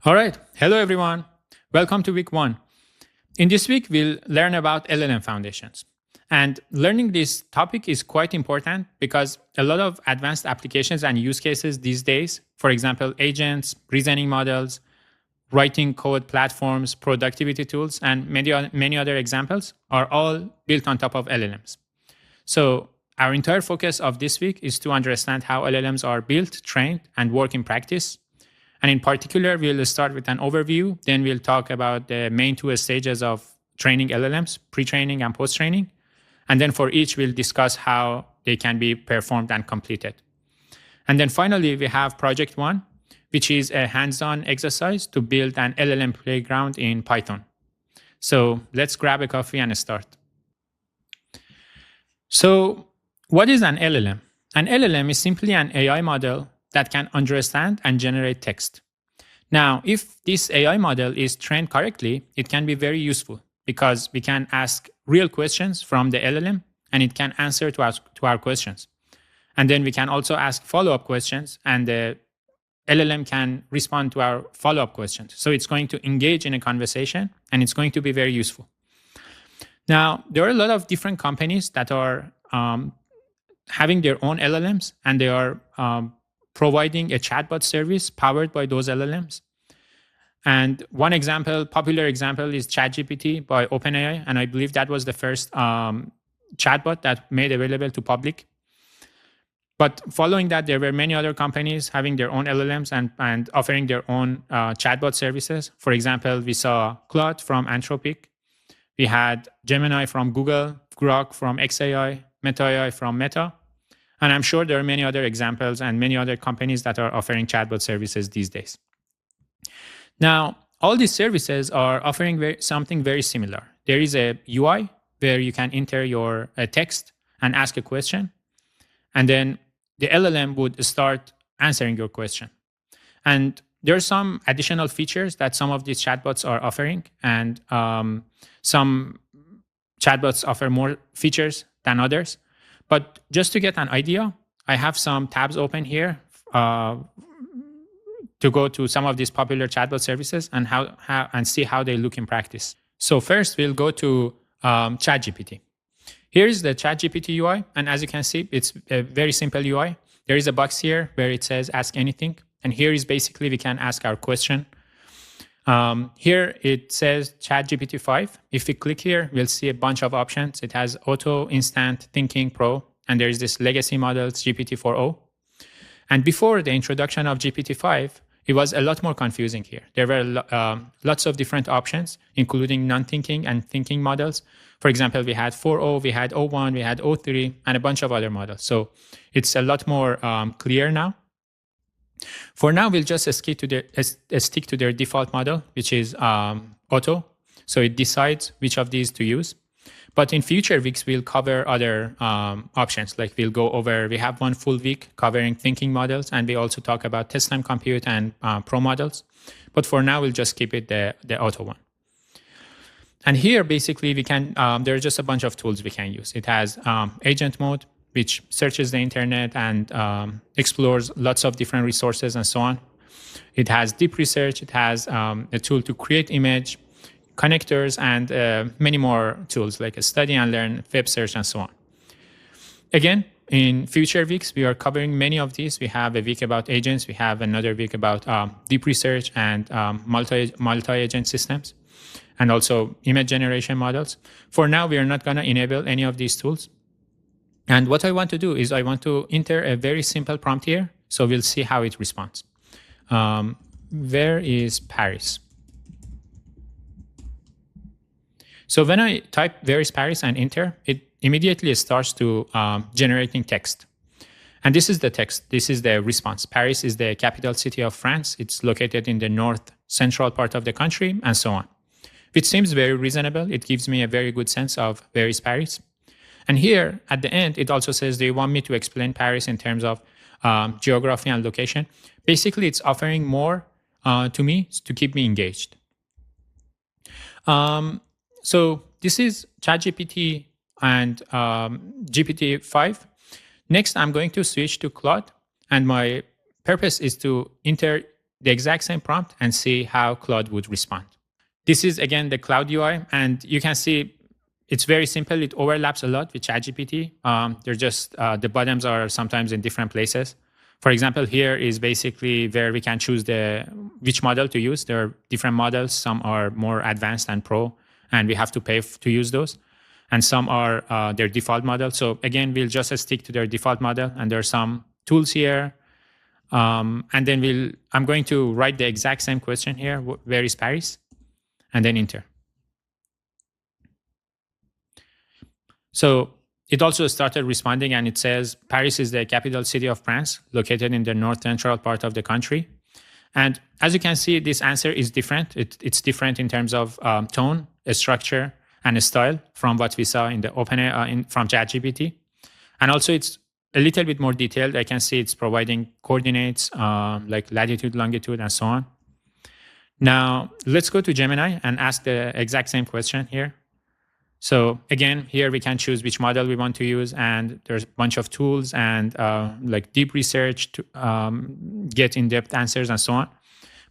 All right. Hello, everyone. Welcome to week one. In this week, we'll learn about LLM foundations. And learning this topic is quite important because a lot of advanced applications and use cases these days, for example, agents, reasoning models, writing code platforms, productivity tools, and many other examples are all built on top of LLMs. So our entire focus of this week is to understand how LLMs are built, trained, and work in practice. And in particular, we'll start with an overview. Then we'll talk about the main two stages of training LLMs, pre-training and post-training. And then for each, we'll discuss how they can be performed and completed. And then finally, we have project one, which is a hands-on exercise to build an LLM playground in Python. So let's grab a coffee and start. So what is an LLM? An LLM is simply an AI model that can understand and generate text. Now, if this AI model is trained correctly, it can be very useful because we can ask real questions from the LLM and it can answer to our questions. And then we can also ask follow-up questions and the LLM can respond to our follow-up questions. So it's going to engage in a conversation and it's going to be very useful. Now, there are a lot of different companies that are having their own LLMs and they are providing a chatbot service powered by those LLMs. And one popular example is ChatGPT by OpenAI. And I believe that was the first chatbot that made available to public. But following that, there were many other companies having their own LLMs and offering their own chatbot services. For example, we saw Claude from Anthropic. We had Gemini from Google, Grok from xAI, Meta AI from Meta. And I'm sure there are many other examples and many other companies that are offering chatbot services these days. Now, all these services are offering something very similar. There is a UI where you can enter your text and ask a question. And then the LLM would start answering your question. And there are some additional features that some of these chatbots are offering. And some chatbots offer more features than others. But just to get an idea, I have some tabs open here to go to some of these popular chatbot services and and see how they look in practice. So first, we'll go to ChatGPT. Here is the ChatGPT UI. And as you can see, it's a very simple UI. There is a box here where it says ask anything. And here is basically we can ask our question. Here it says ChatGPT 5. If we click here, we'll see a bunch of options. It has Auto, Instant, Thinking, Pro, and there is this legacy models GPT-4o. And before the introduction of GPT-5, it was a lot more confusing here. There were lots of different options, including non-thinking and thinking models. For example, we had 4o, we had o1, we had o3, and a bunch of other models. So it's a lot more clear now. For now, we'll just stick to their default model, which is Auto. So it decides which of these to use. But in future weeks, we'll cover other options. Like we have one full week covering thinking models, and we also talk about test time compute and pro models. But for now, we'll just keep it the Auto one. And here, basically, there are just a bunch of tools we can use. It has agent mode, which searches the internet and explores lots of different resources and so on. It has deep research. It has a tool to create image, connectors, and many more tools like a study and learn, web search, and so on. Again, in future weeks, we are covering many of these. We have a week about agents. We have another week about deep research and multi-agent systems, and also image generation models. For now, we are not going to enable any of these tools. And what I want to do is I want to enter a very simple prompt here. So we'll see how it responds. Where is Paris? So when I type where is Paris and enter, it immediately starts to generating text. And this is the text. This is the response. Paris is the capital city of France. It's located in the north central part of the country, and so on. Which seems very reasonable. It gives me a very good sense of where is Paris. And here at the end, it also says, do you want me to explain Paris in terms of geography and location? Basically, it's offering more to me to keep me engaged. So this is ChatGPT and GPT-5. Next, I'm going to switch to Claude. And my purpose is to enter the exact same prompt and see how Claude would respond. This is again the Cloud UI, and you can see it's very simple. It overlaps a lot with ChatGPT. They're just the buttons are sometimes in different places. For example, here is basically where we can choose which model to use. There are different models. Some are more advanced and pro, and we have to pay to use those. And some are their default model. So again, we'll just stick to their default model. And there are some tools here. And then I'm going to write the exact same question here. Where is Paris? And then enter. So it also started responding, and it says Paris is the capital city of France, located in the north central part of the country. And as you can see, this answer is different. It's different in terms of tone, structure, and style from what we saw in the from ChatGPT. And also it's a little bit more detailed. I can see it's providing coordinates like latitude, longitude, and so on. Now, let's go to Gemini and ask the exact same question here. So again, here we can choose which model we want to use, and there's a bunch of tools and like deep research to get in-depth answers and so on.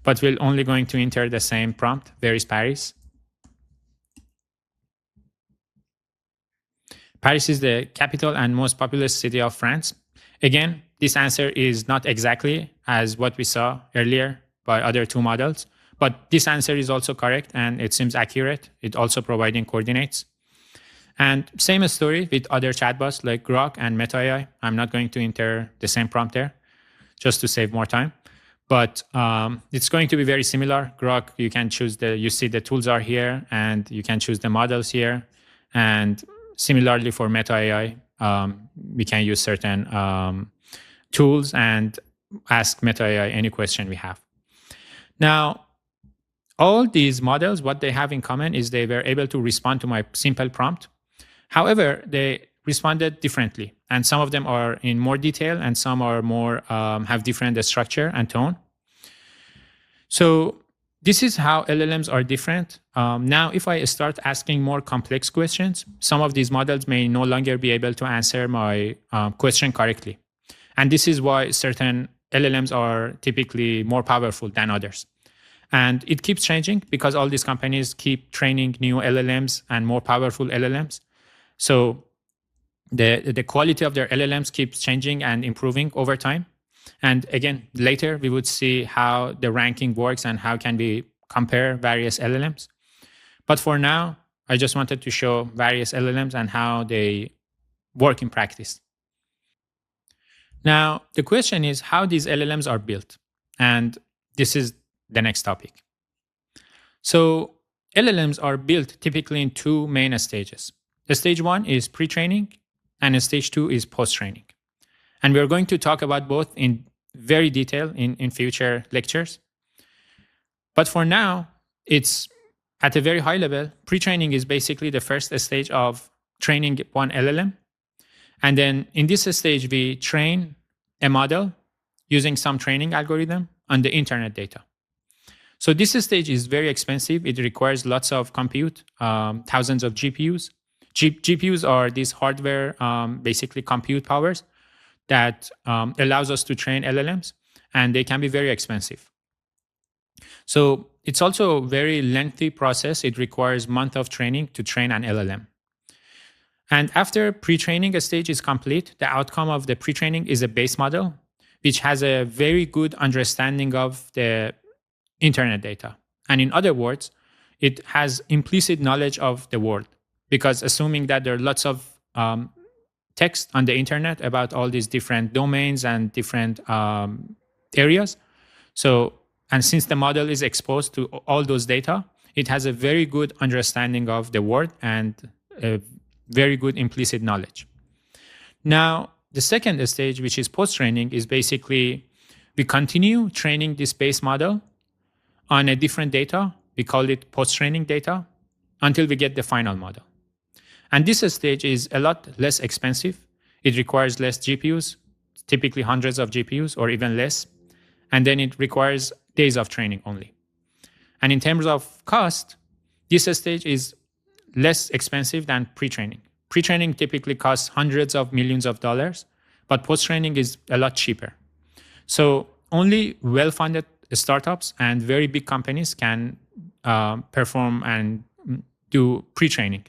But we're only going to enter the same prompt, where is Paris? Paris is the capital and most populous city of France. Again, this answer is not exactly as what we saw earlier by other two models, but this answer is also correct and it seems accurate. It also providing coordinates. And same story with other chatbots like Grok and Meta AI. I'm not going to enter the same prompt there just to save more time. But it's going to be very similar. Grok, you can choose you see the tools are here and you can choose the models here. And similarly for Meta AI, we can use certain tools and ask Meta AI any question we have. Now, all these models, what they have in common is they were able to respond to my simple prompt. However, they responded differently, and some of them are in more detail, and some are more have different structure and tone. So this is how LLMs are different. Now, if I start asking more complex questions, some of these models may no longer be able to answer my question correctly, and this is why certain LLMs are typically more powerful than others. And it keeps changing because all these companies keep training new LLMs and more powerful LLMs. So the quality of their LLMs keeps changing and improving over time. And again, later we would see how the ranking works and how can we compare various LLMs. But for now, I just wanted to show various LLMs and how they work in practice. Now, the question is how these LLMs are built. And this is the next topic. So LLMs are built typically in two main stages. The stage one is pre-training and stage two is post-training. And we're going to talk about both in very detail in future lectures. But for now, it's at a very high level. Pre-training is basically the first stage of training one LLM. And then in this stage, we train a model using some training algorithm on the internet data. So this stage is very expensive. It requires lots of compute, thousands of GPUs. GPUs are these hardware, basically compute powers that allows us to train LLMs, and they can be very expensive. So it's also a very lengthy process. It requires months of training to train an LLM. And after pre-training stage is complete, the outcome of the pre-training is a base model, which has a very good understanding of the internet data. And in other words, it has implicit knowledge of the world, because assuming that there are lots of text on the internet about all these different domains and different areas. So, and since the model is exposed to all those data, it has a very good understanding of the world and a very good implicit knowledge. Now, the second stage, which is post-training, is basically we continue training this base model on a different data. We call it post-training data until we get the final model. And this stage is a lot less expensive. It requires less GPUs, typically hundreds of GPUs or even less. And then it requires days of training only. And in terms of cost, this stage is less expensive than pre-training. Pre-training typically costs hundreds of millions of dollars, but post-training is a lot cheaper. So only well-funded startups and very big companies can perform and do pre-training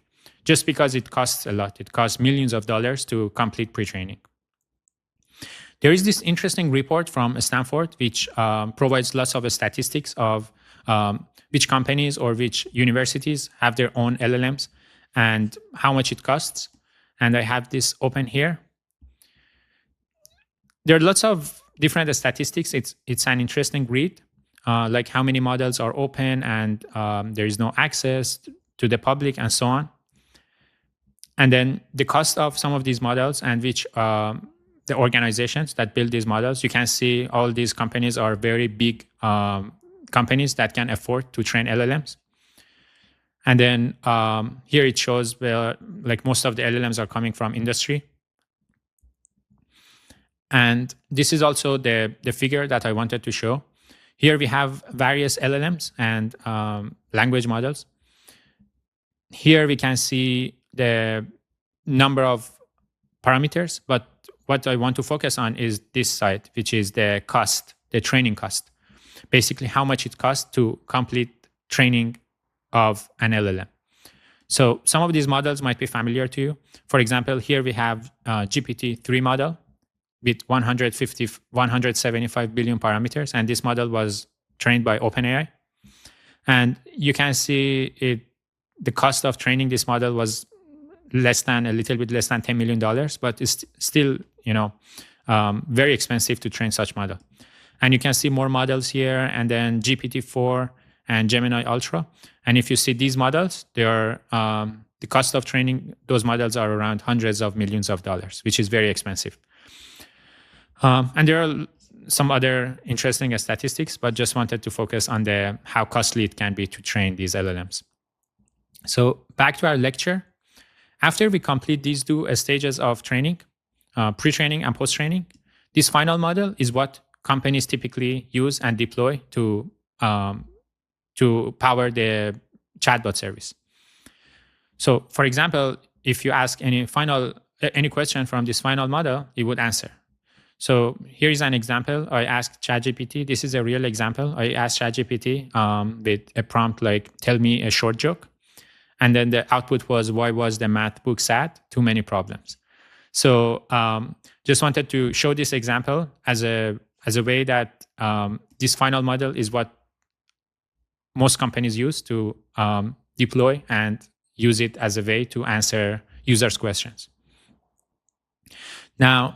just because it costs a lot. It costs millions of dollars to complete pre-training. There is this interesting report from Stanford, which provides lots of statistics of which companies or which universities have their own LLMs and how much it costs. And I have this open here. There are lots of different statistics. It's an interesting read, like how many models are open and there is no access to the public and so on. And then the cost of some of these models and which the organizations that build these models, you can see all these companies are very big companies that can afford to train LLMs. And then here it shows where like most of the LLMs are coming from industry. And this is also the figure that I wanted to show. Here we have various LLMs and language models. Here we can see the number of parameters, but what I want to focus on is this side, which is the cost, the training cost. Basically, how much it costs to complete training of an LLM. So some of these models might be familiar to you. For example, here we have GPT-3 model with 175 billion parameters, and this model was trained by OpenAI. And you can see the cost of training this model was a little bit less than $10 million, but it's still, very expensive to train such model. And you can see more models here, and then GPT-4 and Gemini Ultra. And if you see these models, they are the cost of training those models are around hundreds of millions of dollars, which is very expensive. And there are some other interesting statistics, but just wanted to focus on how costly it can be to train these LLMs. So back to our lecture. After we complete these two stages of training, pre-training and post-training, this final model is what companies typically use and deploy to power the chatbot service. So, for example, if you ask any question from this final model, it would answer. So here is an example. I asked ChatGPT. This is a real example. I asked ChatGPT with a prompt like, tell me a short joke. And then the output was, why was the math book sad? Too many problems. So just wanted to show this example as a way that this final model is what most companies use to deploy and use it as a way to answer users' questions. Now,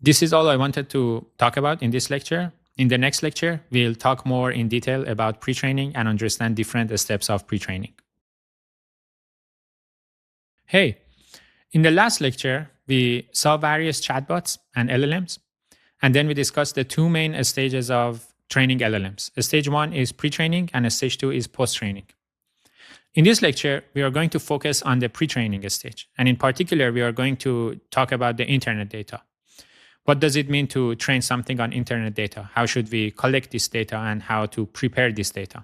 this is all I wanted to talk about in this lecture. In the next lecture, we'll talk more in detail about pre-training and understand different steps of pre-training. Hey, in the last lecture, we saw various chatbots and LLMs, and then we discussed the two main stages of training LLMs. Stage 1 is pre-training and stage 2 is post-training. In this lecture, we are going to focus on the pre-training stage. And in particular, we are going to talk about the internet data. What does it mean to train something on internet data? How should we collect this data and how to prepare this data?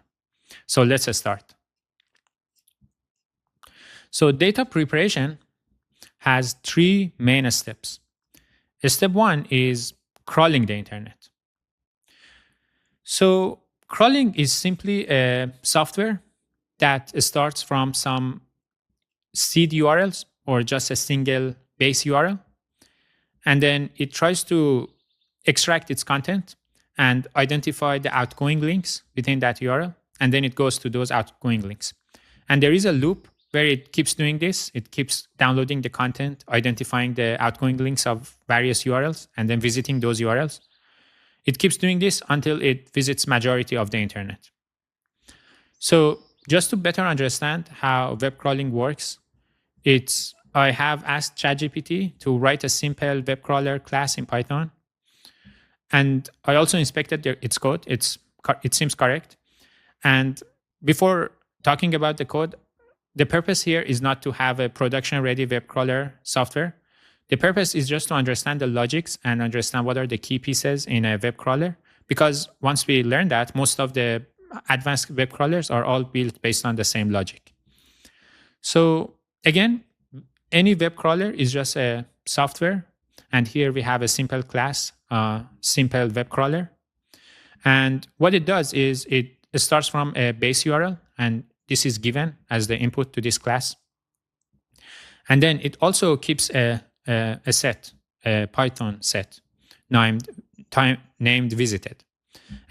So let's start. So data preparation has three main steps. Step 1 is crawling the internet. So crawling is simply a software that starts from some seed URLs or just a single base URL. And then it tries to extract its content and identify the outgoing links within that URL. And then it goes to those outgoing links. And there is a loop where it keeps doing this. It keeps downloading the content, identifying the outgoing links of various URLs, and then visiting those URLs. It keeps doing this until it visits majority of the internet. So just to better understand how web crawling works, I have asked ChatGPT to write a simple web crawler class in Python. And I also inspected its code. It seems correct. And before talking about the code, the purpose here is not to have a production-ready web crawler software. The purpose is just to understand the logics and understand what are the key pieces in a web crawler. Because once we learn that, most of the advanced web crawlers are all built based on the same logic. So again, any web crawler is just a software. And here we have a simple class, simple web crawler. And what it does is it starts from a base URL, and this is given as the input to this class. And then it also keeps a set, a Python set named visited.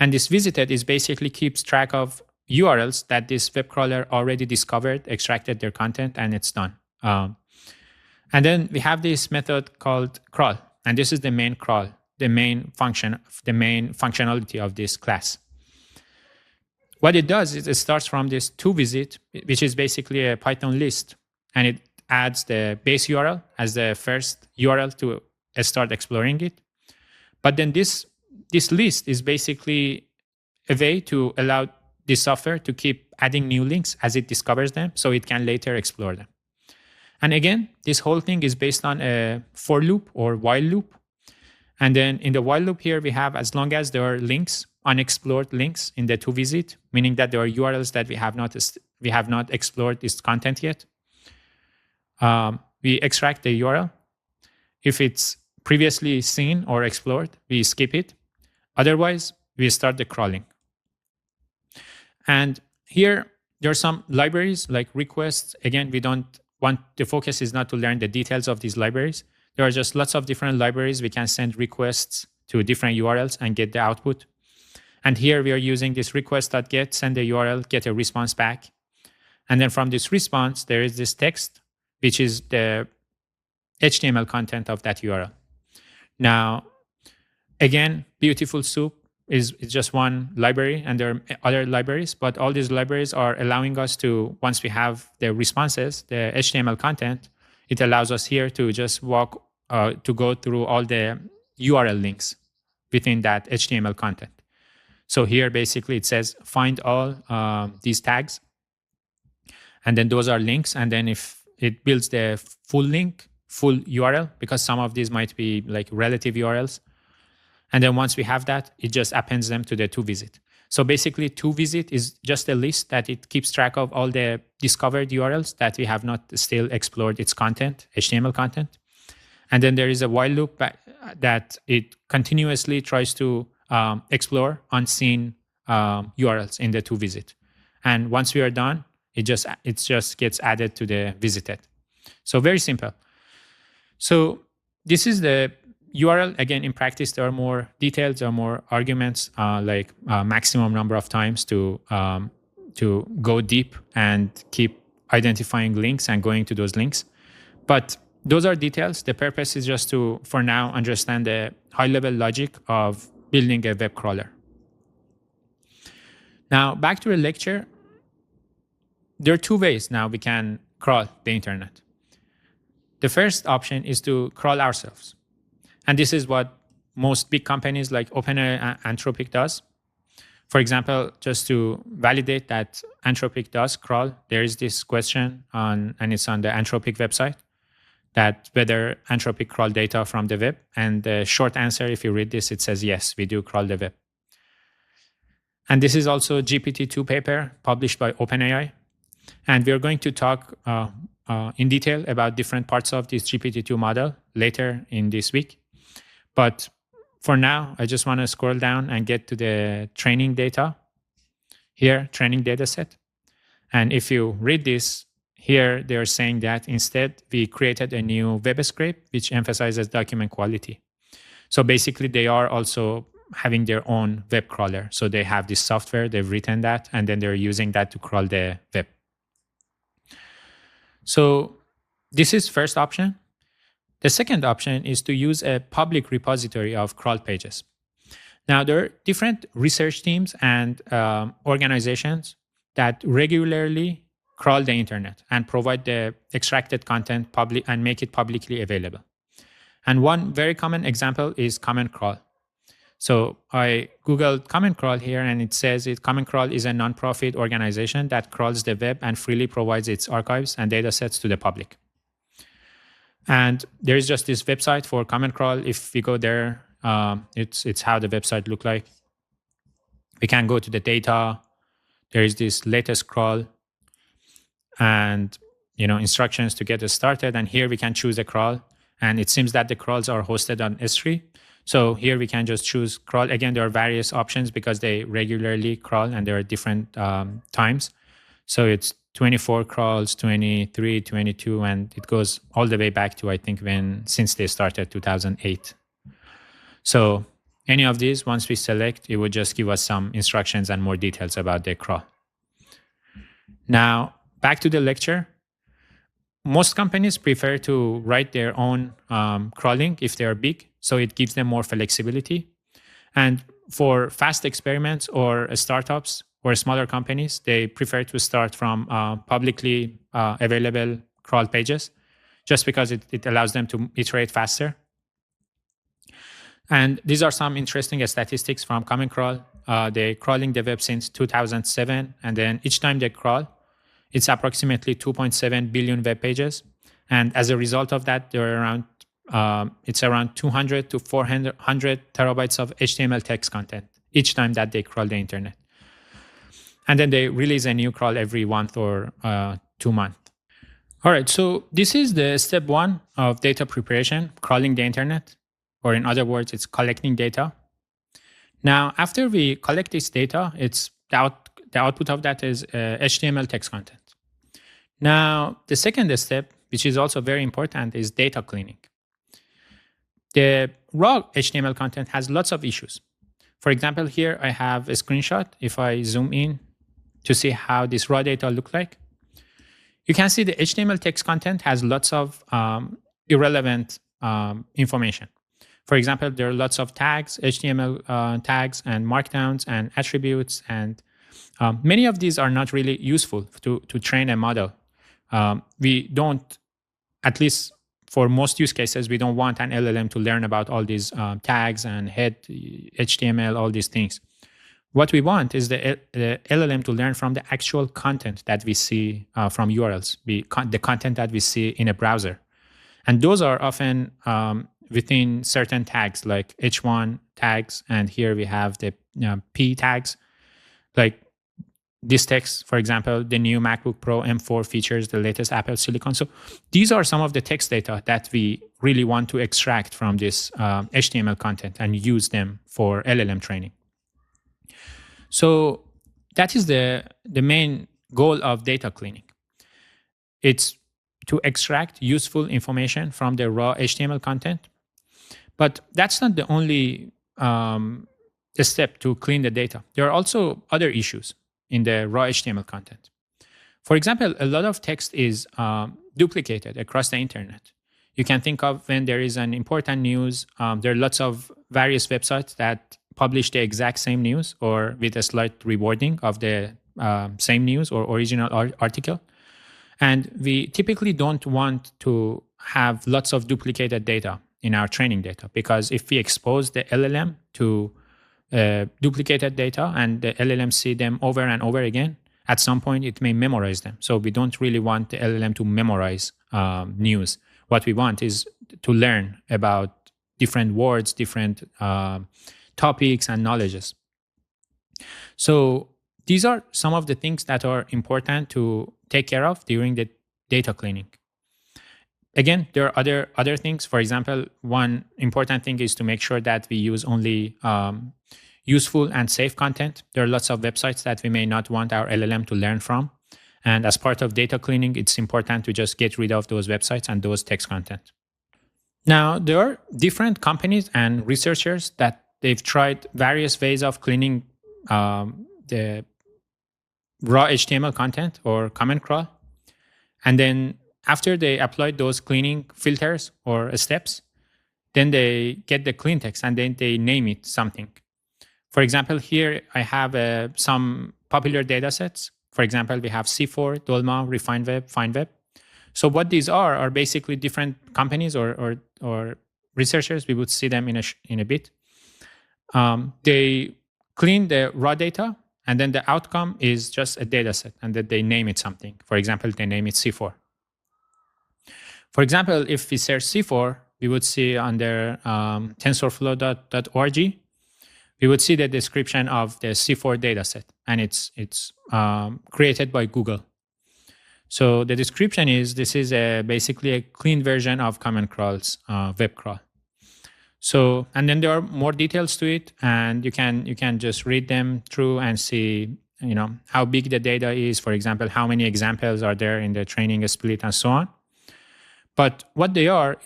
And this visited is basically keeps track of URLs that this web crawler already discovered, extracted their content, and it's done. And then we have this method called crawl, and this is the main crawl, the main functionality of this class. What it does is it starts from this toVisit, which is basically a Python list, and it adds the base URL as the first URL to start exploring it. But then this list is basically a way to allow this software to keep adding new links as it discovers them, so it can later explore them. And again, this whole thing is based on a for loop or while loop. And then in the while loop here, we have as long as there are links, unexplored links in the toVisit, meaning that there are URLs that we have not explored this content yet. We extract the URL. If it's previously seen or explored, we skip it. Otherwise, we start the crawling. And here, there are some libraries like requests. Again, we don't want, the focus is not to learn the details of these libraries. There are just lots of different libraries. We can send requests to different URLs and get the output. And here we are using this request.get, send the URL, get a response back. And then from this response, there is this text, which is the HTML content of that URL. Now, again, Beautiful Soup is just one library, and there are other libraries, but all these libraries are allowing us to, once we have the responses, the HTML content, it allows us here to just to go through all the URL links within that HTML content. So here, basically, it says find all these tags, and then those are links, and then if it builds the full link, full URL, because some of these might be like relative URLs. And then once we have that, it just appends them to the toVisit. So basically, toVisit is just a list that it keeps track of all the discovered URLs that we have not still explored its content, HTML content. And then there is a while loop that it continuously tries to explore unseen URLs in the toVisit. And once we are done, it just gets added to the visited. So very simple. So this is the URL. Again, in practice, there are more details, there are more arguments, like maximum number of times to go deep and keep identifying links and going to those links. But those are details. The purpose is just to, for now, understand the high-level logic of building a web crawler. Now, back to the lecture. There are two ways now we can crawl the internet. The first option is to crawl ourselves. And this is what most big companies like OpenAI and Anthropic does. For example, just to validate that Anthropic does crawl, there is this question and it's on the Anthropic website, that whether Anthropic crawl data from the web. And the short answer, if you read this, it says, yes, we do crawl the web. And this is also a GPT-2 paper published by OpenAI. And we're going to talk in detail about different parts of this GPT-2 model later in this week. But for now, I just want to scroll down and get to the training data. Here, training data set. And if you read this, here they're saying that instead we created a new web scrape which emphasizes document quality. So basically they are also having their own web crawler. So they have this software, they've written that, and then they're using that to crawl the web. So this is first option. The second option is to use a public repository of crawl pages. Now, there are different research teams and organizations that regularly crawl the internet and provide the extracted content public and make it publicly available. And one very common example is Common Crawl. So I Googled Common Crawl here, and it says Common Crawl is a nonprofit organization that crawls the web and freely provides its archives and datasets to the public. And there is just this website for Common Crawl. If we go there, it's how the website look like. We can go to the data. There is this latest crawl and instructions to get it started. And here we can choose a crawl. And it seems that the crawls are hosted on S3. So here we can just choose crawl. Again, there are various options because they regularly crawl and there are different times. So it's 24 crawls, 23, 22, and it goes all the way back to, I think, since they started 2008. So any of these, once we select, it would just give us some instructions and more details about the crawl. Now, back to the lecture. Most companies prefer to write their own crawling if they are big, so it gives them more flexibility. And for fast experiments or startups or smaller companies, they prefer to start from publicly available crawl pages, just because it allows them to iterate faster. And these are some interesting statistics from Common Crawl. They're crawling the web since 2007, and then each time they crawl, it's approximately 2.7 billion web pages. And as a result of that, there are it's around 200 to 400 terabytes of HTML text content each time that they crawl the internet. And then they release a new crawl every month or 2 months. All right, so this is the step 1 of data preparation, crawling the internet, or in other words, it's collecting data. Now, after we collect this data, the output of that is HTML text content. Now, the second step, which is also very important, is data cleaning. The raw HTML content has lots of issues. For example, here I have a screenshot. If I zoom in to see how this raw data look like, you can see the HTML text content has lots of irrelevant information. For example, there are lots of tags, HTML tags and markdowns and attributes, and many of these are not really useful to train a model. We don't, at least for most use cases, we don't want an LLM to learn about all these tags and head HTML, all these things. What we want is the LLM to learn from the actual content that we see from URLs, the content that we see in a browser. And those are often within certain tags like H1 tags, and here we have the P tags. Like this text, for example, the new MacBook Pro M4 features the latest Apple Silicon. So these are some of the text data that we really want to extract from this HTML content and use them for LLM training. So that is the main goal of data cleaning. It's to extract useful information from the raw HTML content. But that's not the only step to clean the data. There are also other issues in the raw HTML content. For example, a lot of text is duplicated across the internet. You can think of when there is an important news, there are lots of various websites that publish the exact same news or with a slight rewording of the same news or original article. And we typically don't want to have lots of duplicated data in our training data, because if we expose the LLM to duplicated data and the LLM see them over and over again, at some point it may memorize them. So we don't really want the LLM to memorize news. What we want is to learn about different words, different topics and knowledges. So these are some of the things that are important to take care of during the data cleaning. Again, there are other things. For example, one important thing is to make sure that we use only useful and safe content. There are lots of websites that we may not want our LLM to learn from. And as part of data cleaning, it's important to just get rid of those websites and those text content. Now, there are different companies and researchers that they've tried various ways of cleaning the raw HTML content or Common Crawl. And then after they applied those cleaning filters or steps, then they get the clean text and then they name it something. For example, here I have some popular data sets. For example, we have C4, Dolma, RefineWeb, FineWeb. So what these are basically different companies or researchers. We would see them in a bit. They clean the raw data, and then the outcome is just a data set, and that they name it something. For example, they name it C4. For example, if we search C4, we would see under tensorflow.org, we would see the description of the C4 dataset, and it's created by Google. So the description is, this is basically a clean version of Common Crawl's web crawl. So, and then there are more details to it, and you can just read them through and see, how big the data is. For example, how many examples are there in the training split, and so on. But what they are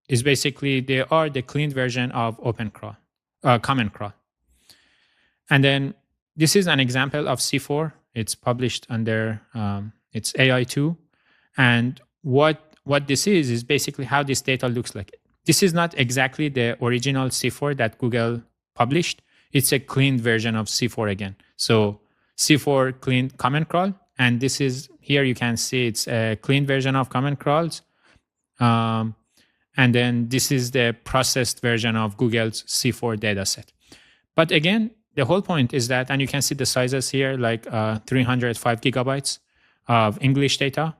is basically they are the clean version of OpenCrawl, Common Crawl. And then this is an example of C4. It's published under it's AI2, and what this is basically how this data looks like. This is not exactly the original C4 that Google published. It's a cleaned version of C4 again. So C4 cleaned Common Crawl, and this is here you can see it's a clean version of Common Crawls. And then this is the processed version of Google's C4 dataset. But again, the whole point is that, and you can see the sizes here, like 305 gigabytes of English data,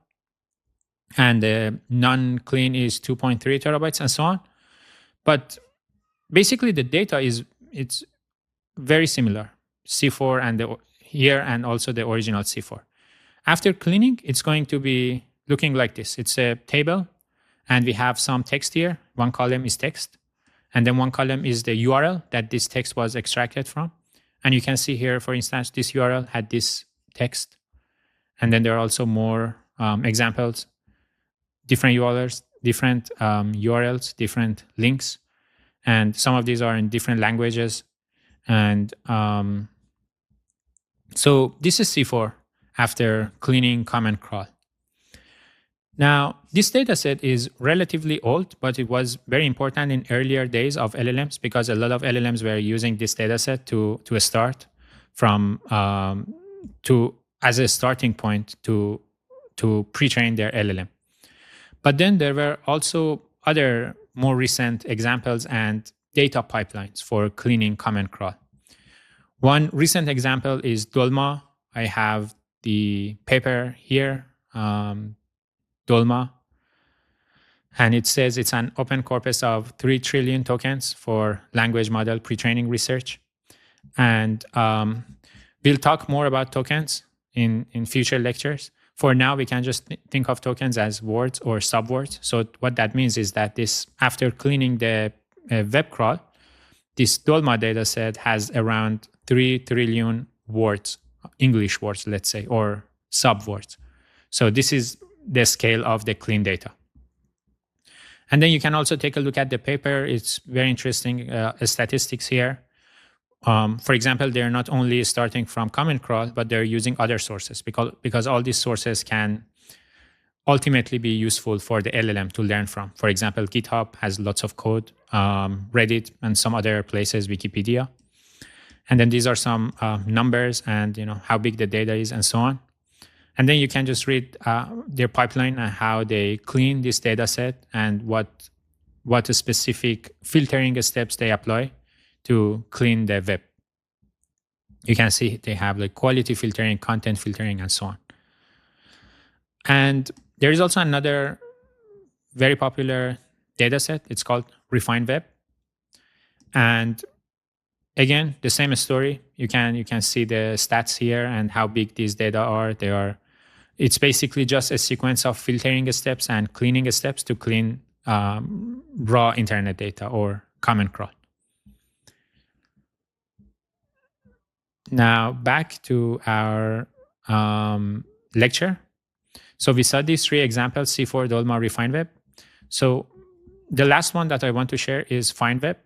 and the non-clean is 2.3 terabytes, and so on. But basically, the data it's very similar, C4 and here, and also the original C4. After cleaning, it's going to be looking like this. It's a table, and we have some text here. One column is text, and then one column is the URL that this text was extracted from. And you can see here, for instance, this URL had this text. And then there are also more examples, different URLs, different links. And some of these are in different languages. And so this is C4 after cleaning Common Crawl. Now, this data set is relatively old, but it was very important in earlier days of LLMs because a lot of LLMs were using this data set to start from as a starting point to pre-train their LLM. But then there were also other more recent examples and data pipelines for cleaning Common Crawl. One recent example is Dolma. I have the paper here. Dolma, and it says it's an open corpus of 3 trillion tokens for language model pre-training research. And we'll talk more about tokens in future lectures. For now, we can just think of tokens as words or subwords. So what that means is that this, after cleaning the web crawl, this Dolma dataset has around 3 trillion words, English words, let's say, or subwords. So this is the scale of the clean data. And then you can also take a look at the paper. It's very interesting statistics here. For example, they're not only starting from Common Crawl, but they're using other sources because all these sources can ultimately be useful for the LLM to learn from. For example, GitHub has lots of code, Reddit, and some other places, Wikipedia. And then these are some numbers and how big the data is and so on. And then you can just read their pipeline and how they clean this data set and what specific filtering steps they apply to clean the web. You can see they have like quality filtering, content filtering, and so on. And there is also another very popular data set. It's called Refined Web. And again, the same story. You can see the stats here and how big these data are. It's basically just a sequence of filtering steps and cleaning steps to clean raw internet data or Common Crawl. Now back to our lecture. So we saw these 3 examples, C4, Dolma, Refined Web. So the last one that I want to share is FindWeb.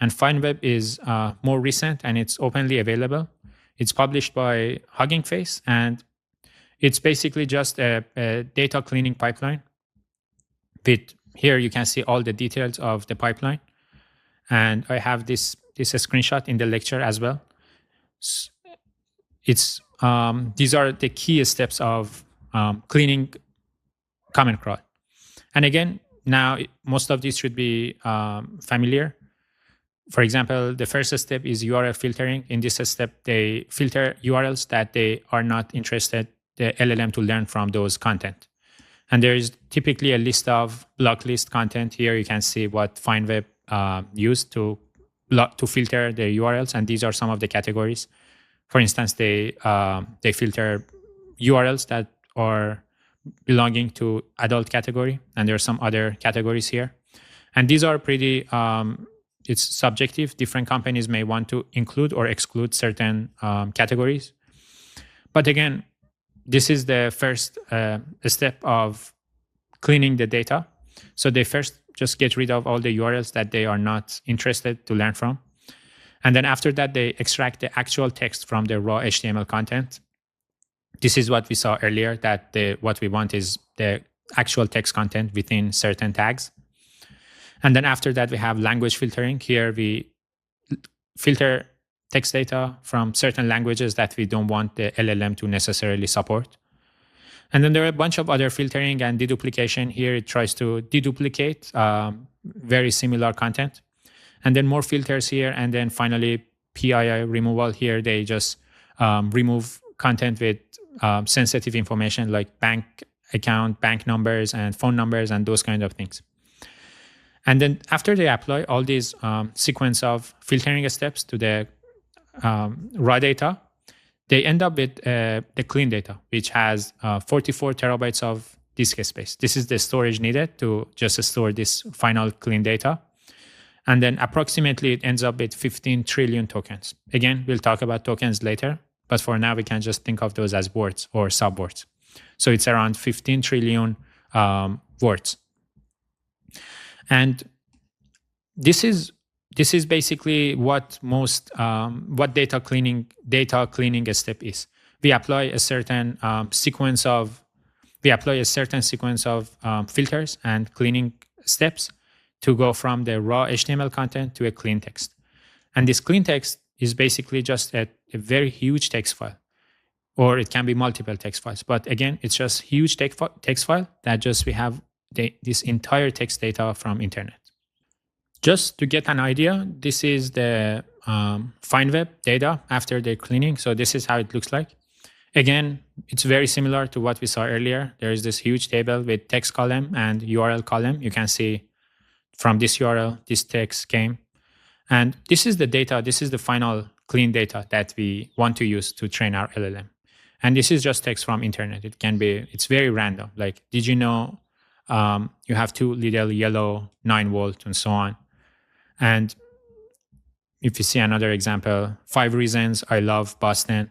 And FindWeb is more recent and it's openly available. It's published by Hugging Face, and it's basically just a data cleaning pipeline. Here you can see all the details of the pipeline. And I have this screenshot in the lecture as well. These are the key steps of cleaning Common Crawl. And again, now most of these should be familiar. For example, the first step is URL filtering. In this step, they filter URLs that they are not interested the LLM to learn from those content. And there is typically a list of block list content. Here you can see what FindWeb used to filter the URLs, and these are some of the categories. For instance, they filter URLs that are belonging to adult category, and there are some other categories here. And these are pretty it's subjective. Different companies may want to include or exclude certain categories. But again, this is the first step of cleaning the data. So they first just get rid of all the URLs that they are not interested to learn from. And then after that, they extract the actual text from the raw HTML content. This is what we saw earlier, that what we want is the actual text content within certain tags. And then after that, we have language filtering. Here we filter text data from certain languages that we don't want the LLM to necessarily support. And then there are a bunch of other filtering and deduplication. Here it tries to deduplicate very similar content. And then more filters here. And then finally, PII removal. Here they just remove content with sensitive information like bank account, bank numbers, and phone numbers, and those kind of things. And then after they apply all these sequence of filtering steps to the raw data, they end up with the clean data, which has 44 terabytes of disk space. This is the storage needed to just store this final clean data. And then approximately it ends up with 15 trillion tokens. Again, we'll talk about tokens later, but for now we can just think of those as words or subwords. So it's around 15 trillion words. And this is basically what most what data cleaning step is. We apply a certain sequence of filters and cleaning steps to go from the raw HTML content to a clean text. And this clean text is basically just a very huge text file, or it can be multiple text files. But again, it's just huge text file that just we have this entire text data from internet. Just to get an idea, this is the FineWeb data after the cleaning. So this is how it looks like. Again, it's very similar to what we saw earlier. There is this huge table with text column and URL column. You can see from this URL, this text came. And this is the data. This is the final clean data that we want to use to train our LLM. And this is just text from internet. It's very random. Like, did you know you have two little yellow 9-volt and so on? And if you see another example, 5 reasons I love Boston.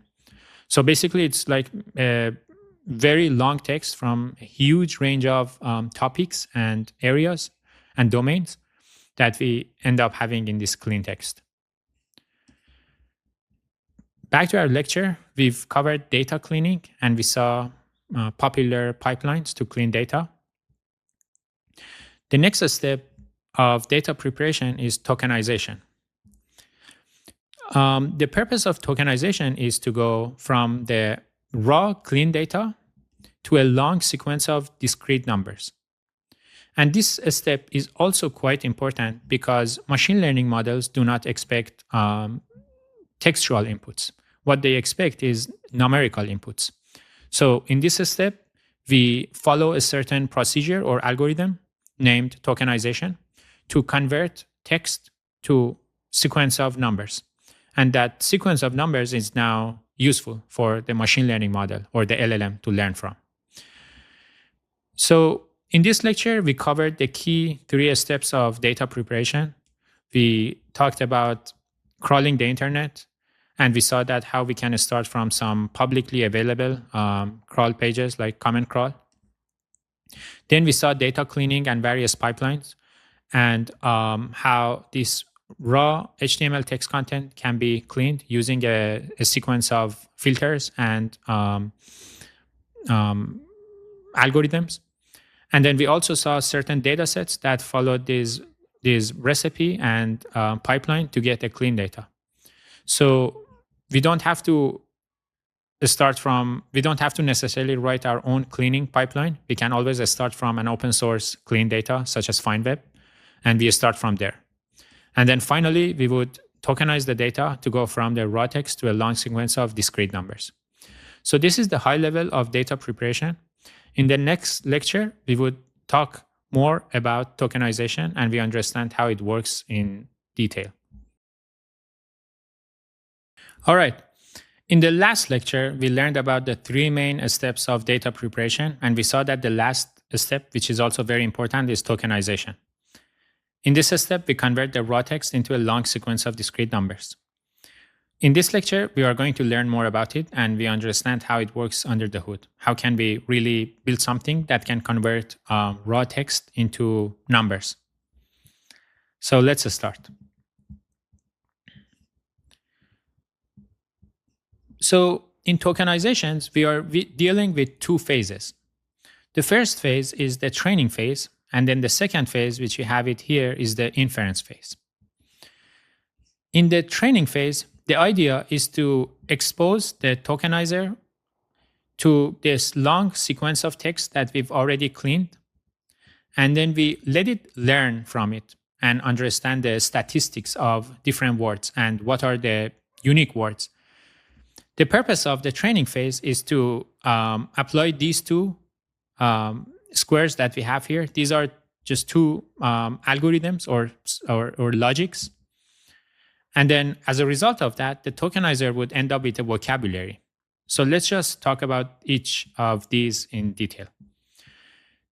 So basically, it's like a very long text from a huge range of topics and areas and domains that we end up having in this clean text. Back to our lecture, we've covered data cleaning and we saw popular pipelines to clean data. The next step of data preparation is tokenization. The purpose of tokenization is to go from the raw clean data to a long sequence of discrete numbers. And this step is also quite important because machine learning models do not expect textual inputs. What they expect is numerical inputs. So in this step, we follow a certain procedure or algorithm named tokenization to convert text to sequence of numbers. And that sequence of numbers is now useful for the machine learning model or the LLM to learn from. So in this lecture, we covered the key 3 steps of data preparation. We talked about crawling the internet, and we saw that how we can start from some publicly available crawl pages like Common Crawl. Then we saw data cleaning and various pipelines, and how this raw HTML text content can be cleaned using a sequence of filters and algorithms. And then we also saw certain data sets that followed this recipe and pipeline to get a clean data. So we don't have to necessarily write our own cleaning pipeline. We can always start from an open source clean data such as FineWeb, and we start from there. And then finally, we would tokenize the data to go from the raw text to a long sequence of discrete numbers. So this is the high level of data preparation. In the next lecture, we would talk more about tokenization and we understand how it works in detail. All right. In the last lecture, we learned about the 3 main steps of data preparation, and we saw that the last step, which is also very important, is tokenization. In this step, we convert the raw text into a long sequence of discrete numbers. In this lecture, we are going to learn more about it and we understand how it works under the hood. How can we really build something that can convert raw text into numbers? So let's start. So in tokenizations, we are dealing with two phases. The first phase is the training phase, and then the second phase, which you have it here, is the inference phase. In the training phase, the idea is to expose the tokenizer to this long sequence of text that we've already cleaned, and then we let it learn from it and understand the statistics of different words and what are the unique words. The purpose of the training phase is to apply these two squares that we have here. These are just two algorithms or logics. And then as a result of that, the tokenizer would end up with a vocabulary. So let's just talk about each of these in detail.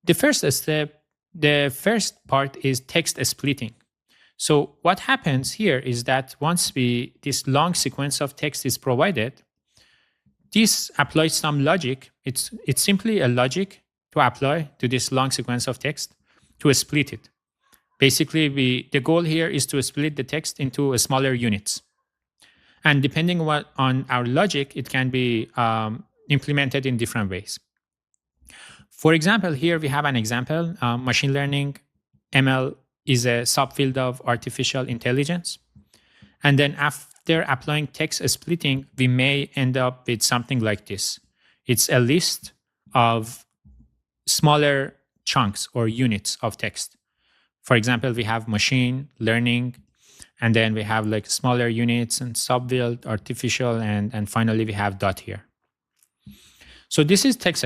The first step, the first part is text splitting. So what happens here is that once this long sequence of text is provided, this applies some logic. It's simply a logic to apply to this long sequence of text to split it. Basically, the goal here is to split the text into smaller units. And depending on our logic, it can be implemented in different ways. For example, here we have an example. Machine learning, ML, is a subfield of artificial intelligence. And then after applying text splitting, we may end up with something like this. It's a list of smaller chunks or units of text. For example, we have machine learning, and then we have like smaller units and subfield, artificial, and finally we have dot here. So this is text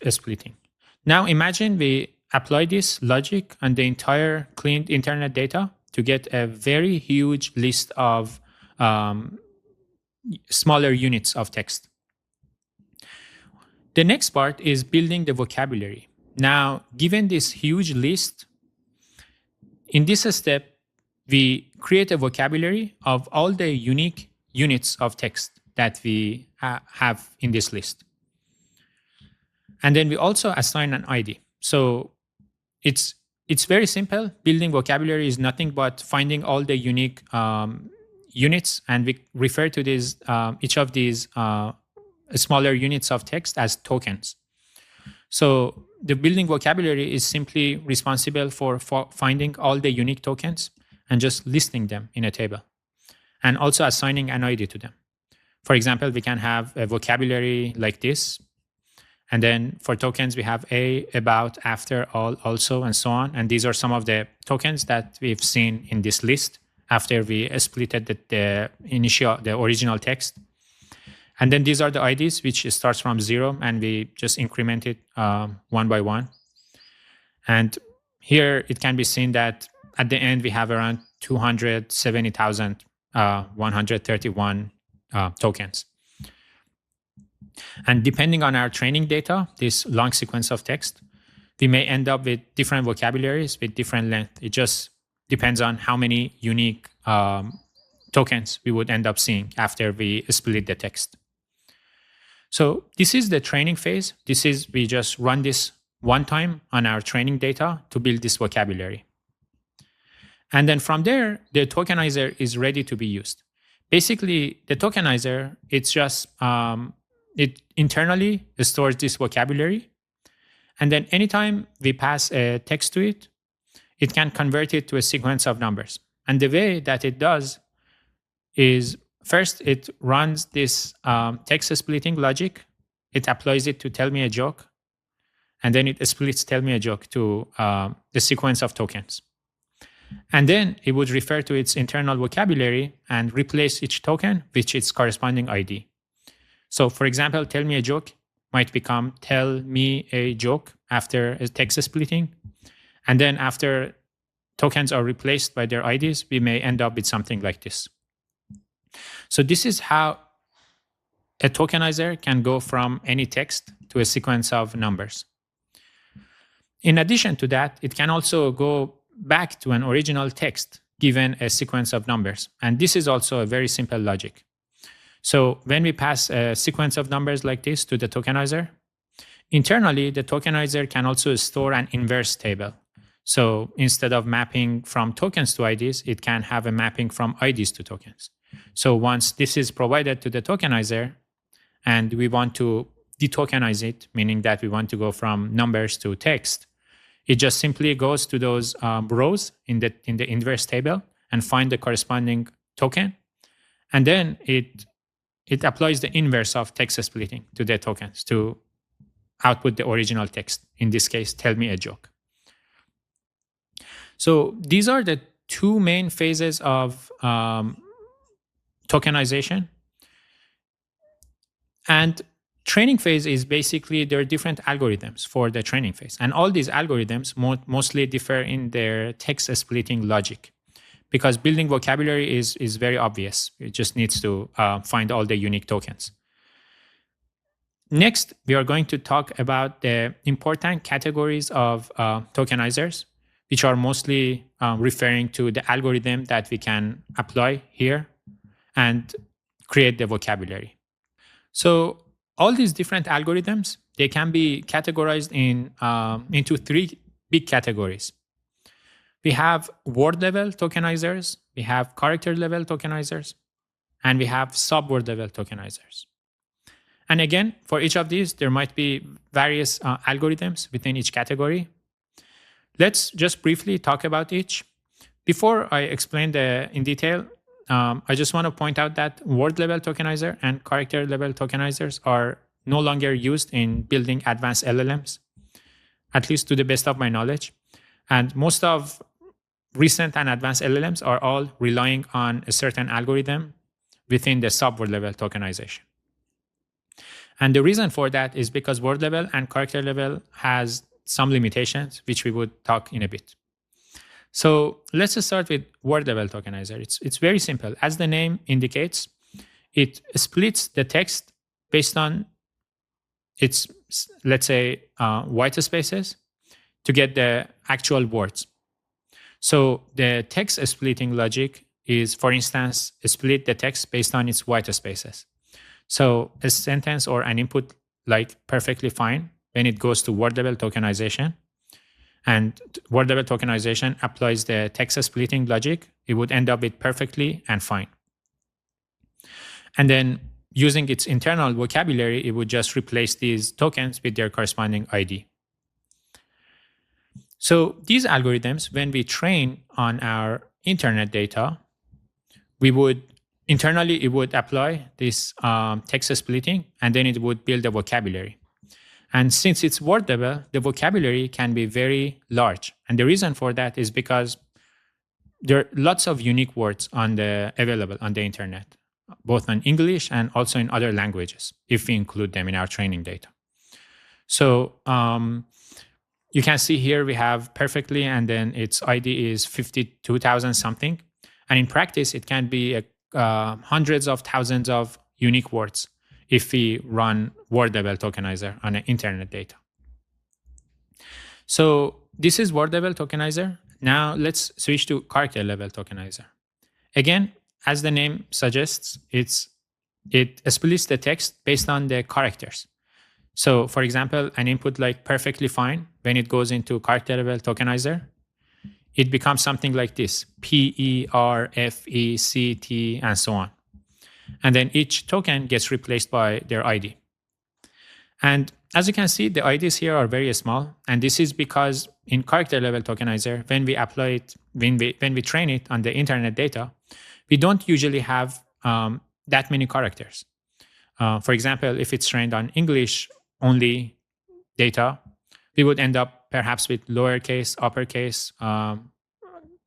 splitting. Now imagine we apply this logic on the entire cleaned internet data to get a very huge list of smaller units of text. The next part is building the vocabulary. Now, given this huge list, in this step, we create a vocabulary of all the unique units of text that we have in this list. And then we also assign an ID. So it's very simple. Building vocabulary is nothing but finding all the unique units, and we refer to these each of these smaller units of text as tokens. So the building vocabulary is simply responsible for finding all the unique tokens and just listing them in a table, and also assigning an ID to them. For example, we can have a vocabulary like this, and then for tokens, we have a, about, after, all, also, and so on. And these are some of the tokens that we've seen in this list after we splitted the original text. And then these are the IDs, which starts from 0, and we just increment it one by one. And here it can be seen that at the end, we have around 270,131 tokens. And depending on our training data, this long sequence of text, we may end up with different vocabularies with different length. It just depends on how many unique tokens we would end up seeing after we split the text. So this is the training phase. We just run this one time on our training data to build this vocabulary. And then from there, the tokenizer is ready to be used. Basically, the tokenizer, it's just, it internally stores this vocabulary. And then anytime we pass a text to it, it can convert it to a sequence of numbers. And the way that it does is, first, it runs this text splitting logic. It applies it to tell me a joke. And then it splits tell me a joke to the sequence of tokens. And then it would refer to its internal vocabulary and replace each token with its corresponding ID. So for example, tell me a joke might become tell me a joke after a text splitting. And then after tokens are replaced by their IDs, we may end up with something like this. So this is how a tokenizer can go from any text to a sequence of numbers. In addition to that, it can also go back to an original text given a sequence of numbers. And this is also a very simple logic. So when we pass a sequence of numbers like this to the tokenizer, internally, the tokenizer can also store an inverse table. So instead of mapping from tokens to IDs, it can have a mapping from IDs to tokens. So once this is provided to the tokenizer and we want to detokenize it, meaning that we want to go from numbers to text, it just simply goes to those rows in the inverse table and find the corresponding token. And then it applies the inverse of text splitting to the tokens to output the original text. In this case, tell me a joke. So these are the two main phases of tokenization. And training phase is basically, there are different algorithms for the training phase. And all these algorithms mostly differ in their text splitting logic, because building vocabulary is very obvious. It just needs to find all the unique tokens. Next, we are going to talk about the important categories of tokenizers, which are mostly referring to the algorithm that we can apply here and create the vocabulary. So all these different algorithms, they can be categorized into three big categories. We have word level tokenizers, we have character level tokenizers, and we have sub-word level tokenizers. And again, for each of these, there might be various algorithms within each category. Let's just briefly talk about each. Before I explain in detail, I just want to point out that word level tokenizer and character level tokenizers are no longer used in building advanced LLMs, at least to the best of my knowledge. And most of recent and advanced LLMs are all relying on a certain algorithm within the sub-word level tokenization. And the reason for that is because word level and character level has some limitations, which we would talk in a bit. So let's just start with word level tokenizer. It's very simple. As the name indicates, it splits the text based on its, let's say, white spaces to get the actual words. So the text splitting logic is, for instance, split the text based on its white spaces. So a sentence or an input like perfectly fine, when it goes to word level tokenization, and word level tokenization applies the text splitting logic, it would end up with perfectly and fine. And then using its internal vocabulary, it would just replace these tokens with their corresponding ID. So these algorithms, when we train on our internet data, we would internally, it would apply this text splitting, and then it would build a vocabulary. And since it's word level, the vocabulary can be very large. And the reason for that is because there are lots of unique words available on the internet, both in English and also in other languages, if we include them in our training data. So you can see here we have perfectly, and then its ID is 52,000 something. And in practice, it can be hundreds of thousands of unique words if we run word level tokenizer on an internet data. So this is word level tokenizer. Now let's switch to character level tokenizer. Again, as the name suggests, it splits the text based on the characters. So for example, an input like perfectly fine, when it goes into character level tokenizer, it becomes something like this: P, E, R, F, E, C, T, and so on. And then each token gets replaced by their ID. And as you can see, the IDs here are very small. And this is because in character level tokenizer, when we apply it, when we train it on the internet data, we don't usually have that many characters. For example, if it's trained on English only data, we would end up perhaps with lowercase, uppercase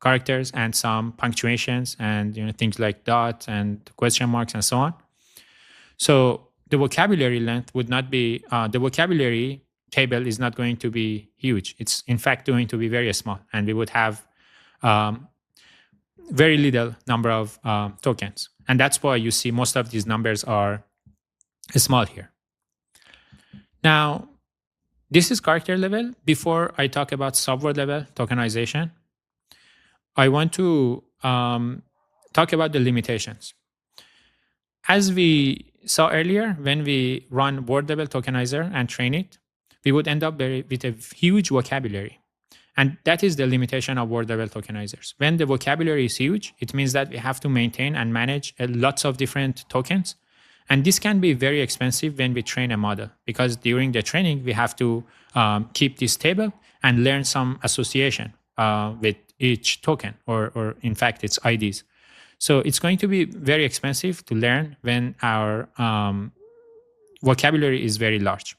characters and some punctuations and things like dots and question marks and so on. So the vocabulary length would not be, the vocabulary table is not going to be huge. It's in fact going to be very small, and we would have very little number of tokens. And that's why you see most of these numbers are small here. Now, this is character level. Before I talk about sub-word level tokenization, I want to talk about the limitations. As we saw earlier, when we run word level tokenizer and train it, we would end up with a huge vocabulary. And that is the limitation of word level tokenizers. When the vocabulary is huge, it means that we have to maintain and manage lots of different tokens. And this can be very expensive when we train a model, because during the training, we have to keep this table and learn some association with each token, or in fact, its IDs. So it's going to be very expensive to learn when our vocabulary is very large.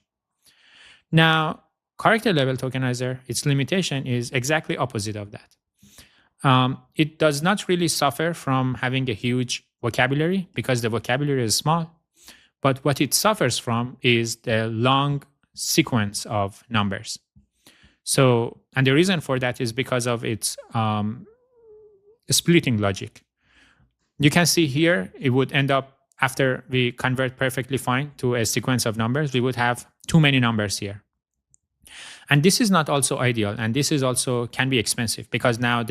Now, character level tokenizer, its limitation is exactly opposite of that. It does not really suffer from having a huge vocabulary because the vocabulary is small. But what it suffers from is the long sequence of numbers. So, and the reason for that is because of its splitting logic. You can see here, it would end up, after we convert perfectly fine to a sequence of numbers, we would have too many numbers here. And this is not also ideal. And this is also can be expensive, because now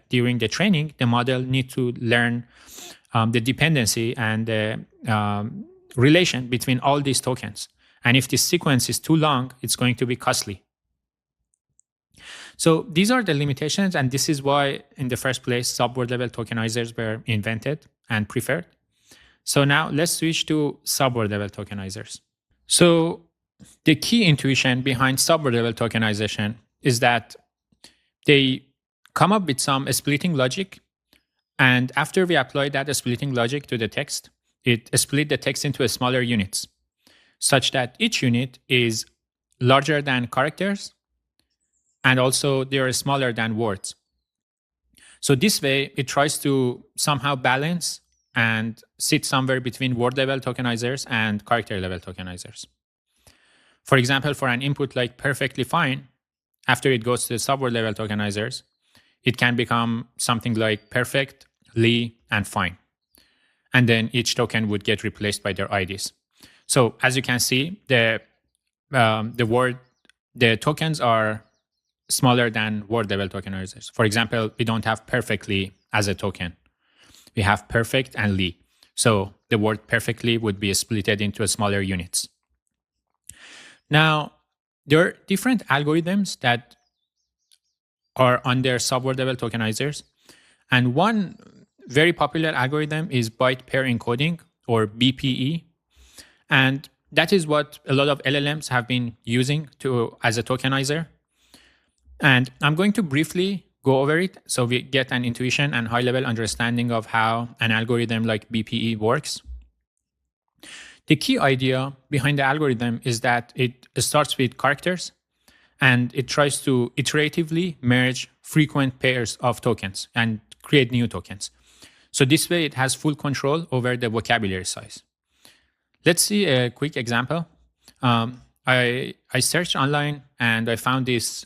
during the training, the model needs to learn the dependency and the relation between all these tokens. And if this sequence is too long, it's going to be costly. So these are the limitations, and this is why, in the first place, subword level tokenizers were invented and preferred. So now let's switch to subword level tokenizers. So the key intuition behind subword level tokenization is that they come up with some splitting logic, and after we apply that splitting logic to the text, it split the text into smaller units, such that each unit is larger than characters, and also they are smaller than words. So this way, it tries to somehow balance and sit somewhere between word level tokenizers and character level tokenizers. For example, for an input like perfectly fine, after it goes to the subword level tokenizers, it can become something like perfect, Lee, and fine. And then each token would get replaced by their IDs. So as you can see, the tokens are smaller than word level tokenizers. For example, we don't have perfectly as a token. We have perfect and Lee. So the word perfectly would be splitted into smaller units. Now, there are different algorithms that are on their subword level tokenizers. And one very popular algorithm is byte pair encoding, or BPE. And that is what a lot of LLMs have been using as a tokenizer. And I'm going to briefly go over it so we get an intuition and high-level understanding of how an algorithm like BPE works. The key idea behind the algorithm is that it starts with characters, and it tries to iteratively merge frequent pairs of tokens and create new tokens. So this way, it has full control over the vocabulary size. Let's see a quick example. I searched online and I found this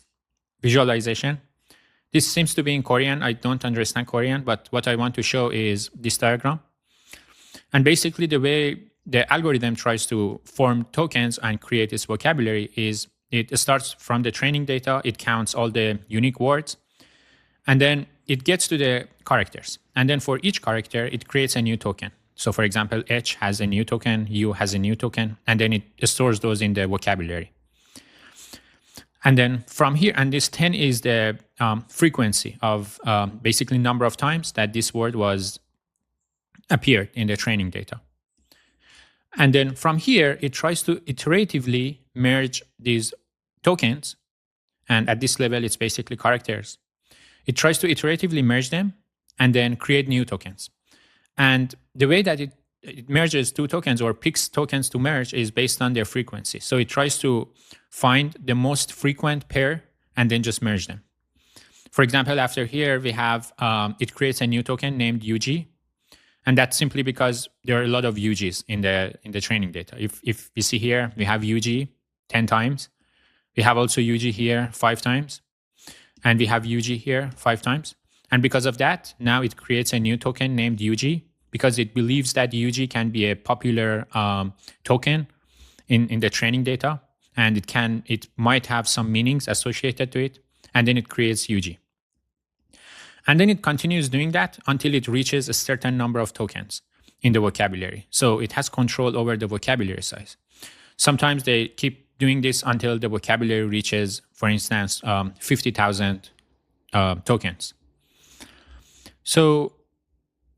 visualization. This seems to be in Korean. I don't understand Korean, but what I want to show is this diagram. And basically, the way the algorithm tries to form tokens and create this vocabulary is it starts from the training data, it counts all the unique words, and then it gets to the characters. And then for each character, it creates a new token. So for example, H has a new token, U has a new token, and then it stores those in the vocabulary. And then from here, and this 10 is the frequency of basically number of times that this word was appeared in the training data. And then from here, it tries to iteratively merge these tokens. And at this level, it's basically characters. It tries to iteratively merge them and then create new tokens. And the way that it merges two tokens or picks tokens to merge is based on their frequency. So it tries to find the most frequent pair and then just merge them. For example, after here, we have, it creates a new token named UG. And that's simply because there are a lot of UGs in the training data. If we see here, we have UG 10 times. We have also UG here 5 times. And we have UG here 5 times. And because of that, now it creates a new token named UG, because it believes that UG can be a popular token in the training data. And it might have some meanings associated to it. And then it creates UG. And then it continues doing that until it reaches a certain number of tokens in the vocabulary. So it has control over the vocabulary size. Sometimes they keep doing this until the vocabulary reaches, for instance, 50,000 tokens. So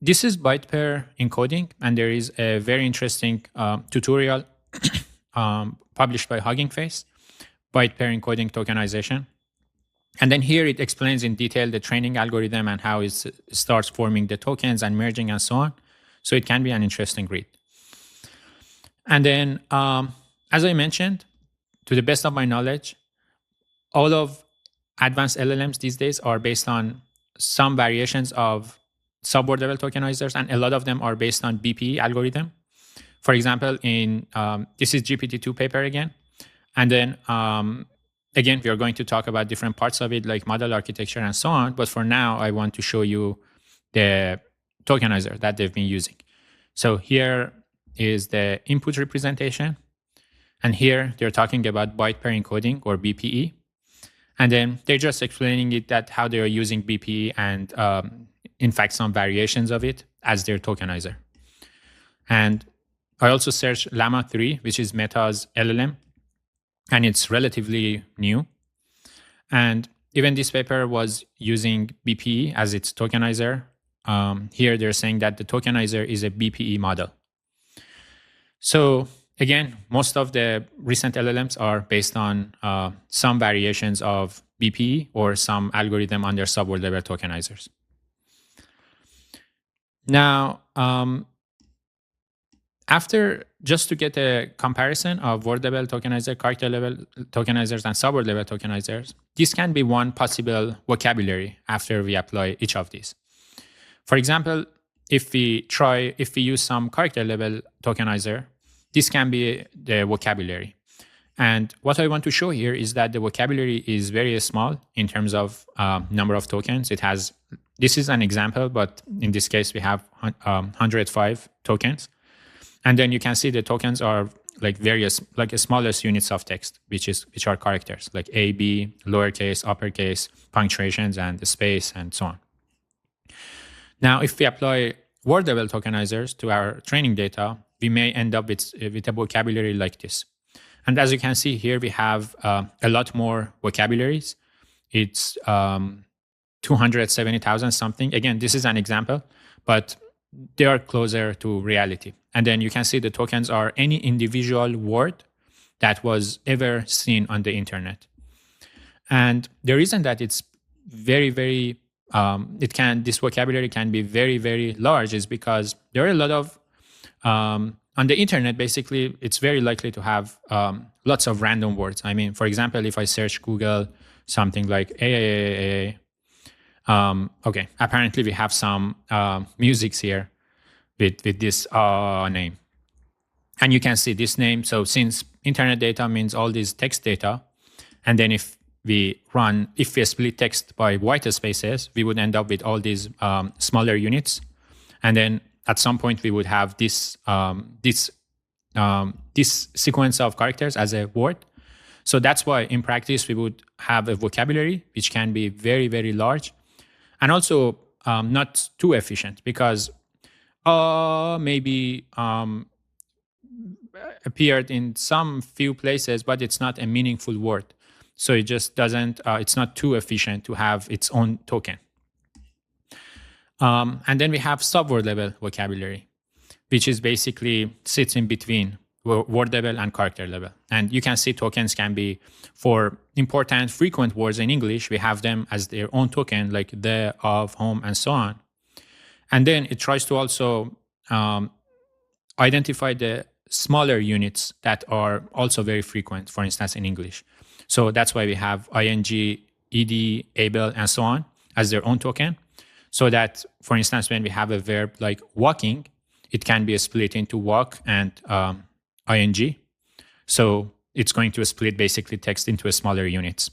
this is byte pair encoding, and there is a very interesting tutorial published by Hugging Face, byte pair encoding tokenization. And then here it explains in detail the training algorithm and how it starts forming the tokens and merging and so on. So it can be an interesting read. And then, as I mentioned, to the best of my knowledge, all of advanced LLMs these days are based on some variations of subword level tokenizers, and a lot of them are based on BPE algorithm. For example, in this is GPT-2 paper again. And then again, we are going to talk about different parts of it, like model architecture and so on. But for now, I want to show you the tokenizer that they've been using. So here is the input representation. And here they're talking about byte pair encoding, or BPE. And then they're just explaining it, that how they are using BPE and in fact some variations of it as their tokenizer. And I also searched Llama 3, which is Meta's LLM, and it's relatively new. And even this paper was using BPE as its tokenizer. Here they're saying that the tokenizer is a BPE model. So again, most of the recent LLMs are based on some variations of BPE or some algorithm under subword level tokenizers. Now, after, just to get a comparison of word level tokenizer, character level tokenizers, and subword level tokenizers, this can be one possible vocabulary after we apply each of these. For example, if we use some character level tokenizer, this can be the vocabulary. And what I want to show here is that the vocabulary is very small in terms of number of tokens. It has, this is an example, but in this case, we have 105 tokens. And then you can see the tokens are like various, like the smallest units of text, which are characters, like A, B, lowercase, uppercase, punctuations, and the space, and so on. Now, if we apply word level tokenizers to our training data, we may end up with a vocabulary like this. And as you can see here, we have a lot more vocabularies. It's 270,000 something. Again, this is an example, but they are closer to reality. And then you can see the tokens are any individual word that was ever seen on the internet. And the reason that it's very, very, this vocabulary can be very, very large is because there are a lot of, on the internet, basically, it's very likely to have lots of random words. I mean, for example, if I search Google something like okay, apparently we have some musics here with this name. And you can see this name. So since internet data means all these text data, and then if we split text by white spaces, we would end up with all these smaller units. And then at some point we would have this sequence of characters as a word. So that's why in practice we would have a vocabulary which can be very, very large, and also not too efficient, because maybe appeared in some few places, but it's not a meaningful word. So it just doesn't, it's not too efficient to have its own token. And then we have subword level vocabulary, which is basically sits in between word level and character level. And you can see tokens can be for important frequent words in English. We have them as their own token, like the, of, home, and so on. And then it tries to also identify the smaller units that are also very frequent, for instance, in English. So that's why we have ing, ed, able, and so on as their own token. So that, for instance, when we have a verb like walking, it can be split into walk and ing. So it's going to split basically text into smaller units.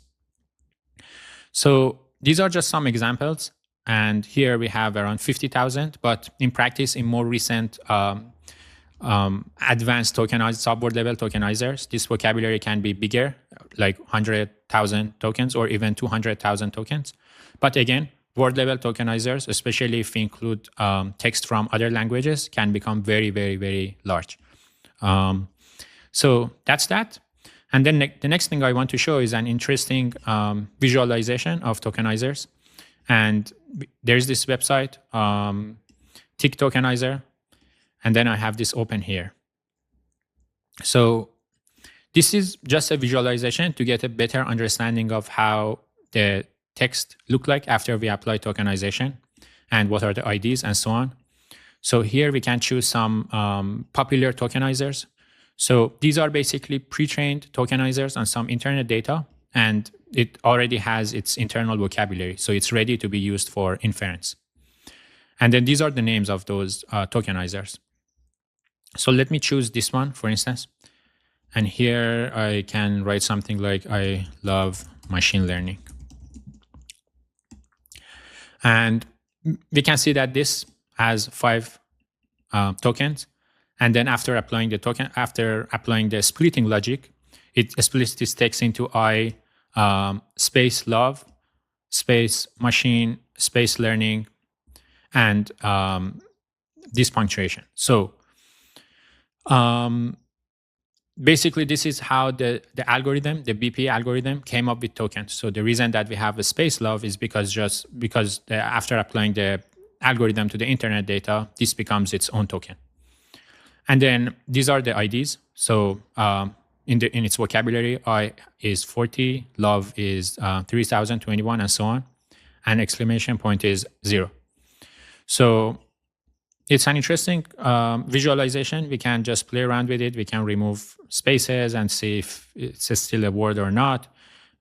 So these are just some examples. And here we have around 50,000. But in practice, in more recent advanced tokenized subword level tokenizers, this vocabulary can be bigger, like 100,000 tokens or even 200,000 tokens. But again, word level tokenizers, especially if we include text from other languages, can become very, very, very large. So that's that. And then the next thing I want to show is an interesting visualization of tokenizers. And there's this website, Tick Tokenizer, and then I have this open here. So this is just a visualization to get a better understanding of how the text look like after we apply tokenization and what are the IDs and so on. So here we can choose some popular tokenizers. So these are basically pre-trained tokenizers on some internet data, and it already has its internal vocabulary. So it's ready to be used for inference. And then these are the names of those tokenizers. So let me choose this one, for instance. And here I can write something like, I love machine learning. And we can see that this has 5 tokens. And then after applying the splitting logic, it splits this text into I space love, space machine, space learning, and this punctuation. So basically, this is how the algorithm, the BP algorithm, came up with tokens. So the reason that we have a space love is because after applying the algorithm to the internet data, this becomes its own token. And then these are the IDs. So in its vocabulary, I is 40, love is 3021, and so on. And exclamation point is 0. So it's an interesting visualization. We can just play around with it. We can remove spaces and see if it's still a word or not.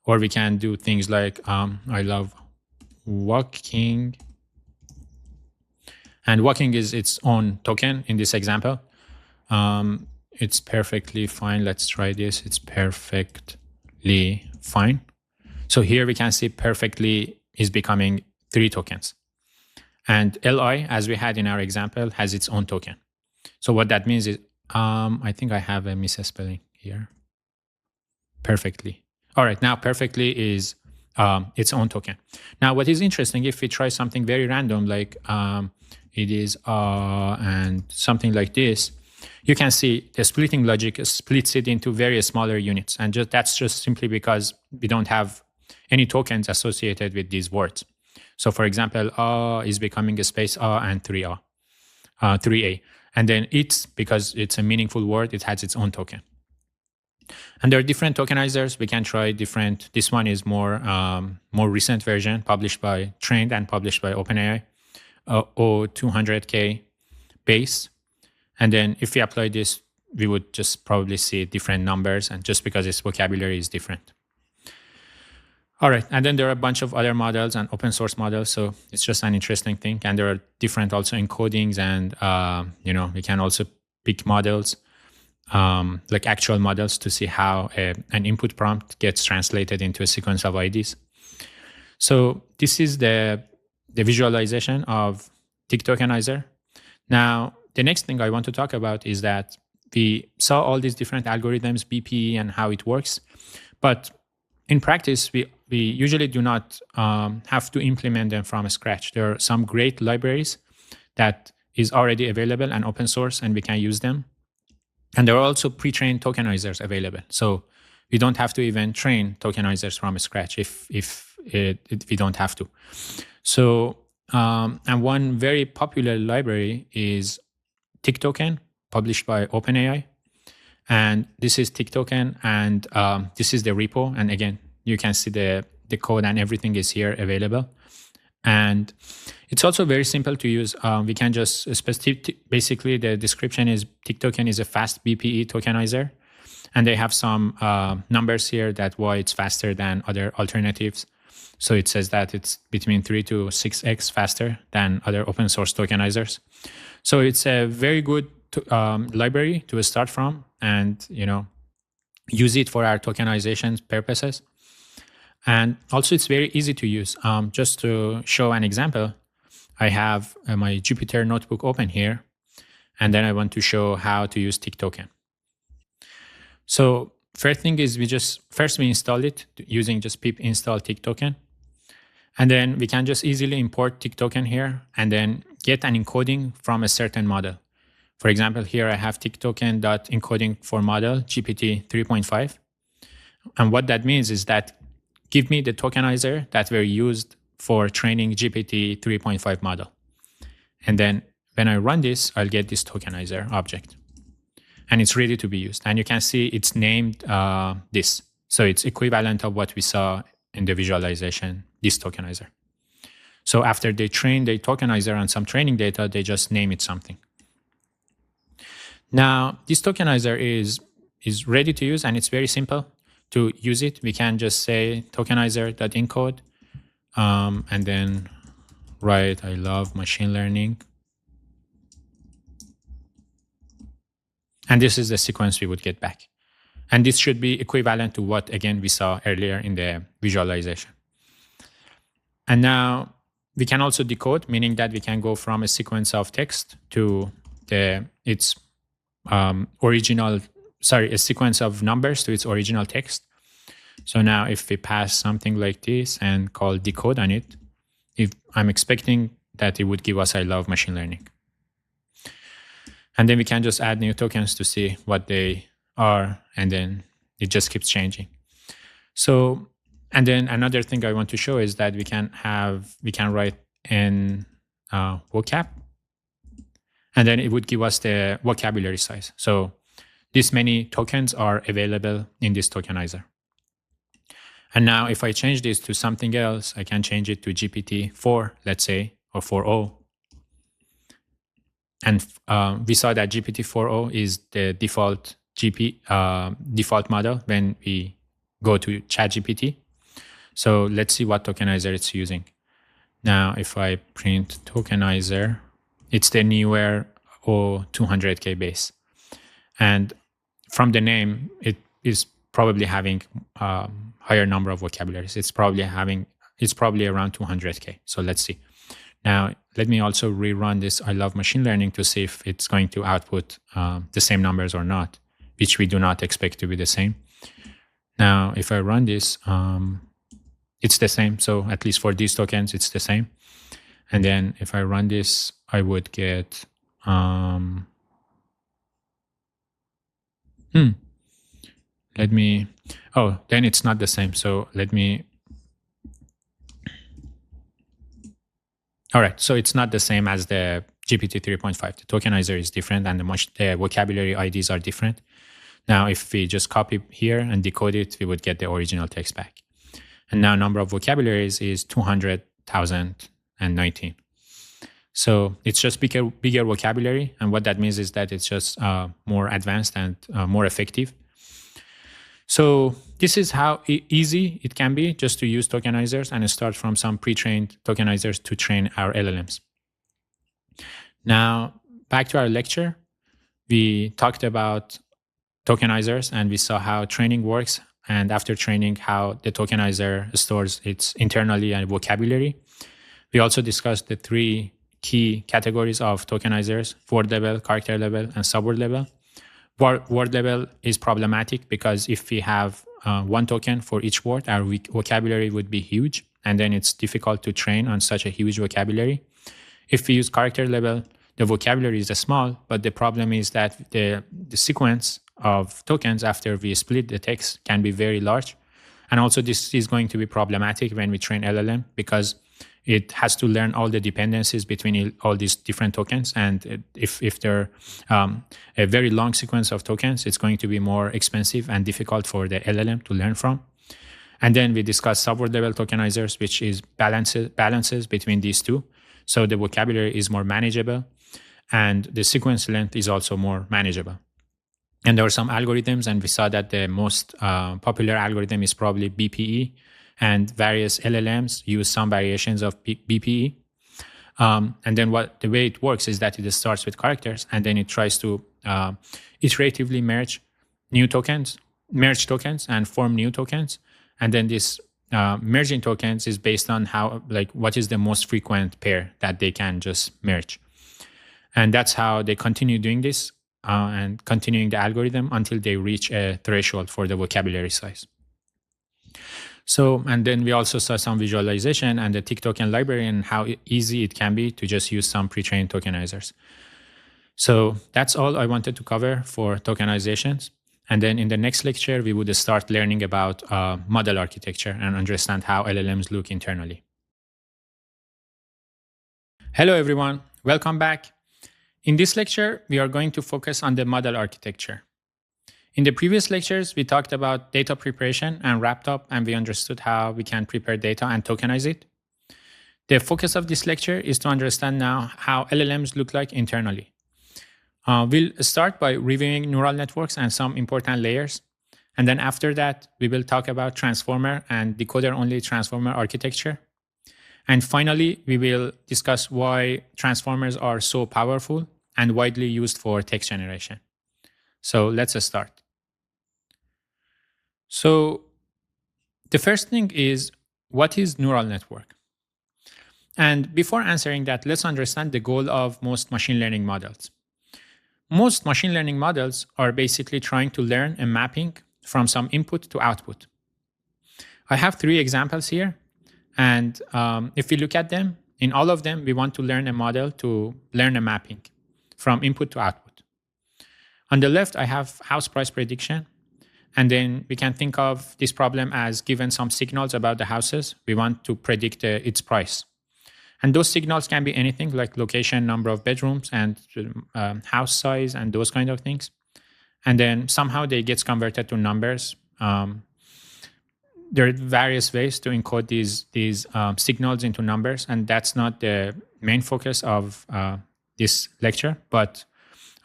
Or we can do things like, I love walking. And walking is its own token in this example. It's perfectly fine. Let's try this. It's perfectly fine. So here we can see perfectly is becoming 3 tokens. And li, as we had in our example, has its own token. So what that means is, I think I have a misspelling here. Perfectly. All right, now perfectly is its own token. Now, what is interesting, if we try something very random, like it is and something like this, you can see the splitting logic splits it into various smaller units. And that's just simply because we don't have any tokens associated with these words. So for example, is becoming a space and 3A. And then it's, because it's a meaningful word, it has its own token. And there are different tokenizers. We can try different. This one is more recent version, published by trained and published by OpenAI, O200K base. And then if we apply this, we would just probably see different numbers, and just because its vocabulary is different. All right, and then there are a bunch of other models and open source models. So it's just an interesting thing. And there are different also encodings, and we can also pick models, like actual models, to see how an input prompt gets translated into a sequence of IDs. So this is the visualization of Tick Tokenizer. Now, the next thing I want to talk about is that we saw all these different algorithms, BPE, and how it works. But in practice, we usually do not have to implement them from scratch. There are some great libraries that is already available and open source, and we can use them. And there are also pre-trained tokenizers available. So we don't have to even train tokenizers from scratch if we don't have to. So, and one very popular library is TickToken, published by OpenAI. And this is TickToken, and this is the repo. And again, you can see the code and everything is here available. And it's also very simple to use. We can just basically the description is TickToken is a fast BPE tokenizer. And they have some numbers here that why it's faster than other alternatives. So it says that it's between 3 to 6x faster than other open source tokenizers. So it's a very good library to start from, and use it for our tokenization purposes. And also it's very easy to use. Just to show an example, I have my Jupyter notebook open here, and then I want to show how to use TickToken. So first thing is we install it using just pip install TickToken. And then we can just easily import tick token here and then get an encoding from a certain model. For example, here I have tick token dot encoding for model GPT 3.5. And what that means is that give me the tokenizer that were used for training GPT 3.5 model. And then when I run this, I'll get this tokenizer object. And it's ready to be used. And you can see it's named this. So it's equivalent of what we saw in the visualization, this tokenizer. So after they train the tokenizer on some training data, they just name it something. Now, this tokenizer is ready to use, and it's very simple to use it. We can just say tokenizer.encode, and then write, I love machine learning. And this is the sequence we would get back. And this should be equivalent to what, again, we saw earlier in the visualization. And now we can also decode, meaning that we can go from a sequence of text to its a sequence of numbers to its original text. So now if we pass something like this and call decode on it, if I'm expecting that it would give us I love machine learning. And then we can just add new tokens to see what they are, and then it just keeps changing. So, and then another thing I want to show is that we can write in vocab, and then it would give us the vocabulary size. So this many tokens are available in this tokenizer. And now if I change this to something else, I can change it to GPT-4, let's say, or 4.0. And we saw that GPT-4.0 is the default default model when we go to ChatGPT. So let's see what tokenizer it's using. Now, if I print tokenizer, it's the newer 200K base. And from the name, it is probably having higher number of vocabularies. It's probably around 200K. So let's see. Now, let me also rerun this I love machine learning to see if it's going to output the same numbers or not, which we do not expect to be the same. Now, if I run this, it's the same. So at least for these tokens, it's the same. And then if I run this, I would get, then it's not the same. So all right, so it's not the same as the GPT 3.5. The tokenizer is different and the vocabulary IDs are different. Now, if we just copy here and decode it, we would get the original text back. And now number of vocabularies is 200,019. So it's just bigger vocabulary. And what that means is that it's just more advanced and more effective. So this is how easy it can be just to use tokenizers and start from some pre-trained tokenizers to train our LLMs. Now, back to our lecture, we talked about tokenizers and we saw how training works. And after training, how the tokenizer stores its internally and vocabulary. We also discussed the three key categories of tokenizers: word level, character level, and subword level. Word level is problematic because if we have one token for each word, our vocabulary would be huge, and then it's difficult to train on such a huge vocabulary. If we use character level, the vocabulary is small, but the problem is that the sequence of tokens after we split the text can be very large. And also this is going to be problematic when we train LLM because it has to learn all the dependencies between all these different tokens. And if they're a very long sequence of tokens, it's going to be more expensive and difficult for the LLM to learn from. And then we discussed subword level tokenizers, which is balances between these two. So the vocabulary is more manageable and the sequence length is also more manageable. And there were some algorithms, and we saw that the most popular algorithm is probably BPE, and various LLMs use some variations of BPE. And then the way it works is that it starts with characters, and then it tries to iteratively merge tokens, and form new tokens. And then this merging tokens is based on what is the most frequent pair that they can just merge. And that's how they continue doing this. And continuing the algorithm until they reach a threshold for the vocabulary size. So, and then we also saw some visualization and the tick token library and how easy it can be to just use some pre-trained tokenizers. So that's all I wanted to cover for tokenizations. And then in the next lecture, we would start learning about model architecture and understand how LLMs look internally. Hello, everyone. Welcome back. In this lecture, we are going to focus on the model architecture. In the previous lectures, we talked about data preparation and wrapped up, and we understood how we can prepare data and tokenize it. The focus of this lecture is to understand now how LLMs look like internally. We'll start by reviewing neural networks and some important layers. And then after that, we will talk about transformer and decoder-only transformer architecture. And finally, we will discuss why transformers are so powerful and widely used for text generation. So let's start. So the first thing is, what is neural network? And before answering that, let's understand the goal of most machine learning models. Most machine learning models are basically trying to learn a mapping from some input to output. I have 3 examples here. And if we look at them, in all of them, we want to learn a model to learn a mapping from input to output. On the left, I have house price prediction. And then we can think of this problem as given some signals about the houses, we want to predict its price. And those signals can be anything like location, number of bedrooms, and house size, and those kind of things. And then somehow they get converted to numbers. There are various ways to encode these signals into numbers, and that's not the main focus of this lecture. But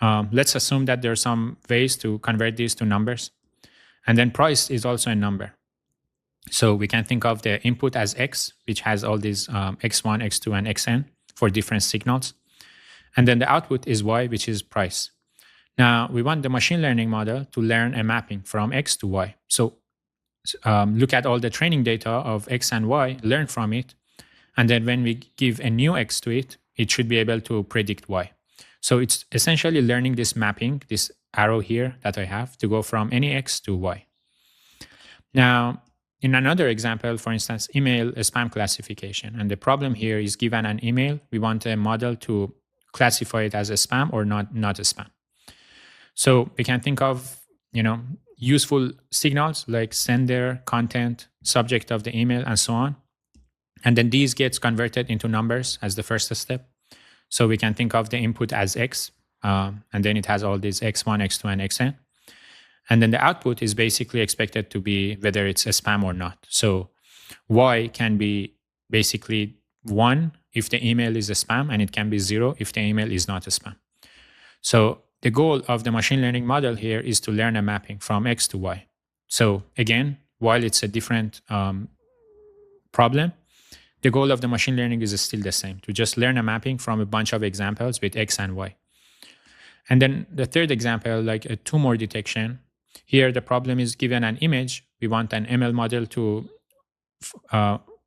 let's assume that there are some ways to convert these to numbers. And then price is also a number. So we can think of the input as x, which has all these x1, x2, and xn for different signals. And then the output is y, which is price. Now, we want the machine learning model to learn a mapping from x to y. So look at all the training data of x and y, learn from it. And then when we give a new x to it, it should be able to predict y. So it's essentially learning this mapping, this arrow here that I have, to go from any x to y. Now, in another example, for instance, email spam classification. And the problem here is given an email, we want a model to classify it as a spam or not a spam. So we can think of, useful signals like sender, content, subject of the email, and so on. And then these gets converted into numbers as the first step. So we can think of the input as x, and then it has all these x1, x2, and xn. And then the output is basically expected to be whether it's a spam or not. So y can be basically 1 if the email is a spam, and it can be 0 if the email is not a spam. So the goal of the machine learning model here is to learn a mapping from x to y. So again, while it's a different problem, the goal of the machine learning is still the same, to just learn a mapping from a bunch of examples with x and y. And then the third example, like a tumor detection. Here, the problem is given an image. We want an ML model to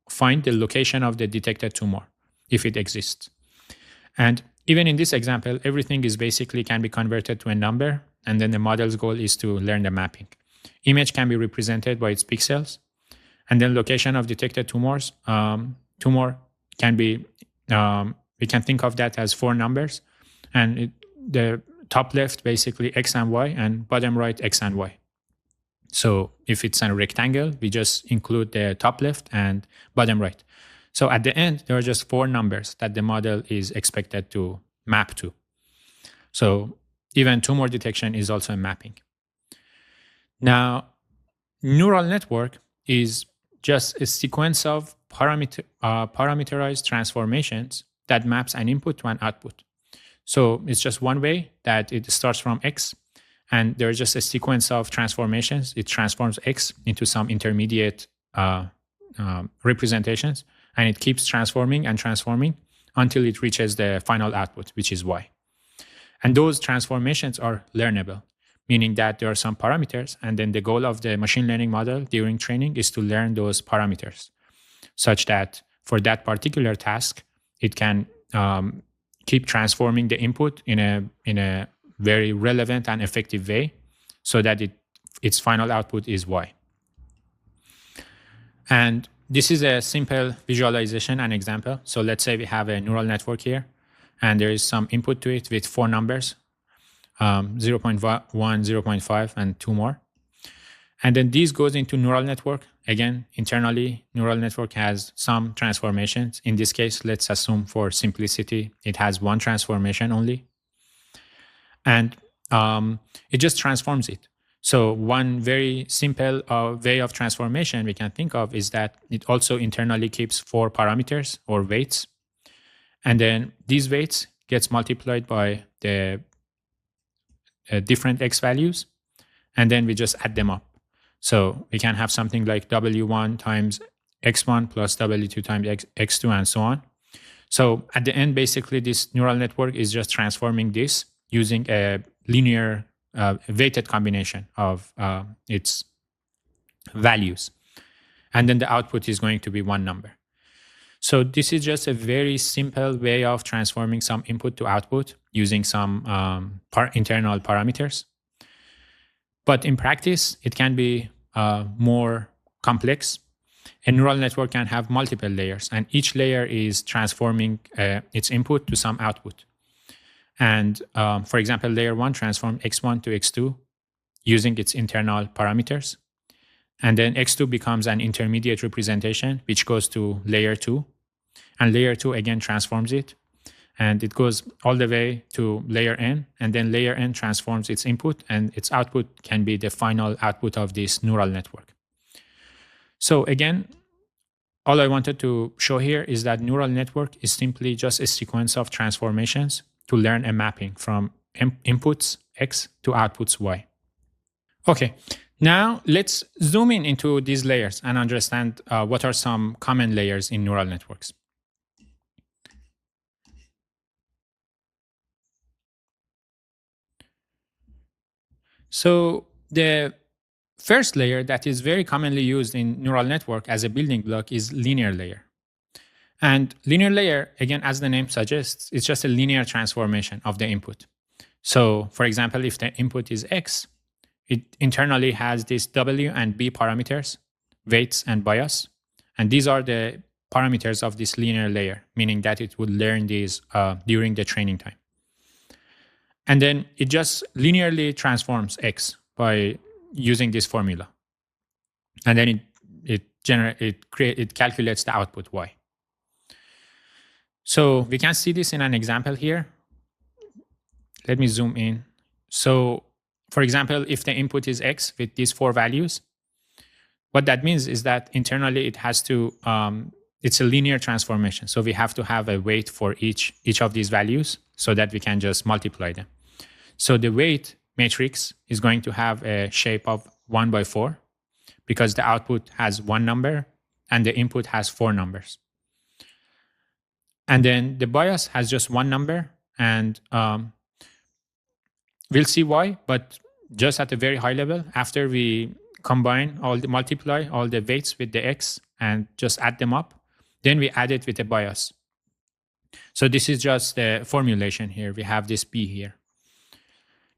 find the location of the detected tumor, if it exists. And even in this example, everything is basically can be converted to a number. And then the model's goal is to learn the mapping. Image can be represented by its pixels. And then location of detected tumors. Tumor can be, we can think of that as 4 numbers. And the top left, basically x and y, and bottom right, x and y. So if it's a rectangle, we just include the top left and bottom right. So at the end, there are just 4 numbers that the model is expected to map to. So even tumor detection is also a mapping. Now, neural network is just a sequence of parameterized transformations that maps an input to an output. So it's just one way that it starts from x, and there's just a sequence of transformations. It transforms x into some intermediate representations, and it keeps transforming and transforming until it reaches the final output, which is y. And those transformations are learnable, meaning that there are some parameters, and then the goal of the machine learning model during training is to learn those parameters, such that for that particular task, it can keep transforming the input in a very relevant and effective way, so that its final output is y. And this is a simple visualization and example. So let's say we have a neural network here, and there is some input to it with 4 numbers, 0.1, 0.5, and 2 more. And then this goes into neural network. Again, internally, neural network has some transformations. In this case, let's assume for simplicity, it has one transformation only. And it just transforms it. So one very simple way of transformation we can think of is that it also internally keeps 4 parameters or weights. And then these weights gets multiplied by the different x values. And then we just add them up. So we can have something like W1 times X1 plus W2 times X2 and so on. So at the end, basically, this neural network is just transforming this using a linear weighted combination of its values. And then the output is going to be one number. So this is just a very simple way of transforming some input to output using some internal parameters. But in practice, it can be more complex. A neural network can have multiple layers, and each layer is transforming its input to some output. And for example, layer 1 transforms x1 to x2 using its internal parameters. And then x2 becomes an intermediate representation, which goes to layer 2. And layer 2 again transforms it. And it goes all the way to layer n. And then layer n transforms its input, and its output can be the final output of this neural network. So again, all I wanted to show here is that neural network is simply just a sequence of transformations to learn a mapping from inputs x to outputs y. Okay, now let's zoom in into these layers and understand what are some common layers in neural networks. So the first layer that is very commonly used in neural network as a building block is linear layer. And linear layer, again, as the name suggests, is just a linear transformation of the input. So for example, if the input is x, it internally has these W and B parameters, weights and bias. And these are the parameters of this linear layer, meaning that it would learn these during the training time. And then it just linearly transforms x by using this formula. And then it calculates the output y. So we can see this in an example here. Let me zoom in. So for example, if the input is x with these 4 values, what that means is that internally it has to, it's a linear transformation. So we have to have a weight for each of these values so that we can just multiply them. So the weight matrix is going to have a shape of 1 by 4 because the output has 1 number and the input has 4 numbers. And then the bias has just 1 number, and we'll see why, but just at a very high level, after we multiply all the weights with the x and just add them up, then we add it with a bias. So this is just the formulation here. We have this b here.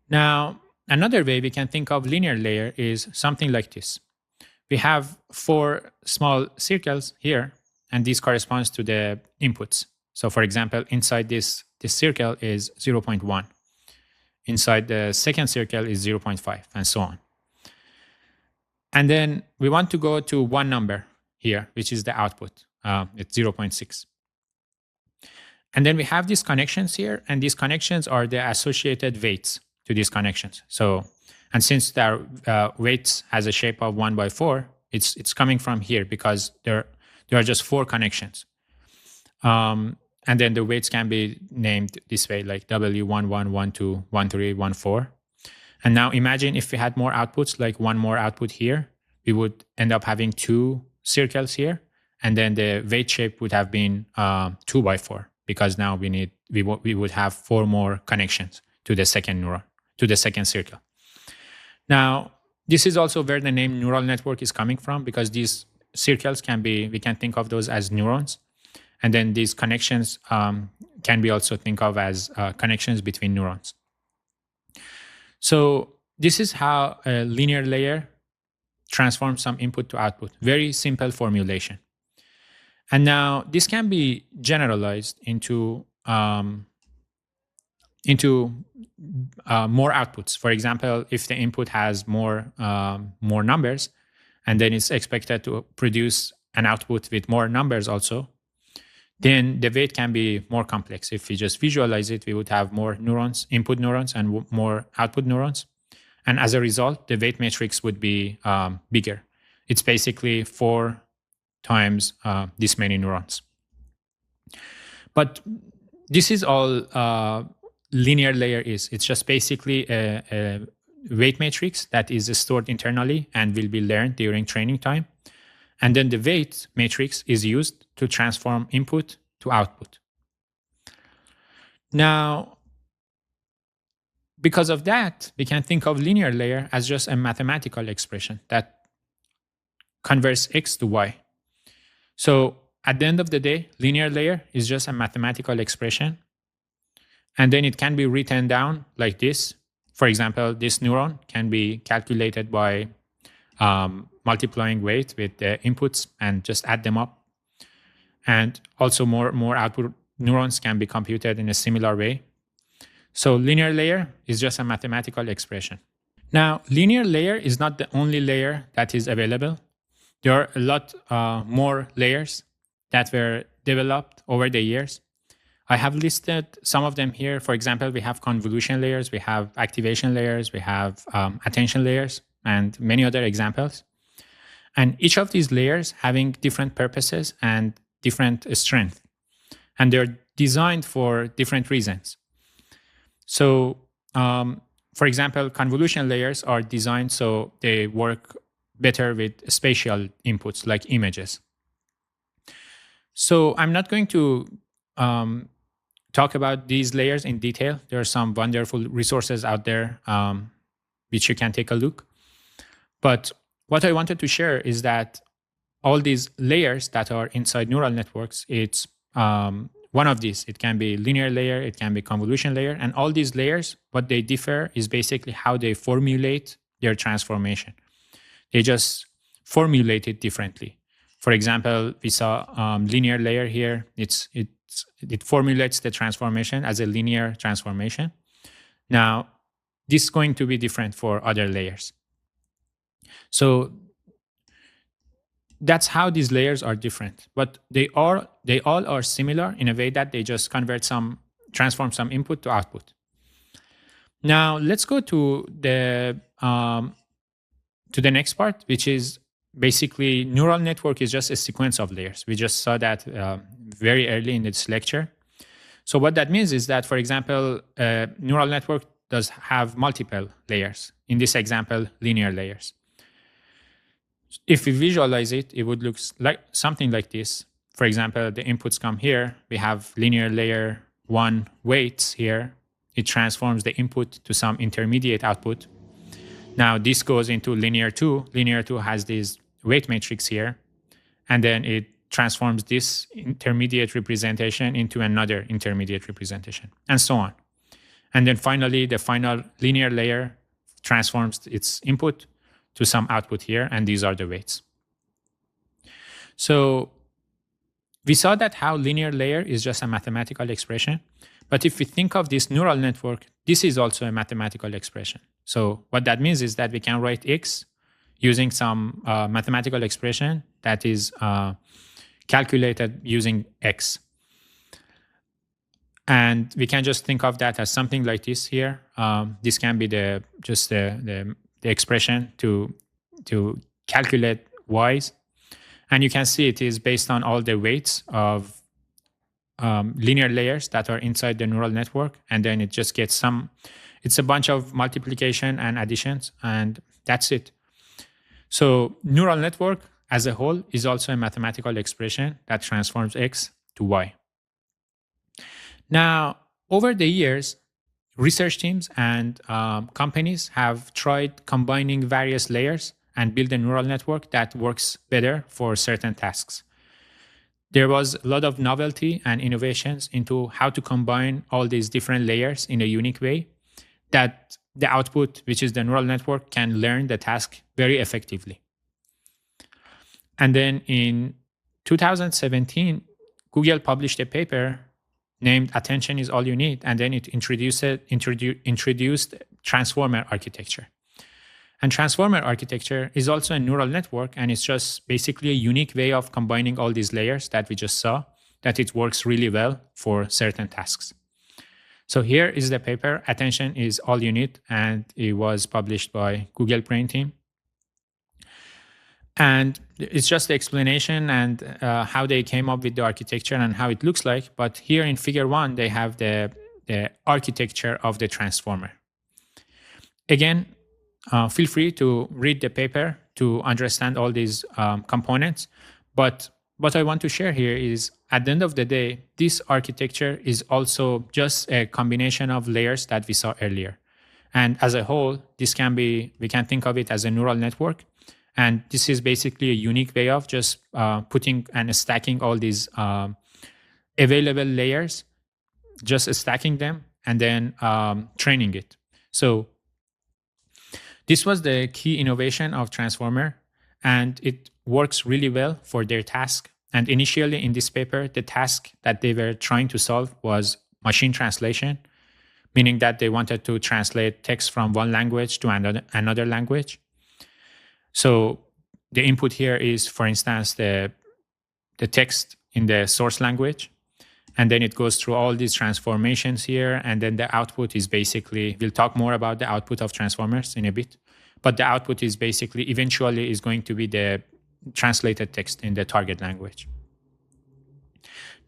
Now, another way we can think of linear layer is something like this. We have 4 small circles here, and this corresponds to the inputs. So for example, inside this circle is 0.1. Inside the second circle is 0.5, and so on. And then we want to go to one number here, which is the output. It's 0.6. And then we have these connections here, and these connections are the associated weights to these connections. So, and since their weights has a shape of 1 by 4, it's coming from here because there are just 4 connections. And then the weights can be named this way, like W11, 12, 13, 14. And now imagine if we had more outputs, like one more output here, we would end up having 2 circles here. And then the weight shape would have been 2 by 4, because now we would have 4 more connections to the second neuron, to the second circle. Now, this is also where the name neural network is coming from, because these circles we can think of those as neurons. And then these connections can be also think of as connections between neurons. So this is how a linear layer transform some input to output. Very simple formulation. And now this can be generalized into more outputs. For example, if the input has more numbers, and then it's expected to produce an output with more numbers also, then the weight can be more complex. If we just visualize it, we would have more neurons, input neurons, and more output neurons. And as a result, the weight matrix would be bigger. It's basically 4 times this many neurons. But this is all linear layer is. It's just basically a weight matrix that is stored internally and will be learned during training time. And then the weight matrix is used to transform input to output. Now, because of that, we can think of linear layer as just a mathematical expression that converts X to Y. So at the end of the day, linear layer is just a mathematical expression. And then it can be written down like this. For example, this neuron can be calculated by multiplying weight with the inputs and just add them up. And also more output neurons can be computed in a similar way. So linear layer is just a mathematical expression. Now, linear layer is not the only layer that is available. There are a lot more layers that were developed over the years. I have listed some of them here. For example, we have convolution layers, we have activation layers, we have attention layers, and many other examples. And each of these layers having different purposes and different strength. And they're designed for different reasons. So, for example, convolution layers are designed so they work better with spatial inputs like images. So I'm not going to talk about these layers in detail. There are some wonderful resources out there which you can take a look. But what I wanted to share is that all these layers that are inside neural networks, it's one of these. It can be linear layer, it can be convolution layer. And all these layers, what they differ is basically how they formulate their transformation. They just formulate it differently. For example, we saw linear layer here. It formulates the transformation as a linear transformation. Now, this is going to be different for other layers. So that's how these layers are different, but they all are similar in a way that they just transform some input to output. Now let's go to the next part, which is basically neural network is just a sequence of layers. We just saw that very early in this lecture. So what that means is that, for example, a neural network does have multiple layers. In this example, linear layers. If we visualize it, it would look like something like this. For example, the inputs come here. We have linear layer 1 weights here. It transforms the input to some intermediate output. Now this goes into linear 2. Linear 2 has this weight matrix here. And then it transforms this intermediate representation into another intermediate representation, and so on. And then finally, the final linear layer transforms its input to some output here, and these are the weights. So we saw that how linear layer is just a mathematical expression. But if we think of this neural network, this is also a mathematical expression. So what that means is that we can write X using some mathematical expression that is calculated using X. And we can just think of that as something like this here. This can be the expression to calculate Y's. And you can see it is based on all the weights of linear layers that are inside the neural network. And then it just gets it's a bunch of multiplication and additions, and that's it. So neural network as a whole is also a mathematical expression that transforms X to Y. Now, over the years, research teams and companies have tried combining various layers and build a neural network that works better for certain tasks. There was a lot of novelty and innovations into how to combine all these different layers in a unique way that the output, which is the neural network, can learn the task very effectively. And then in 2017, Google published a paper named Attention is All You Need. And then it introduced transformer architecture. And transformer architecture is also a neural network, and it's just basically a unique way of combining all these layers that we just saw, that it works really well for certain tasks. So here is the paper, Attention is All You Need, and it was published by Google Brain Team. And it's just the explanation and how they came up with the architecture and how it looks like. But here in figure 1, they have the architecture of the transformer. Again, feel free to read the paper to understand all these components. But what I want to share here is, at the end of the day, this architecture is also just a combination of layers that we saw earlier. And as a whole, we can think of it as a neural network. And this is basically a unique way of just putting and stacking all these available layers, just stacking them and then training it. So this was the key innovation of Transformer, and it works really well for their task. And initially in this paper, the task that they were trying to solve was machine translation, meaning that they wanted to translate text from one language to another language. So the input here is, for instance, the text in the source language. And then it goes through all these transformations here. And then the output is basically, we'll talk more about the output of transformers in a bit. But the output is basically, eventually is going to be the translated text in the target language.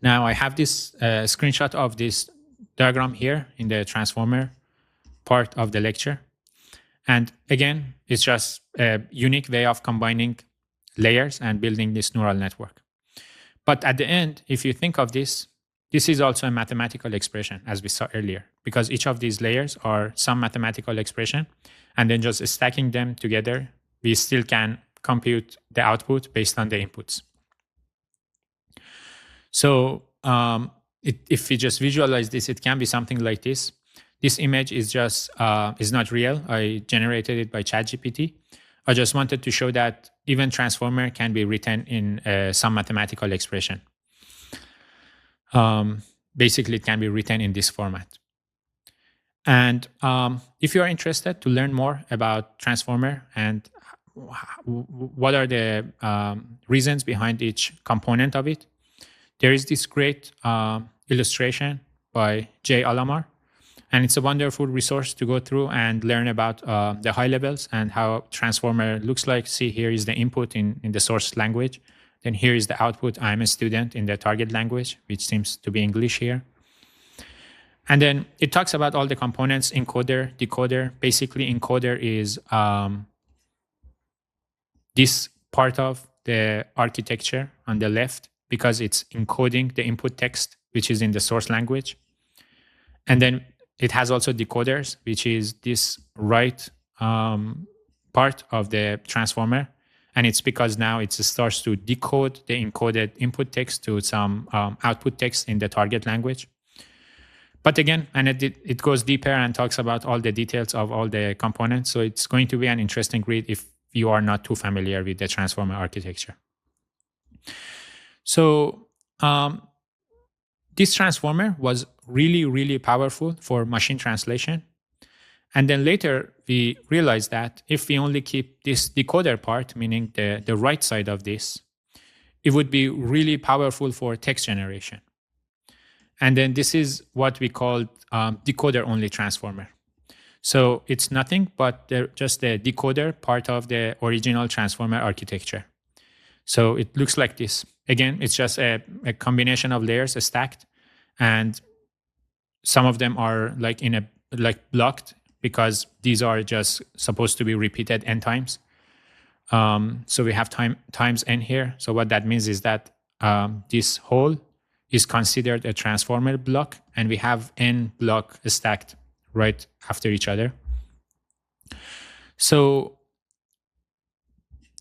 Now I have this screenshot of this diagram here in the transformer part of the lecture. And again, it's just a unique way of combining layers and building this neural network. But at the end, if you think of this is also a mathematical expression, as we saw earlier, because each of these layers are some mathematical expression, and then just stacking them together, we still can compute the output based on the inputs. So if we just visualize this, it can be something like this. This image is just is not real. I generated it by ChatGPT. I just wanted to show that even transformer can be written in some mathematical expression. Basically, it can be written in this format. And if you are interested to learn more about transformer and what are the reasons behind each component of it, there is this great illustration by Jay Alamar. And it's a wonderful resource to go through and learn about the high levels and how transformer looks like. See, here is the input in the source language. Then here is the output. I'm a student in the target language, which seems to be English here. And then it talks about all the components, encoder, decoder. Basically, encoder is this part of the architecture on the left, because it's encoding the input text, which is in the source language. And then it has also decoders, which is this right part of the transformer. And it's because now it starts to decode the encoded input text to some output text in the target language. But again, and it goes deeper and talks about all the details of all the components. So it's going to be an interesting read if you are not too familiar with the transformer architecture. So this transformer was really, really powerful for machine translation. And then later, we realized that if we only keep this decoder part, meaning the right side of this, it would be really powerful for text generation. And then this is what we call decoder-only transformer. So it's nothing but just the decoder part of the original transformer architecture. So it looks like this. Again, it's just a combination of layers stacked, and some of them are like blocked because these are just supposed to be repeated n times. So we have times n here. So what that means is that this whole is considered a transformer block, and we have n block stacked right after each other. So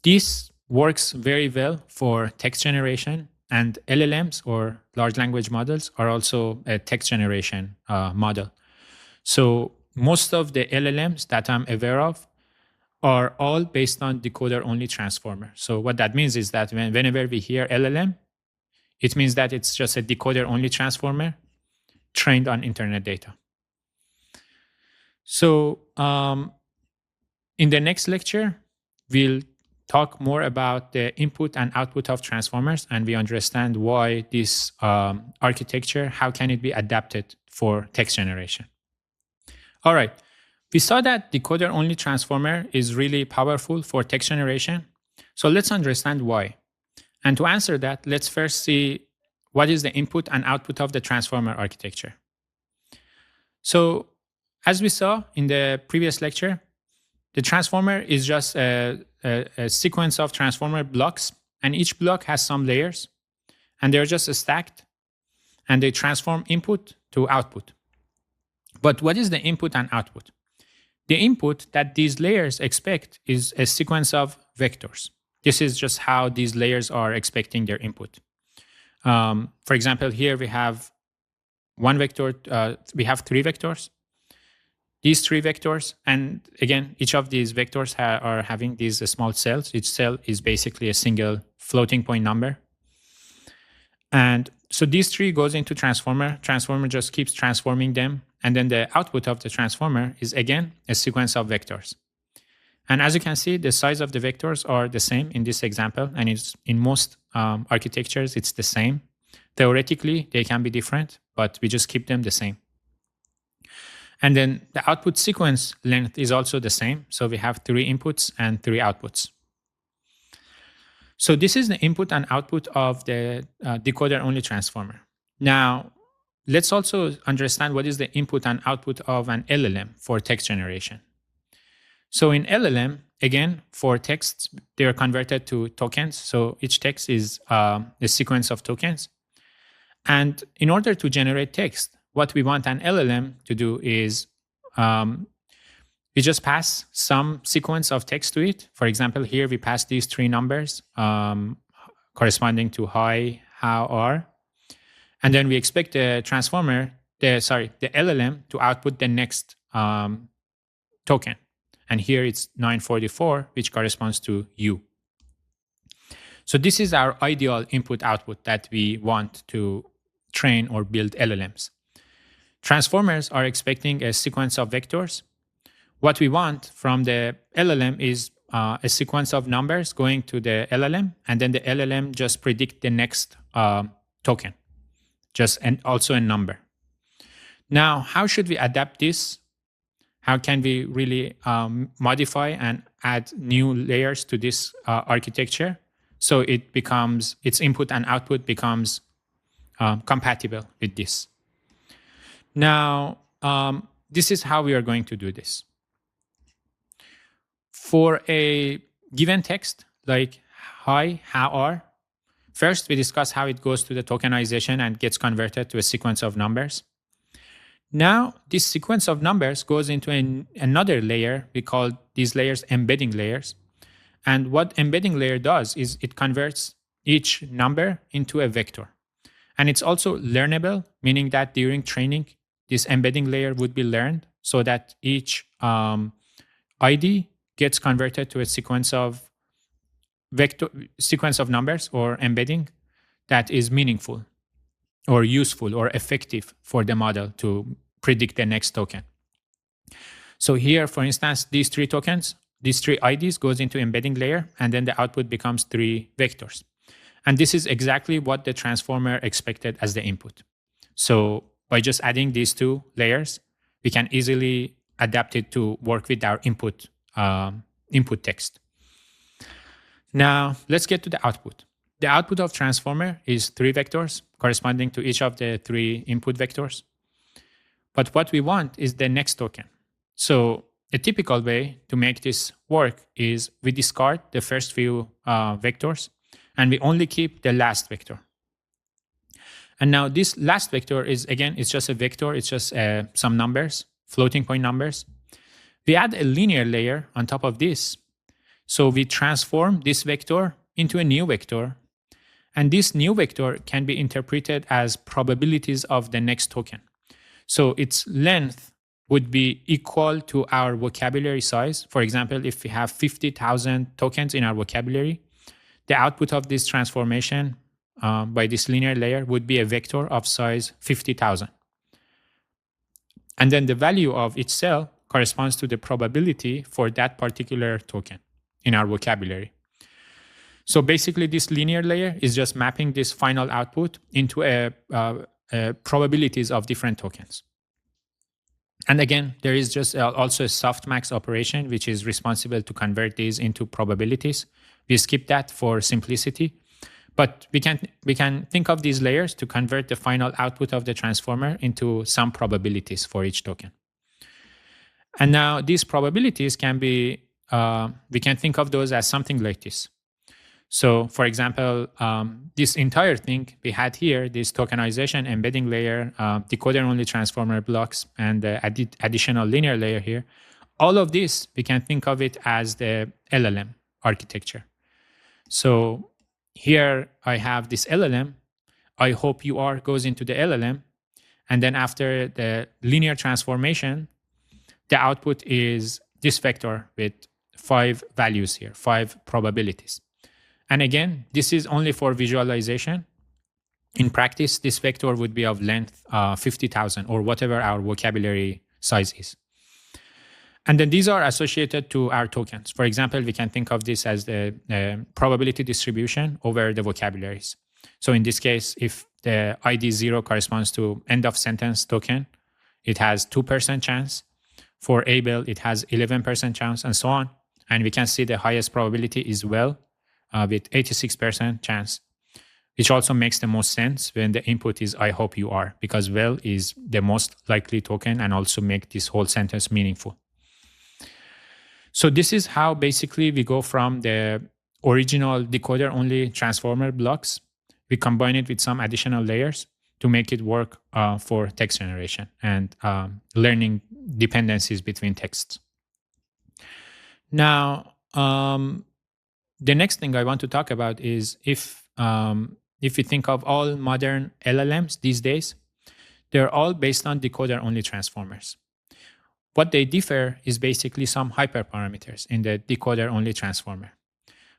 this works very well for text generation, and LLMs, or large language models, are also a text generation model. So most of the LLMs that I'm aware of are all based on decoder-only transformer. So what that means is that whenever we hear LLM, it means that it's just a decoder-only transformer trained on internet data. So in the next lecture, we'll talk more about the input and output of transformers, and we understand why this architecture, how can it be adapted for text generation. All right, we saw that decoder-only transformer is really powerful for text generation. So let's understand why. And to answer that, let's first see what is the input and output of the transformer architecture. So as we saw in the previous lecture, the transformer is just a sequence of transformer blocks, and each block has some layers, and they're just stacked, and they transform input to output. But what is the input and output? The input that these layers expect is a sequence of vectors. This is just how these layers are expecting their input. For example, here we have one vector, we have three vectors. These three vectors, and again, each of these vectors are having these small cells. Each cell is basically a single floating point number. And so these three goes into transformer. Transformer just keeps transforming them. And then the output of the transformer is again a sequence of vectors. And as you can see, the size of the vectors are the same in this example. And it's in most architectures, it's the same. Theoretically, they can be different, but we just keep them the same. And then the output sequence length is also the same. So we have three inputs and three outputs. So this is the input and output of the decoder-only transformer. Now, let's also understand what is the input and output of an LLM for text generation. So in LLM, again, for texts, they are converted to tokens. So each text is a sequence of tokens. And in order to generate text, what we want an LLM to do is we just pass some sequence of text to it. For example, here we pass these three numbers corresponding to hi, how, are. And then we expect the transformer, the LLM to output the next token. And here it's 944, which corresponds to you. So this is our ideal input-output that we want to train or build LLMs. Transformers are expecting a sequence of vectors. What we want from the LLM is a sequence of numbers going to the LLM, and then the LLM just predict the next token, and also a number. Now, how should we adapt this? How can we really modify and add new layers to this architecture so its input and output becomes compatible with this? Now, this is how we are going to do this. For a given text like hi, how, are, first we discuss how it goes to the tokenization and gets converted to a sequence of numbers. Now, this sequence of numbers goes into another layer. We call these layers embedding layers. And what embedding layer does is it converts each number into a vector. And it's also learnable, meaning that during training, this embedding layer would be learned so that each ID gets converted to a sequence of numbers or embedding that is meaningful or useful or effective for the model to predict the next token. So here, for instance, these three tokens, these three IDs goes into embedding layer, and then the output becomes three vectors. And this is exactly what the transformer expected as the input. So by just adding these two layers, we can easily adapt it to work with our input text. Now, let's get to the output. The output of transformer is three vectors corresponding to each of the three input vectors. But what we want is the next token. So a typical way to make this work is we discard the first few vectors, and we only keep the last vector. And now this last vector is, again, it's just a vector. It's just some numbers, floating point numbers. We add a linear layer on top of this. So we transform this vector into a new vector. And this new vector can be interpreted as probabilities of the next token. So its length would be equal to our vocabulary size. For example, if we have 50,000 tokens in our vocabulary, the output of this transformation by this linear layer would be a vector of size 50,000. And then the value of each cell corresponds to the probability for that particular token in our vocabulary. So basically, this linear layer is just mapping this final output into probabilities of different tokens. And again, there is just also a softmax operation, which is responsible to convert these into probabilities. We skip that for simplicity. But we can think of these layers to convert the final output of the transformer into some probabilities for each token. And now these probabilities can be, we can think of those as something like this. So for example, this entire thing we had here, this tokenization embedding layer, decoder-only transformer blocks, and the additional linear layer here, all of this, we can think of it as the LLM architecture. So here I have this LLM. I hope you are goes into the LLM. And then after the linear transformation, the output is this vector with 5 values here, 5 probabilities. And again, this is only for visualization. In practice, this vector would be of length 50,000 or whatever our vocabulary size is. And then these are associated to our tokens. For example, we can think of this as the probability distribution over the vocabularies. So in this case, if the ID 0 corresponds to end of sentence token, it has 2% chance. For Abel, it has 11% chance, and so on. And we can see the highest probability is well, with 86% chance, which also makes the most sense when the input is I hope you are, because well is the most likely token and also make this whole sentence meaningful. So this is how basically we go from the original decoder-only transformer blocks. We combine it with some additional layers to make it work for text generation and learning dependencies between texts. Now, the next thing I want to talk about is if we think of all modern LLMs these days, they're all based on decoder-only transformers. What they differ is basically some hyperparameters in the decoder-only transformer.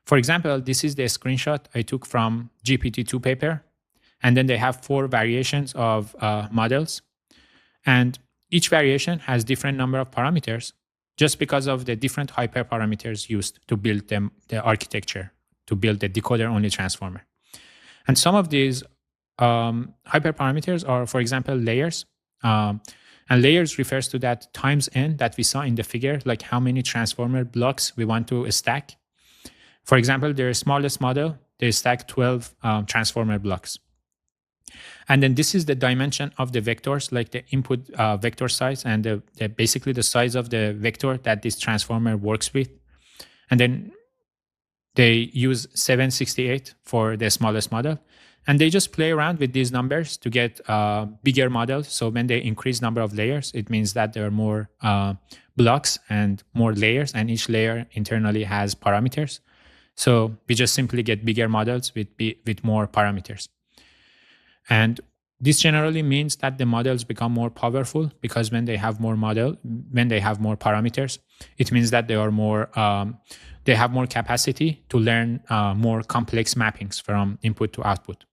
For example, this is the screenshot I took from GPT-2 paper, and then they have 4 variations of models, and each variation has different number of parameters just because of the different hyperparameters used to build the architecture, to build the decoder-only transformer. And some of these hyperparameters are, for example, layers. And layers refers to that times n that we saw in the figure, like how many transformer blocks we want to stack. For example, their smallest model, they stack 12 transformer blocks. And then this is the dimension of the vectors, like the input vector size and basically the size of the vector that this transformer works with. And then they use 768 for the smallest model. And they just play around with these numbers to get bigger models. So when they increase number of layers, it means that there are more blocks and more layers, and each layer internally has parameters. So we just simply get bigger models with more parameters. And this generally means that the models become more powerful because when they have more parameters, it means that they are more they have more capacity to learn more complex mappings from input to output.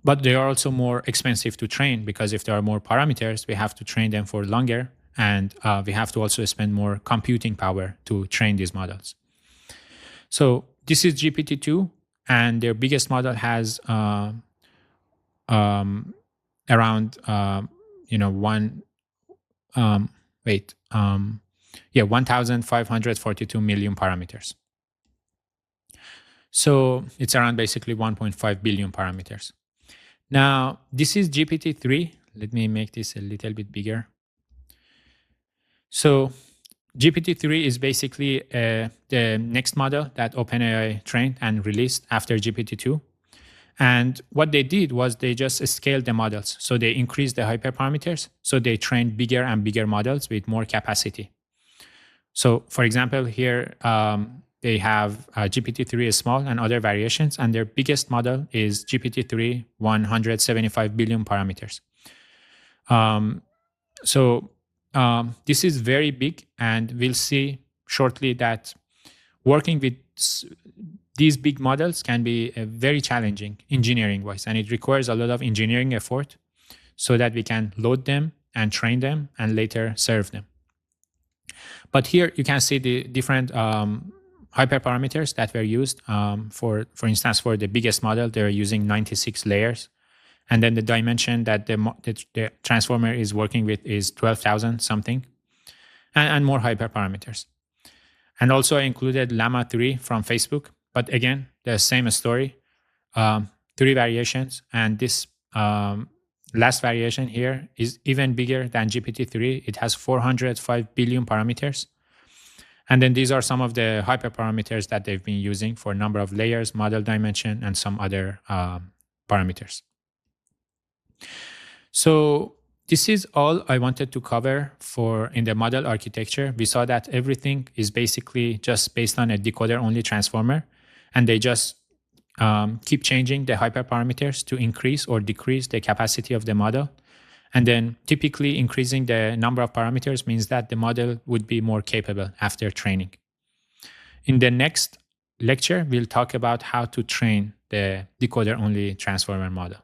But they are also more expensive to train because if there are more parameters, we have to train them for longer, and we have to also spend more computing power to train these models. So this is GPT-2, and their biggest model has around 1,542 million parameters. So it's around basically 1.5 billion parameters. Now, this is GPT-3. Let me make this a little bit bigger. So GPT-3 is basically the next model that OpenAI trained and released after GPT-2. And what they did was they just scaled the models. So they increased the hyperparameters. So they trained bigger and bigger models with more capacity. So for example, here they have GPT-3 is small and other variations. And their biggest model is GPT-3, 175 billion parameters. So this is very big, and we'll see shortly that working with these big models can be very challenging engineering wise, and it requires a lot of engineering effort so that we can load them and train them and later serve them. But here you can see the different hyperparameters that were used. For instance, for the biggest model, they're using 96 layers. And then the dimension that the transformer is working with is 12,000 something, and more hyperparameters. And also I included Llama 3 from Facebook. But again, the same story, 3 variations. And this last variation here is even bigger than GPT-3. It has 405 billion parameters. And then these are some of the hyperparameters that they've been using for number of layers, model dimension, and some other parameters. So this is all I wanted to cover for in the model architecture. We saw that everything is basically just based on a decoder-only transformer, and they just keep changing the hyperparameters to increase or decrease the capacity of the model. And then typically increasing the number of parameters means that the model would be more capable after training. In the next lecture, we'll talk about how to train the decoder-only transformer model.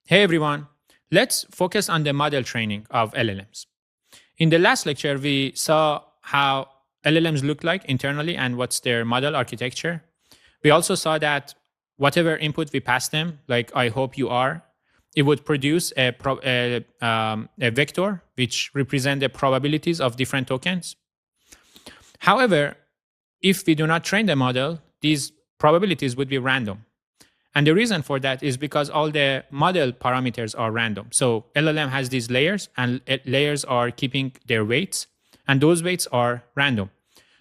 Hey everyone, let's focus on the model training of LLMs. In the last lecture, we saw how LLMs look like internally and what's their model architecture. We also saw that whatever input we pass them, like I hope you are, it would produce a vector which represent the probabilities of different tokens. However, if we do not train the model, these probabilities would be random. And the reason for that is because all the model parameters are random. So LLM has these layers, and layers are keeping their weights, and those weights are random.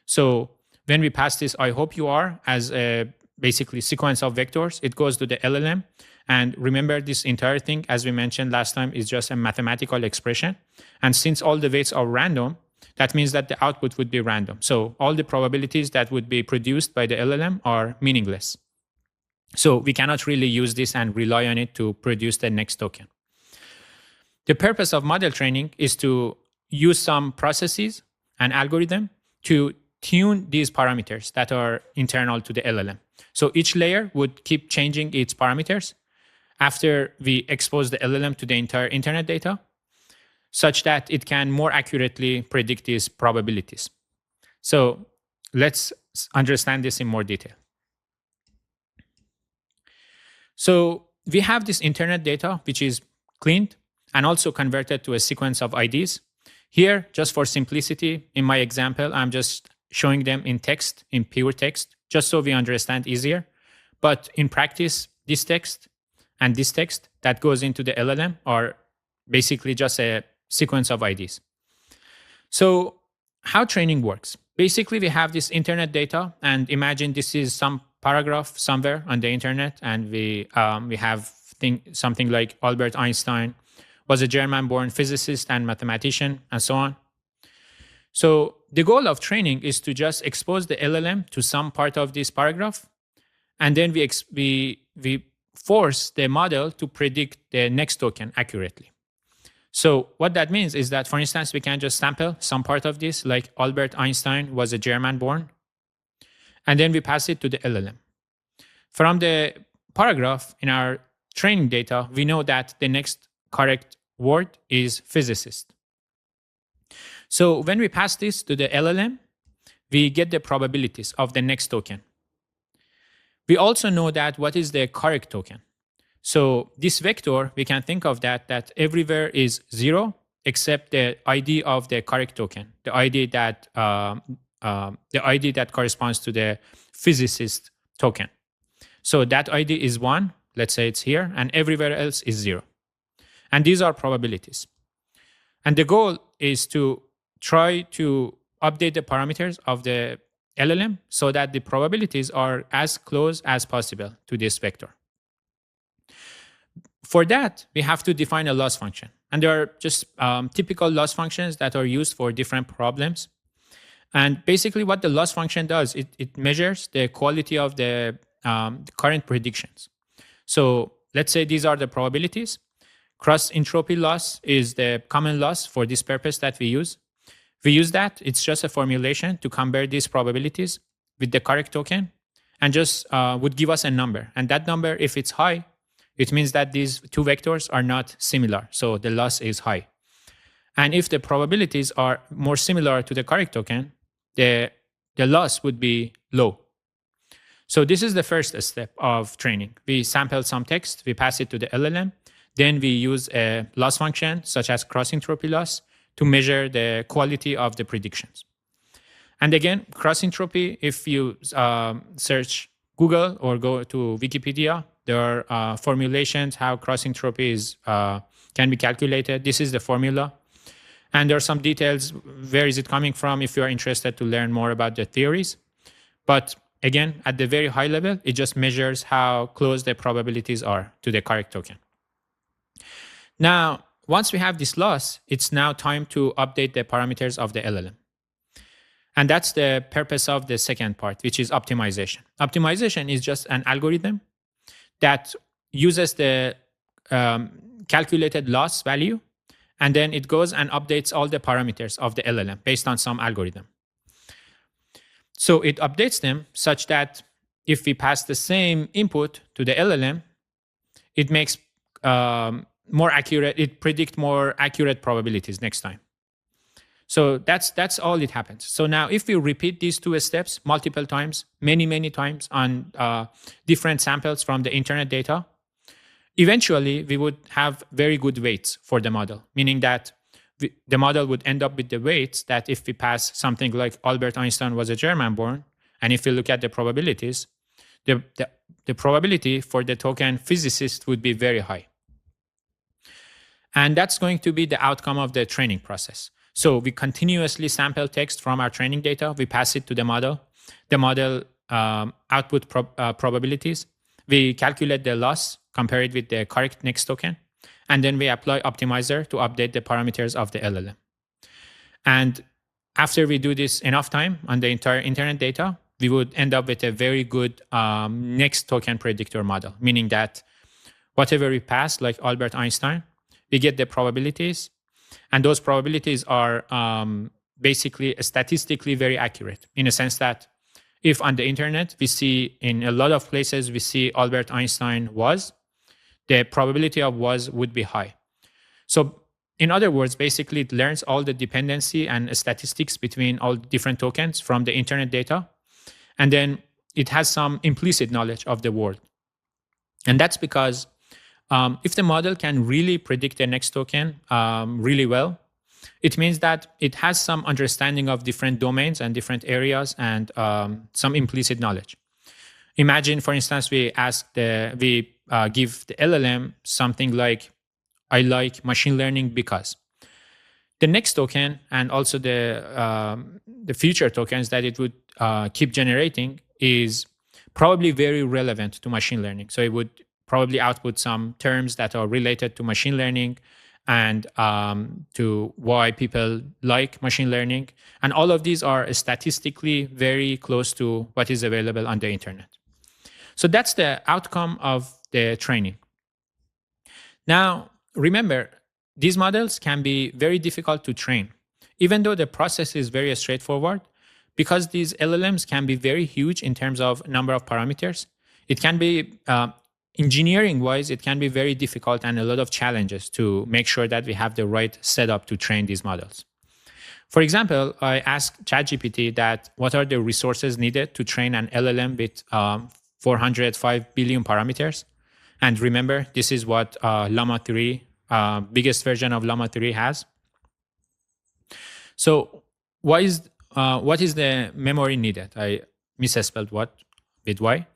So when we pass this I hope you are as a basically sequence of vectors, it goes to the LLM. And remember, this entire thing, as we mentioned last time, is just a mathematical expression. And since all the weights are random, that means that the output would be random. So all the probabilities that would be produced by the LLM are meaningless. So we cannot really use this and rely on it to produce the next token. The purpose of model training is to use some processes and algorithm to tune these parameters that are internal to the LLM. So each layer would keep changing its parameters after we expose the LLM to the entire internet data, such that it can more accurately predict these probabilities. So let's understand this in more detail. So we have this internet data, which is cleaned and also converted to a sequence of IDs. Here, just for simplicity, in my example, I'm just showing them in text, in pure text, just so we understand easier. But in practice, this text and this text that goes into the LLM are basically just a sequence of IDs. So how training works? Basically, we have this internet data, and imagine this is some paragraph somewhere on the internet, and we have something like Albert Einstein was a German-born physicist and mathematician, and so on. So the goal of training is to just expose the LLM to some part of this paragraph, and then we force the model to predict the next token accurately. So what that means is that, for instance, we can just sample some part of this, like Albert Einstein was a German-born, and then we pass it to the LLM. From the paragraph in our training data, we know that the next correct word is physicist. So when we pass this to the LLM, we get the probabilities of the next token. We also know that what is the correct token. So this vector, we can think of that everywhere is 0 except the ID of the correct token, the ID that corresponds to the physicist token. So that ID is 1, let's say it's here, and everywhere else is 0. And these are probabilities. And the goal is to try to update the parameters of the LLM so that the probabilities are as close as possible to this vector. For that, we have to define a loss function. And there are just typical loss functions that are used for different problems. And basically what the loss function does, it measures the quality of the current predictions. So let's say these are the probabilities. Cross entropy loss is the common loss for this purpose that we use. We use that. It's just a formulation to compare these probabilities with the correct token and just would give us a number. And that number, if it's high, it means that these two vectors are not similar. So the loss is high. And if the probabilities are more similar to the correct token, the loss would be low. So this is the first step of training. We sample some text, we pass it to the LLM. Then we use a loss function, such as cross entropy loss, to measure the quality of the predictions. And again, cross entropy, if you search Google or go to Wikipedia, there are formulations how cross entropy is, can be calculated. This is the formula. And there are some details, where is it coming from, if you are interested to learn more about the theories. But again, at the very high level, it just measures how close the probabilities are to the correct token. Now, once we have this loss, it's now time to update the parameters of the LLM. And that's the purpose of the second part, which is optimization. Optimization is just an algorithm that uses the calculated loss value, and then it goes and updates all the parameters of the LLM based on some algorithm. So it updates them such that if we pass the same input to the LLM, it makes more accurate, it predicts more accurate probabilities next time. So that's all it happens. So now if we repeat these two steps multiple times, many times on different samples from the internet data, eventually we would have very good weights for the model, meaning that the model would end up with the weights that if we pass something like Albert Einstein was a German born, and if we look at the probabilities, the probability for the token physicist would be very high. And that's going to be the outcome of the training process. So we continuously sample text from our training data. We pass it to the model. The model output probabilities. We calculate the loss, compare it with the correct next token. And then we apply optimizer to update the parameters of the LLM. And after we do this enough time on the entire internet data, we would end up with a very good next token predictor model, meaning that whatever we pass, like Albert Einstein, we get the probabilities, and those probabilities are basically statistically very accurate in a sense that if on the internet we see in a lot of places we see Albert Einstein was, the probability of was would be high. So in other words, basically it learns all the dependency and statistics between all different tokens from the internet data, and then it has some implicit knowledge of the world. And that's because if the model can really predict the next token really well, it means that it has some understanding of different domains and different areas and some implicit knowledge. Imagine, for instance, we give the LLM something like, I like machine learning because. The next token and also the future tokens that it would keep generating is probably very relevant to machine learning. So it would probably output some terms that are related to machine learning and to why people like machine learning. And all of these are statistically very close to what is available on the internet. So that's the outcome of the training. Now, remember, these models can be very difficult to train, even though the process is very straightforward, because these LLMs can be very huge in terms of number of parameters. It can be engineering-wise, it can be very difficult and a lot of challenges to make sure that we have the right setup to train these models. For example, I asked ChatGPT that what are the resources needed to train an LLM with 405 billion parameters. And remember, this is what Llama 3, biggest version of Llama 3 has. So what is the memory needed? I misspelled what with Y.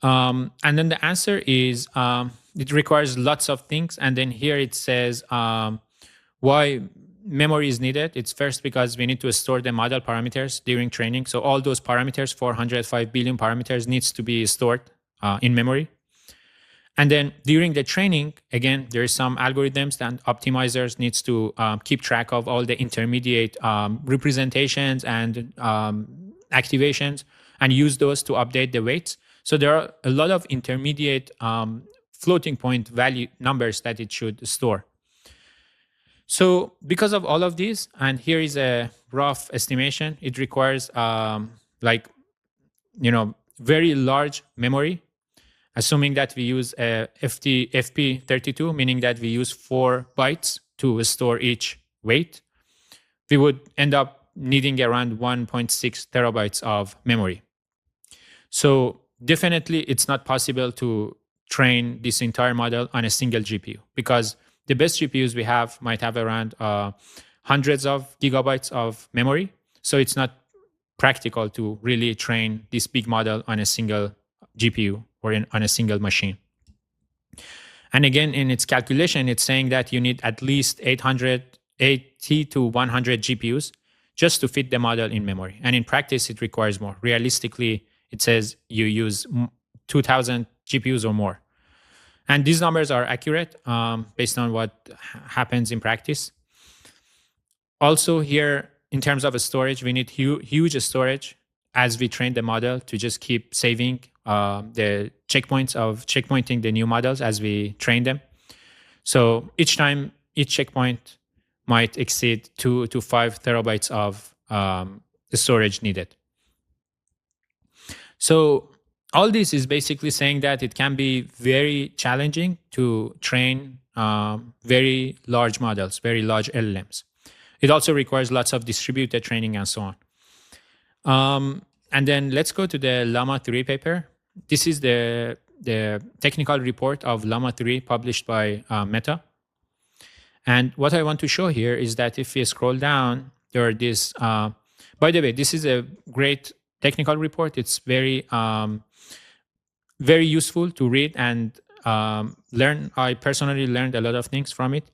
And then the answer is it requires lots of things. And then here it says why memory is needed. It's first because we need to store the model parameters during training. So all those parameters, 405 billion parameters, needs to be stored in memory. And then during the training, again, there is some algorithms and optimizers needs to keep track of all the intermediate representations and activations and use those to update the weights. So there are a lot of intermediate floating point value numbers that it should store. So because of all of these, and here is a rough estimation, it requires like, very large memory, assuming that we use a FP32, meaning that we use 4 bytes to store each weight. We would end up needing around 1.6 terabytes of memory. So definitely it's not possible to train this entire model on a single GPU, because the best GPUs we have might have around hundreds of gigabytes of memory. So it's not practical to really train this big model on a single GPU or on a single machine. And again, in its calculation, it's saying that you need at least 880 to 100 GPUs just to fit the model in memory. And in practice, it requires more. Realistically, it says you use 2,000 GPUs or more. And these numbers are accurate based on what happens in practice. Also here, in terms of storage, we need huge storage as we train the model to just keep saving the checkpoints of checkpointing the new models as we train them. So each time, each checkpoint might exceed 2 to 5 terabytes of the storage needed. So all this is basically saying that it can be very challenging to train very large models, very large LLMs. It also requires lots of distributed training and so on. And then let's go to the Llama 3 paper. This is the technical report of Llama 3 published by Meta. And what I want to show here is that if we scroll down, there are this, by the way, this is a great technical report. It's very, very useful to read and learn. I personally learned a lot of things from it.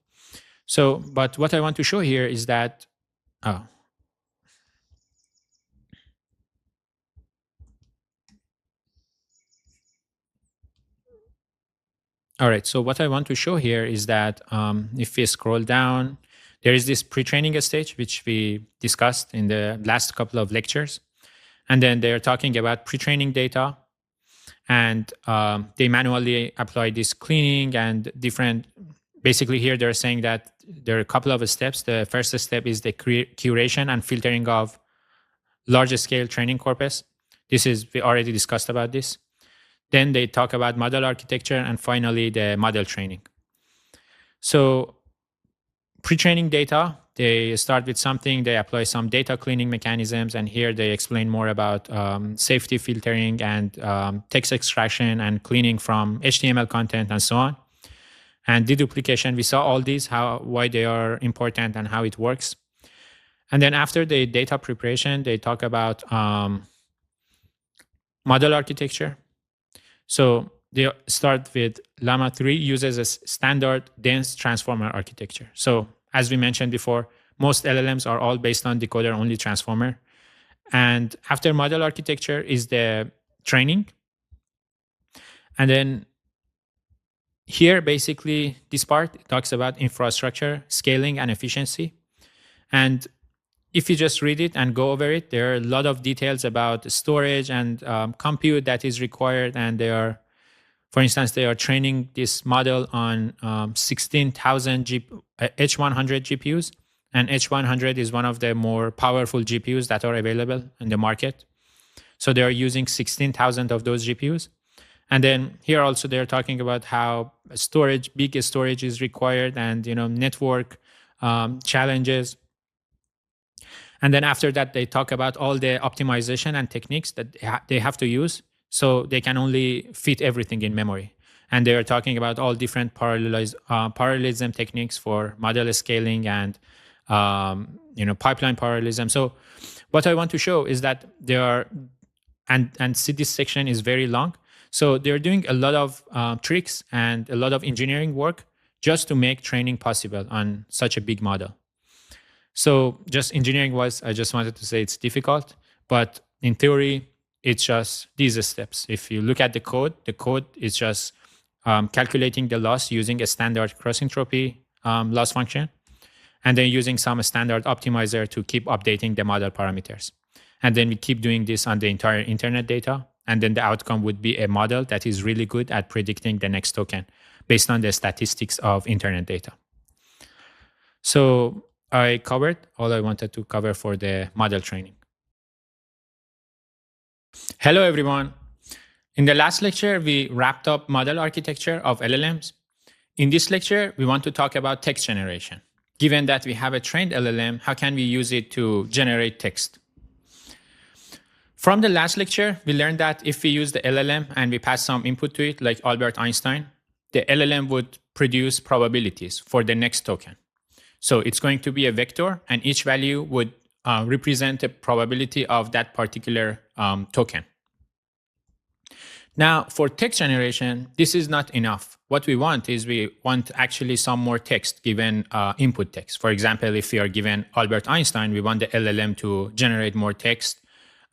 So, but what I want to show here is that, all right, so what I want to show here is that if we scroll down, there is this pre-training stage, which we discussed in the last couple of lectures. And then they're talking about pre-training data, and they manually apply this cleaning and different, basically here they're saying that there are a couple of steps. The first step is the curation and filtering of large scale training corpus. We already discussed about this. Then they talk about model architecture, and finally the model training. So pre-training data, they start with something, they apply some data cleaning mechanisms, and here they explain more about safety filtering and text extraction and cleaning from HTML content and so on. And deduplication, we saw all these, why they are important and how it works. And then after the data preparation, they talk about model architecture. So they start with Llama 3 uses a standard dense transformer architecture. So as we mentioned before, most LLMs are all based on decoder-only transformer. And after model architecture is the training. And then here, basically, this part talks about infrastructure, scaling, and efficiency. And if you just read it and go over it, there are a lot of details about storage and compute that is required. And they are, for instance, they are training this model on 16,000 H100 GPUs. And H100 is one of the more powerful GPUs that are available in the market. So they are using 16,000 of those GPUs. And then here also they're talking about how big storage is required, and network challenges. And then after that, they talk about all the optimization and techniques that they have to use, so they can only fit everything in memory. And they are talking about all different parallelism techniques for model scaling and pipeline parallelism. So what I want to show is that there are, and see, this section is very long. So they're doing a lot of tricks and a lot of engineering work just to make training possible on such a big model. So just engineering-wise, I just wanted to say it's difficult, but in theory, it's just these steps. If you look at the code is just calculating the loss using a standard cross-entropy loss function, and then using some standard optimizer to keep updating the model parameters. And then we keep doing this on the entire internet data. And then the outcome would be a model that is really good at predicting the next token based on the statistics of internet data. So I covered all I wanted to cover for the model training. Hello, everyone. In the last lecture, we wrapped up model architecture of LLMs. In this lecture, we want to talk about text generation. Given that we have a trained LLM, how can we use it to generate text? From the last lecture, we learned that if we use the LLM and we pass some input to it, like Albert Einstein, the LLM would produce probabilities for the next token. So it's going to be a vector, and each value would represent a probability of that particular token. Now, for text generation, this is not enough. What we want is we want actually some more text given input text. For example, if we are given Albert Einstein, we want the LLM to generate more text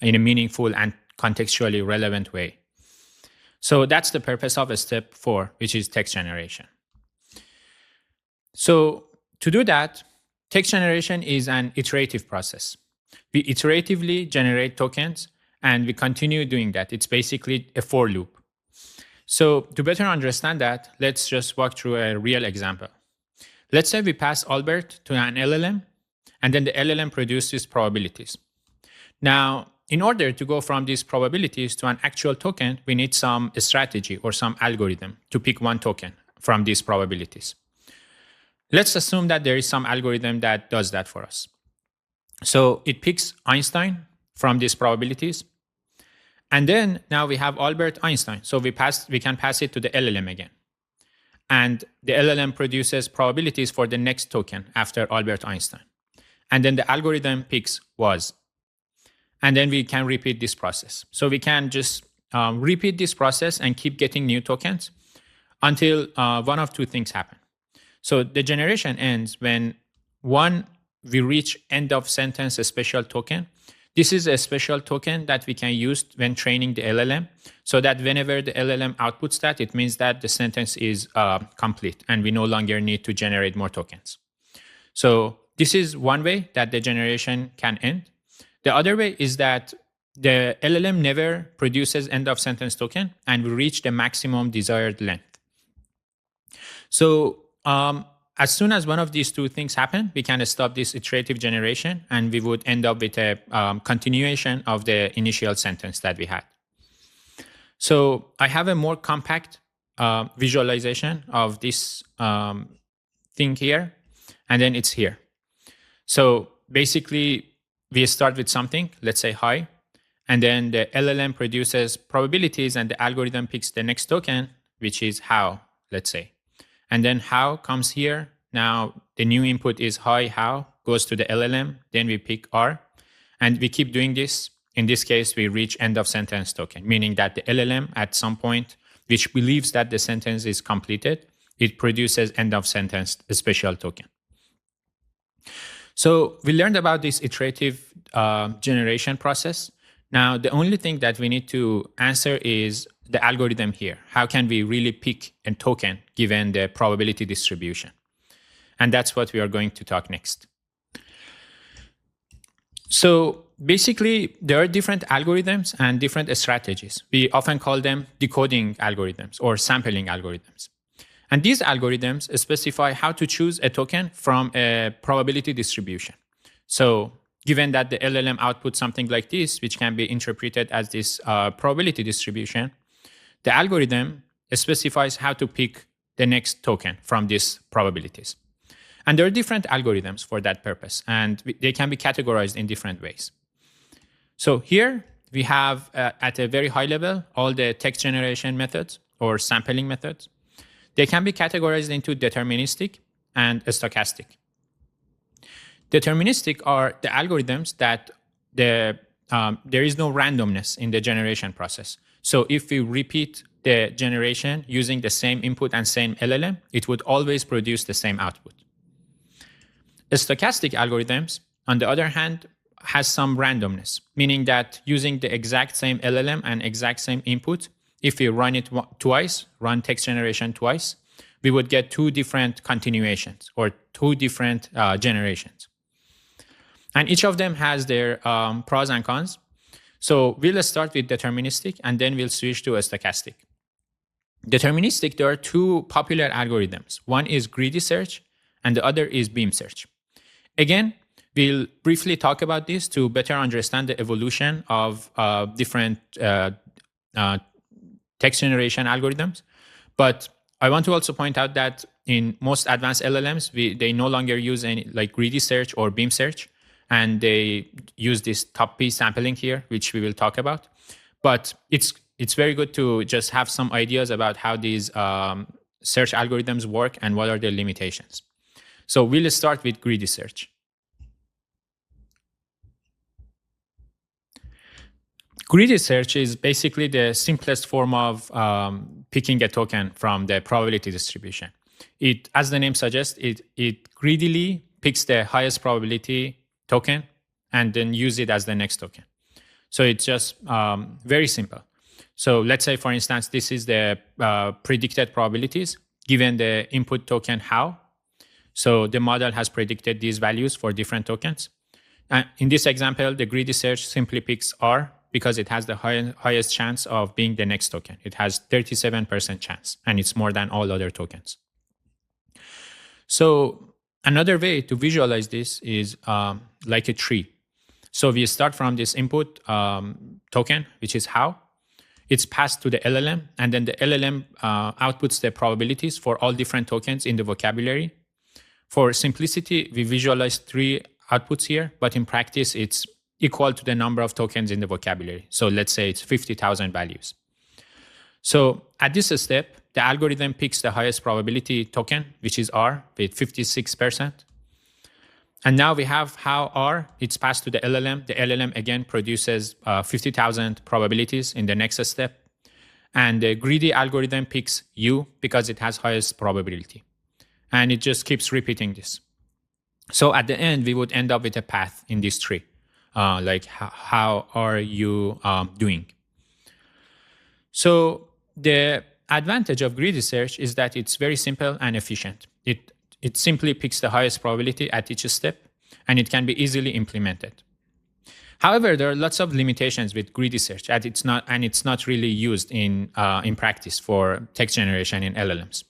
in a meaningful and contextually relevant way. So that's the purpose of step 4, which is text generation. So to do that, text generation is an iterative process. We iteratively generate tokens, and we continue doing that. It's basically a for loop. So to better understand that, let's just walk through a real example. Let's say we pass Albert to an LLM, and then the LLM produces probabilities. Now, in order to go from these probabilities to an actual token, we need some strategy or some algorithm to pick one token from these probabilities. Let's assume that there is some algorithm that does that for us. So it picks Einstein from these probabilities. And then now we have Albert Einstein. So we can pass it to the LLM again. And the LLM produces probabilities for the next token after Albert Einstein. And then the algorithm picks was. And then we can repeat this process. So we can just repeat this process and keep getting new tokens until one of two things happen. So the generation ends when we reach end of sentence a special token. This is a special token that we can use when training the LLM, so that whenever the LLM outputs that, it means that the sentence is complete and we no longer need to generate more tokens. So this is one way that the generation can end. The other way is that the LLM never produces end of sentence token and we reach the maximum desired length. So as soon as one of these two things happen, we can stop this iterative generation and we would end up with a continuation of the initial sentence that we had. So I have a more compact visualization of this thing here, and then it's here. So basically, we start with something, let's say hi, and then the LLM produces probabilities and the algorithm picks the next token, which is how, let's say. And then how comes here. Now the new input is hi, how, goes to the LLM. Then we pick R. And we keep doing this. In this case, we reach end of sentence token, meaning that the LLM at some point, which believes that the sentence is completed, it produces end of sentence a special token. So we learned about this iterative generation process. Now, the only thing that we need to answer is the algorithm here. How can we really pick a token given the probability distribution? And that's what we are going to talk next. So basically, there are different algorithms and different strategies. We often call them decoding algorithms or sampling algorithms. And these algorithms specify how to choose a token from a probability distribution. So given that the LLM outputs something like this, which can be interpreted as this probability distribution, the algorithm specifies how to pick the next token from these probabilities. And there are different algorithms for that purpose, and they can be categorized in different ways. So here we have, at a very high level, all the text generation methods or sampling methods. They can be categorized into deterministic and stochastic. Deterministic are the algorithms that there is no randomness in the generation process. So if we repeat the generation using the same input and same LLM, it would always produce the same output. Stochastic algorithms, on the other hand, has some randomness, meaning that using the exact same LLM and exact same input, if we run it twice, run text generation twice, we would get two different continuations or two different generations. And each of them has their pros and cons. So we'll start with deterministic, and then we'll switch to a stochastic. Deterministic, there are two popular algorithms. One is greedy search, and the other is beam search. Again, we'll briefly talk about this to better understand the evolution of different text generation algorithms. But I want to also point out that in most advanced LLMs, they no longer use any like greedy search or beam search, and they use this top P sampling here, which we will talk about. But it's very good to just have some ideas about how these search algorithms work and what are their limitations. So we'll start with greedy search. Greedy search is basically the simplest form of picking a token from the probability distribution. It, as the name suggests, it greedily picks the highest probability token and then use it as the next token. So it's just very simple. So let's say, for instance, this is the predicted probabilities given the input token how. So the model has predicted these values for different tokens. And in this example, the greedy search simply picks R because it has the highest chance of being the next token. It has 37% chance, and it's more than all other tokens. So another way to visualize this is like a tree. So we start from this input token, which is how. It's passed to the LLM, and then the LLM outputs the probabilities for all different tokens in the vocabulary. For simplicity, we visualize 3 outputs here, but in practice, it's equal to the number of tokens in the vocabulary. So let's say it's 50,000 values. So at this step, the algorithm picks the highest probability token, which is R, with 56%. And now we have how R, it's passed to the LLM. The LLM again produces 50,000 probabilities in the next step. And the greedy algorithm picks U because it has highest probability. And it just keeps repeating this. So at the end, we would end up with a path in this tree. Like how are you doing? So the advantage of greedy search is that it's very simple and efficient. It simply picks the highest probability at each step, and it can be easily implemented. However, there are lots of limitations with greedy search, and it's not really used in practice for text generation in LLMs.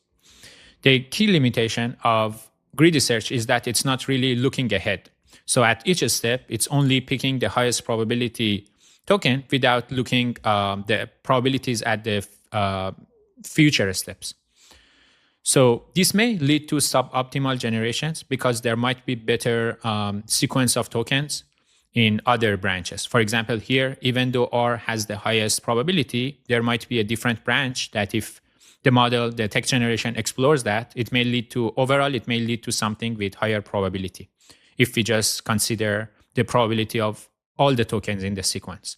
The key limitation of greedy search is that it's not really looking ahead. So at each step, it's only picking the highest probability token without looking the probabilities at the future steps. So this may lead to suboptimal generations because there might be better sequence of tokens in other branches. For example, here, even though R has the highest probability, there might be a different branch that if the text generation explores that, it may lead to something with higher probability if we just consider the probability of all the tokens in the sequence.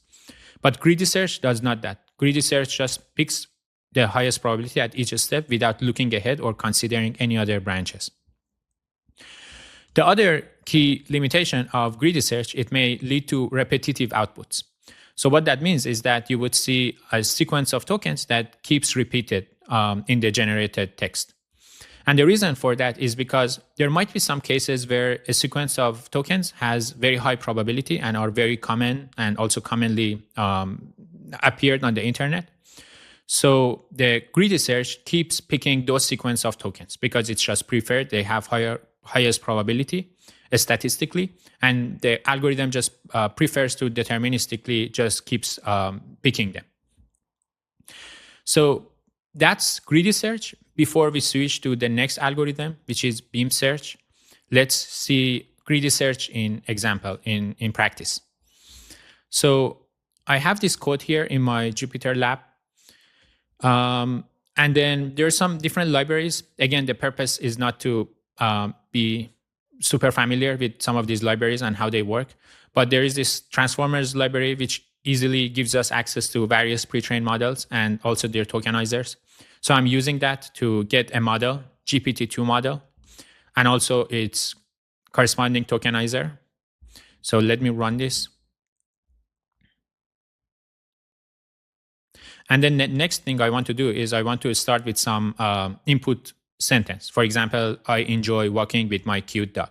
But greedy search does not that. Greedy search just picks the highest probability at each step without looking ahead or considering any other branches. The other key limitation of greedy search, it may lead to repetitive outputs. So what that means is that you would see a sequence of tokens that keeps repeated in the generated text. And the reason for that is because there might be some cases where a sequence of tokens has very high probability and are very common and also commonly appeared on the internet. So the greedy search keeps picking those sequence of tokens because it's just preferred. They have highest probability statistically, and the algorithm just prefers to deterministically just keeps picking them. So that's greedy search. Before we switch to the next algorithm, which is beam search, let's see greedy search in example, in practice. So I have this code here in my Jupyter lab. And then there are some different libraries. Again, the purpose is not to be super familiar with some of these libraries and how they work. But there is this transformers library, which easily gives us access to various pre-trained models and also their tokenizers. So I'm using that to get a model, GPT-2 model, and also its corresponding tokenizer. So let me run this. And then the next thing I want to do is I want to start with some input sentence. For example, I enjoy walking with my cute dog.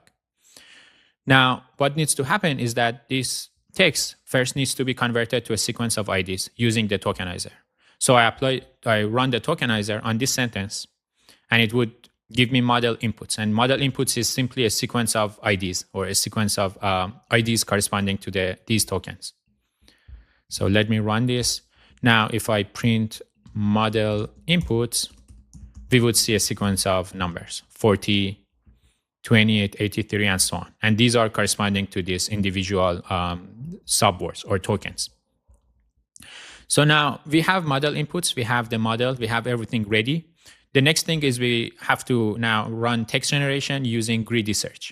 Now, what needs to happen is that this text first needs to be converted to a sequence of IDs using the tokenizer. So I run the tokenizer on this sentence, and it would give me model inputs. And model inputs is simply a sequence of IDs, or a sequence of IDs corresponding to these tokens. So let me run this. Now, if I print model inputs, we would see a sequence of numbers, 40, 28, 83, and so on. And these are corresponding to these individual subwords or tokens. So now we have model inputs, we have the model, we have everything ready. The next thing is we have to now run text generation using greedy search.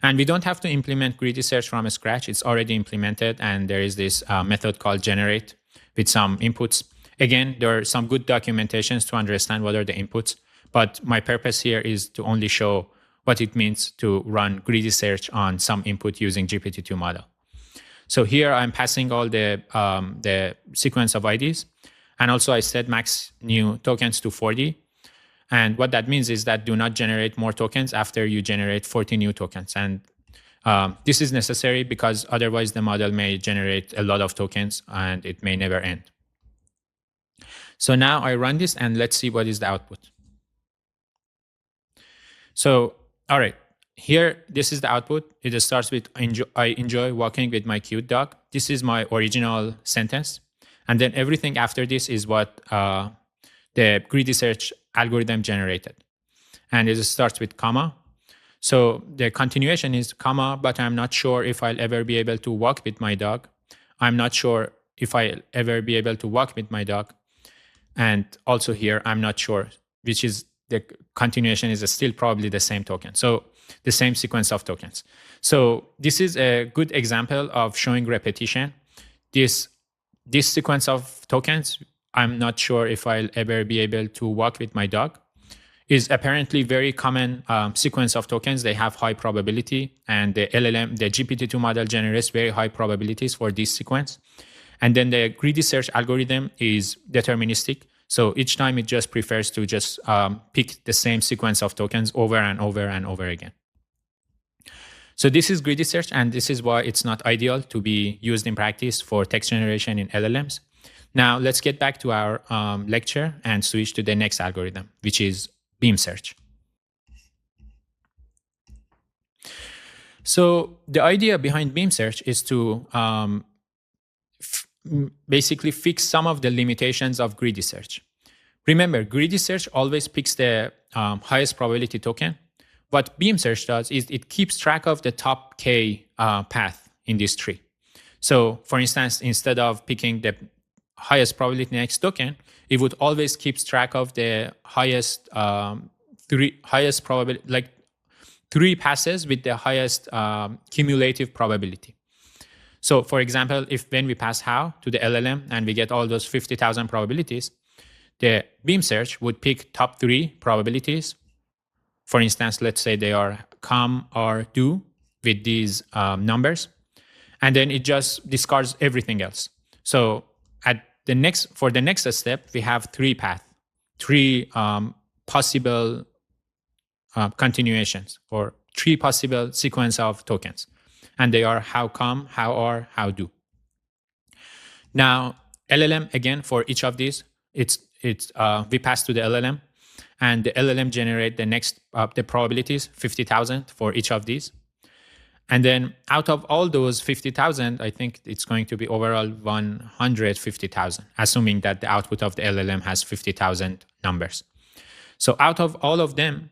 And we don't have to implement greedy search from scratch. It's already implemented, and there is this method called generate with some inputs. Again, there are some good documentations to understand what are the inputs, but my purpose here is to only show what it means to run greedy search on some input using GPT-2 model. So here I'm passing all the sequence of IDs, and also I set max new tokens to 40. And what that means is that do not generate more tokens after you generate 40 new tokens. And this is necessary because otherwise the model may generate a lot of tokens and it may never end. So now I run this and let's see what is the output. So, all right, here, this is the output. It starts with, I enjoy walking with my cute dog. This is my original sentence. And then everything after this is what the greedy search algorithm generated. And it starts with comma. So the continuation is comma, but I'm not sure if I'll ever be able to walk with my dog. I'm not sure if I'll ever be able to walk with my dog. And also here, I'm not sure, which is the continuation is still probably the same token. So the same sequence of tokens. So this is a good example of showing repetition. This sequence of tokens, I'm not sure if I'll ever be able to walk with my dog, is apparently very common sequence of tokens. They have high probability, and the LLM, the GPT-2 model generates very high probabilities for this sequence. And then the greedy search algorithm is deterministic. So each time it just prefers to just pick the same sequence of tokens over and over and over again. So this is greedy search, and this is why it's not ideal to be used in practice for text generation in LLMs. Now let's get back to our lecture and switch to the next algorithm, which is beam search. So the idea behind beam search is to basically fix some of the limitations of greedy search. Remember, greedy search always picks the highest probability token. What beam search does is it keeps track of the top K path in this tree. So for instance, instead of picking the highest probability next token, it would always keep track of the highest probability, like 3 passes with the highest cumulative probability. So for example, if when we pass how to the LLM and we get all those 50,000 probabilities, the beam search would pick top 3 probabilities. For instance, let's say they are come or do with these numbers, and then it just discards everything else. So for the next step, we have 3 paths, 3 possible continuations, or 3 possible sequence of tokens. And they are how come, how are, how do. Now, LLM, again, for each of these, we pass to the LLM, and the LLM generate the next the probabilities, 50,000 for each of these. And then out of all those 50,000, I think it's going to be overall 150,000, assuming that the output of the LLM has 50,000 numbers. So out of all of them,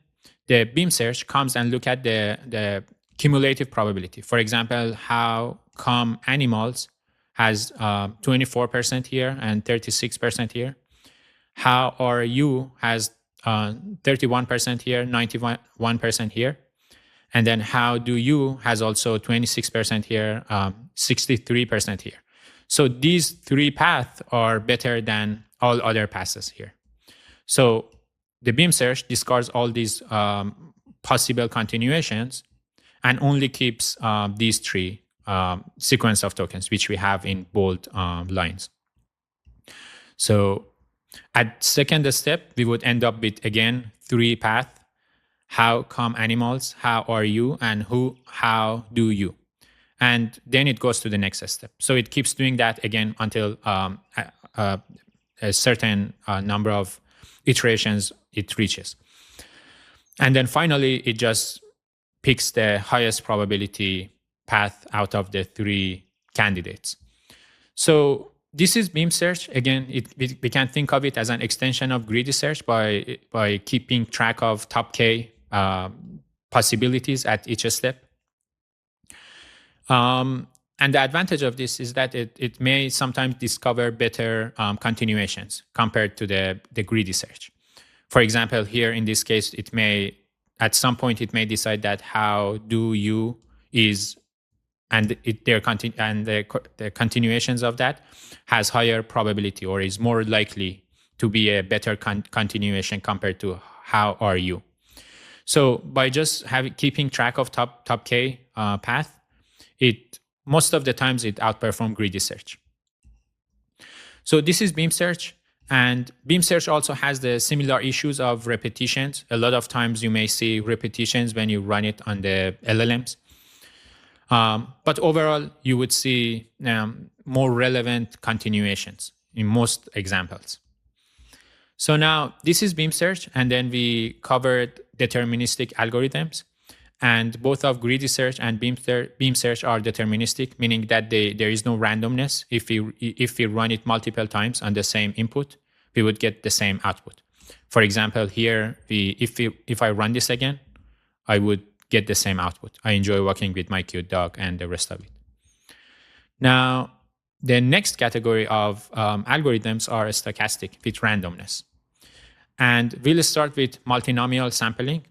the beam search comes and look at the cumulative probability. For example, how come animals has 24% here and 36% here. How are you has 31% here, 91% here. And then how do you has also 26% here, 63% here. So these 3 paths are better than all other passes here. So the beam search discards all these possible continuations and only keeps these 3 sequence of tokens, which we have in bold lines. So at second step, we would end up with, again, 3 paths. How come animals, how are you, and how do you. and then it goes to the next step. So it keeps doing that again until a certain number of iterations it reaches. And then finally, it just picks the highest probability path out of the 3 candidates. So this is beam search. Again, we can think of it as an extension of greedy search by keeping track of top K possibilities at each step. And the advantage of this is that it may sometimes discover better continuations compared to the greedy search. For example, here in this case, it may, at some point, it may decide that how do you is, and the continuations of that has higher probability or is more likely to be a better continuation compared to how are you. So by just keeping track of top K path, it most of the times it outperforms greedy search. So this is beam search. And beam search also has the similar issues of repetitions. A lot of times you may see repetitions when you run it on the LLMs. But overall, you would see more relevant continuations in most examples. So now this is beam search, and then we covered deterministic algorithms. And both of greedy search and beam search are deterministic, meaning that there is no randomness. If we run it multiple times on the same input, we would get the same output. For example, here, if I run this again, I would get the same output. I enjoy walking with my cute dog and the rest of it. Now, the next category of algorithms are stochastic with randomness. And we'll start with multinomial sampling.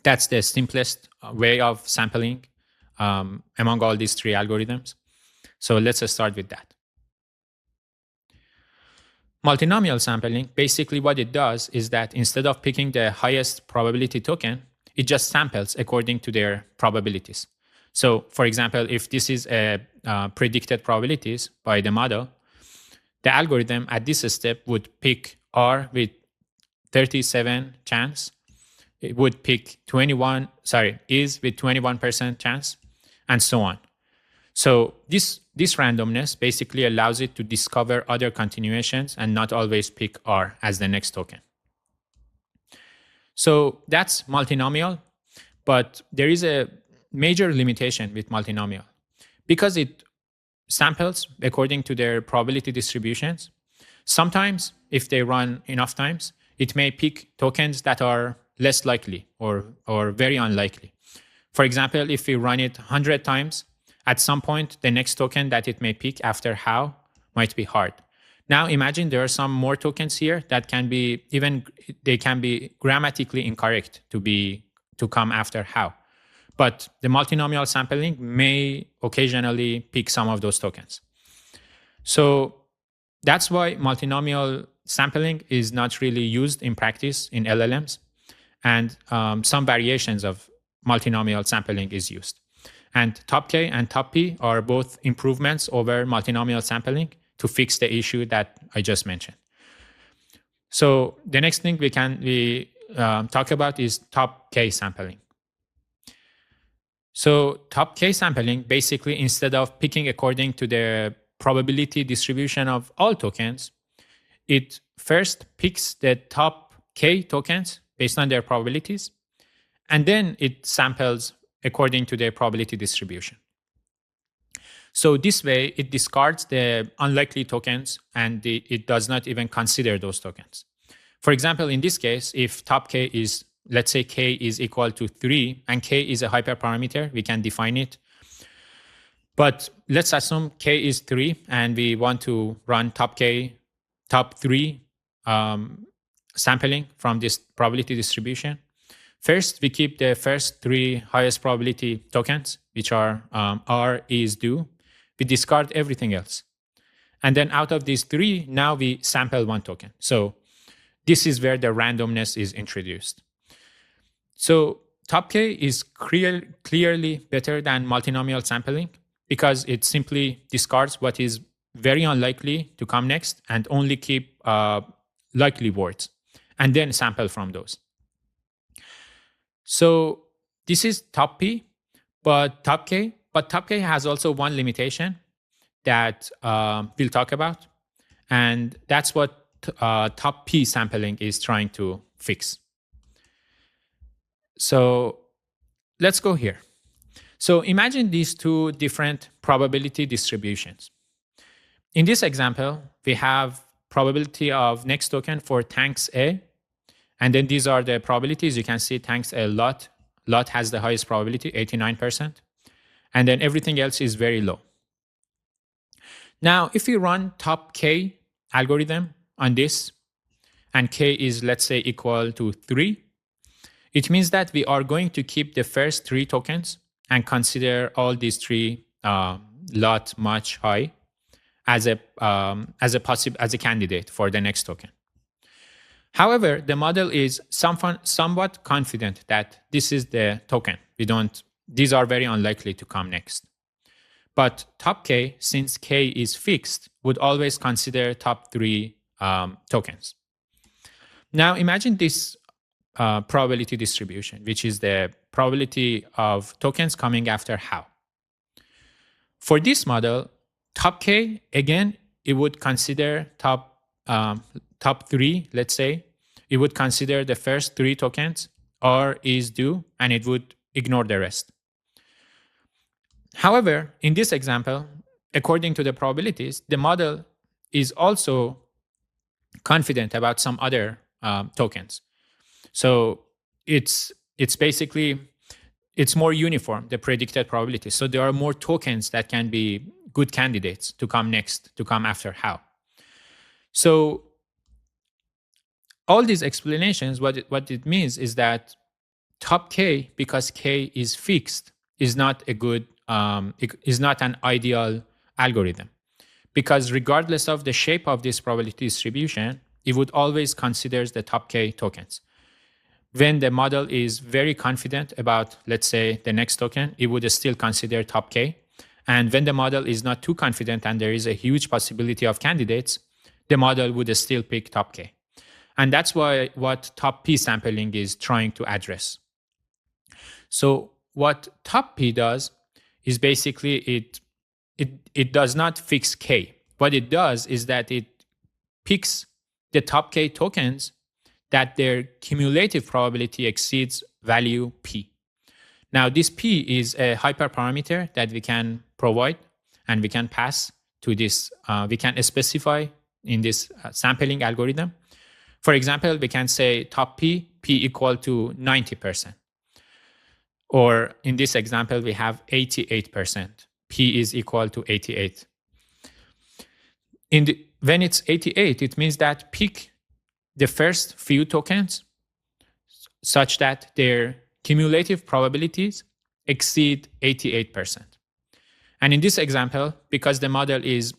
That's the simplest way of sampling among all these 3 algorithms. So let's start with that. Multinomial sampling, basically what it does is that instead of picking the highest probability token, it just samples according to their probabilities. So for example, if this is a predicted probabilities by the model, the algorithm at this step would pick R with 37 chance. It would pick is with 21% chance, and so on. So this randomness basically allows it to discover other continuations and not always pick R as the next token. So that's multinomial, but there is a major limitation with multinomial. Because it samples according to their probability distributions, sometimes if they run enough times, it may pick tokens that are less likely or very unlikely. For example, if we run it 100 times, at some point, the next token that it may pick after how might be hard. Now imagine there are some more tokens here that can be they can be grammatically incorrect to come after how. But the multinomial sampling may occasionally pick some of those tokens. So that's why multinomial sampling is not really used in practice in LLMs. And some variations of multinomial sampling is used. And top K and top P are both improvements over multinomial sampling to fix the issue that I just mentioned. So the next thing we talk about is top K sampling. So top K sampling, basically, instead of picking according to the probability distribution of all tokens, it first picks the top K tokens based on their probabilities, and then it samples according to their probability distribution. So this way, it discards the unlikely tokens, and it does not even consider those tokens. For example, in this case, if top K is, let's say K is equal to 3, and K is a hyperparameter, we can define it. But let's assume K is 3, and we want to run top 3 sampling from this probability distribution. First, we keep the first 3 highest probability tokens, which are R, is, do. We discard everything else. And then out of these 3, now we sample 1 token. So this is where the randomness is introduced. So top K is clearly better than multinomial sampling because it simply discards what is very unlikely to come next and only keep likely words and then sample from those. So this is top P, but top K, But top K has also one limitation that we'll talk about. And that's what top P sampling is trying to fix. So let's go here. So imagine these two different probability distributions. In this example, we have probability of next token for thanks A. And then these are the probabilities. You can see thanks A lot. Lot has the highest probability, 89%. And then everything else is very low. Now, if we run top K algorithm on this, and K is, let's say, equal to 3, it means that we are going to keep the first 3 tokens and consider all these 3 lot, much, high as a candidate for the next token. However, the model is somewhat confident that this is the token. These are very unlikely to come next. But top K, since K is fixed, would always consider top 3 tokens. Now imagine this probability distribution, which is the probability of tokens coming after how. For this model, top K, again, it would consider top 3, let's say. It would consider the first 3 tokens or is due, and it would ignore the rest. However, in this example, according to the probabilities, the model is also confident about some other tokens. So it's more uniform, the predicted probability. So there are more tokens that can be good candidates to come next, to come after how. So all these explanations, what it means is that top K, because K is fixed, is not a good, is not an ideal algorithm. Because regardless of the shape of this probability distribution, it would always consider the top K tokens. When the model is very confident about, let's say, the next token, it would still consider top K. And when the model is not too confident and there is a huge possibility of candidates, the model would still pick top K. And that's what top P sampling is trying to address. So what top P does is basically it does not fix K. What it does is that it picks the top K tokens that their cumulative probability exceeds value P. Now, this P is a hyperparameter that we can provide and we can pass to this, we can specify in this sampling algorithm. For example, we can say top P equal to 90%. Or in this example, we have 88%. P is equal to 88. When it's 88, it means that pick the first few tokens such that their cumulative probabilities exceed 88%. And in this example, because the model is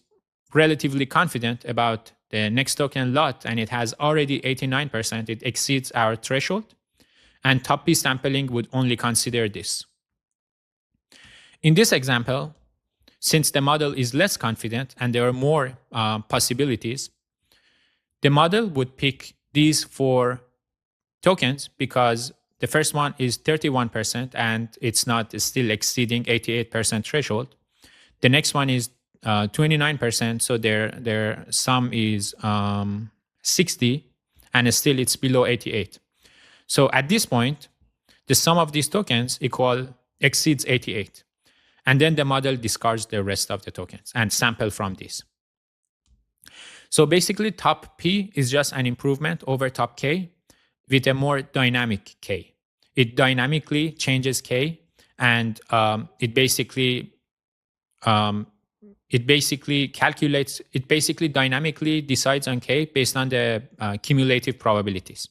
relatively confident about the next token lot and it has already 89%, it exceeds our threshold, and top P sampling would only consider this. In this example, since the model is less confident and there are more possibilities, the model would pick these 4 tokens because the first one is 31% and it's not still exceeding 88% threshold. The next one is 29%, so their sum is 60 and still it's below 88. So at this point, the sum of these tokens exceeds 88. And then the model discards the rest of the tokens and sample from this. So basically, top P is just an improvement over top K with a more dynamic K. It dynamically changes K, and it basically dynamically decides on K based on the cumulative probabilities.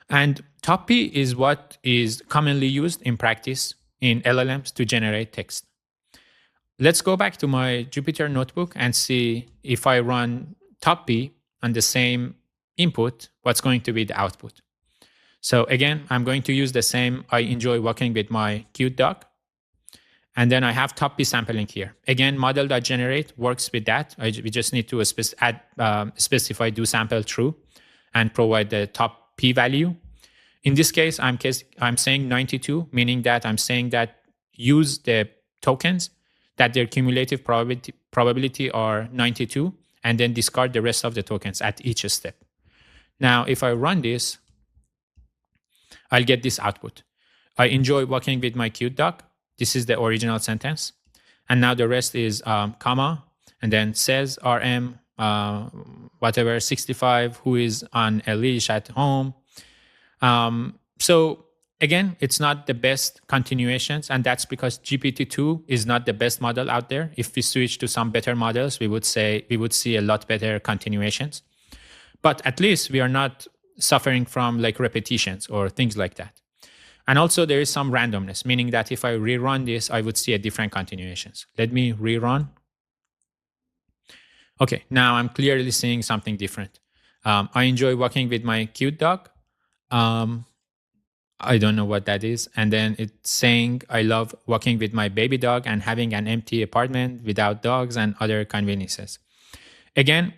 And top P is what is commonly used in practice in LLMs to generate text. Let's go back to my Jupyter notebook and see if I run top P on the same input, what's going to be the output. So again, I'm going to use the same I enjoy walking with my cute dog. And then I have top P sampling here. Again, model.generate works with that. We just need to specify do sample true and provide the top P value. In this case, I'm saying 92, meaning that I'm saying that use the tokens that their cumulative probability are 92, and then discard the rest of the tokens at each step. Now, if I run this, I'll get this output. I enjoy walking with my cute dog. This is the original sentence. And now the rest is comma, and then says RM, whatever, 65, who is on a leash at home. So again, it's not the best continuations, and that's because GPT-2 is not the best model out there. If we switch to some better models, we would see a lot better continuations. But at least we are not suffering from like repetitions or things like that. And also there is some randomness, meaning that if I rerun this, I would see a different continuations. Let me rerun. Okay, now I'm clearly seeing something different. I enjoy walking with my cute dog. I don't know what that is. And then it's saying, I love walking with my baby dog and having an empty apartment without dogs and other conveniences. Again,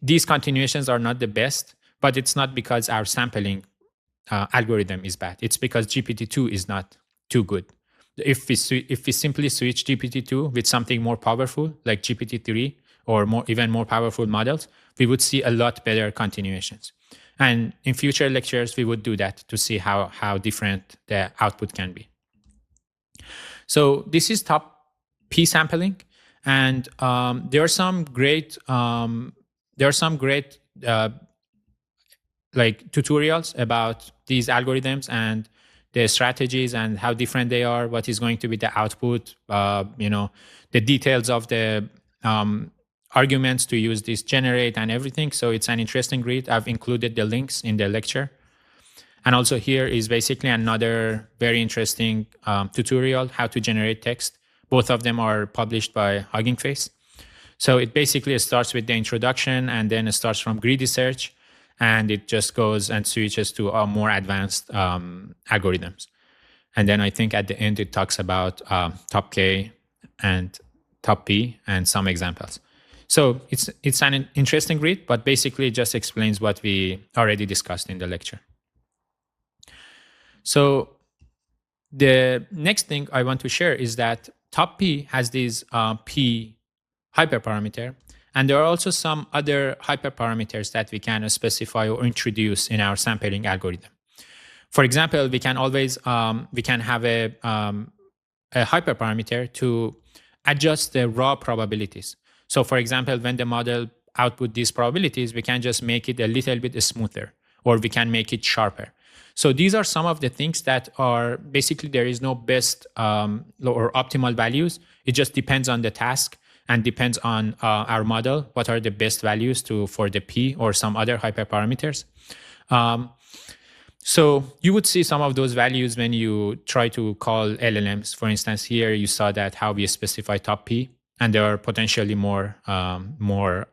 these continuations are not the best, but it's not because our sampling algorithm is bad. It's because GPT-2 is not too good. If we simply switch GPT-2 with something more powerful, like GPT-3 or even more powerful models, we would see a lot better continuations. And in future lectures, we would do that to see how different the output can be. So this is top P sampling, and there are some great like tutorials about these algorithms and the strategies and how different they are, what is going to be the output, the details of the arguments to use this generate and everything. So it's an interesting read. I've included the links in the lecture. And also here is basically another very interesting tutorial, how to generate text. Both of them are published by Hugging Face. So it basically starts with the introduction, and then it starts from greedy search, and it just goes and switches to more advanced algorithms. And then I think at the end, it talks about top K and top P and some examples. So it's an interesting read, but basically it just explains what we already discussed in the lecture. So the next thing I want to share is that top P has this P hyperparameter, and there are also some other hyperparameters that we can specify or introduce in our sampling algorithm. For example, we can always we can have a hyperparameter to adjust the raw probabilities. So for example, when the model output these probabilities, we can just make it a little bit smoother, or we can make it sharper. So these are some of the things that are basically, there is no best or optimal values. It just depends on the task and depends on our model, what are the best values for the P or some other hyperparameters. So you would see some of those values when you try to call LLMs. For instance, here you saw that how we specify top P, and there are potentially more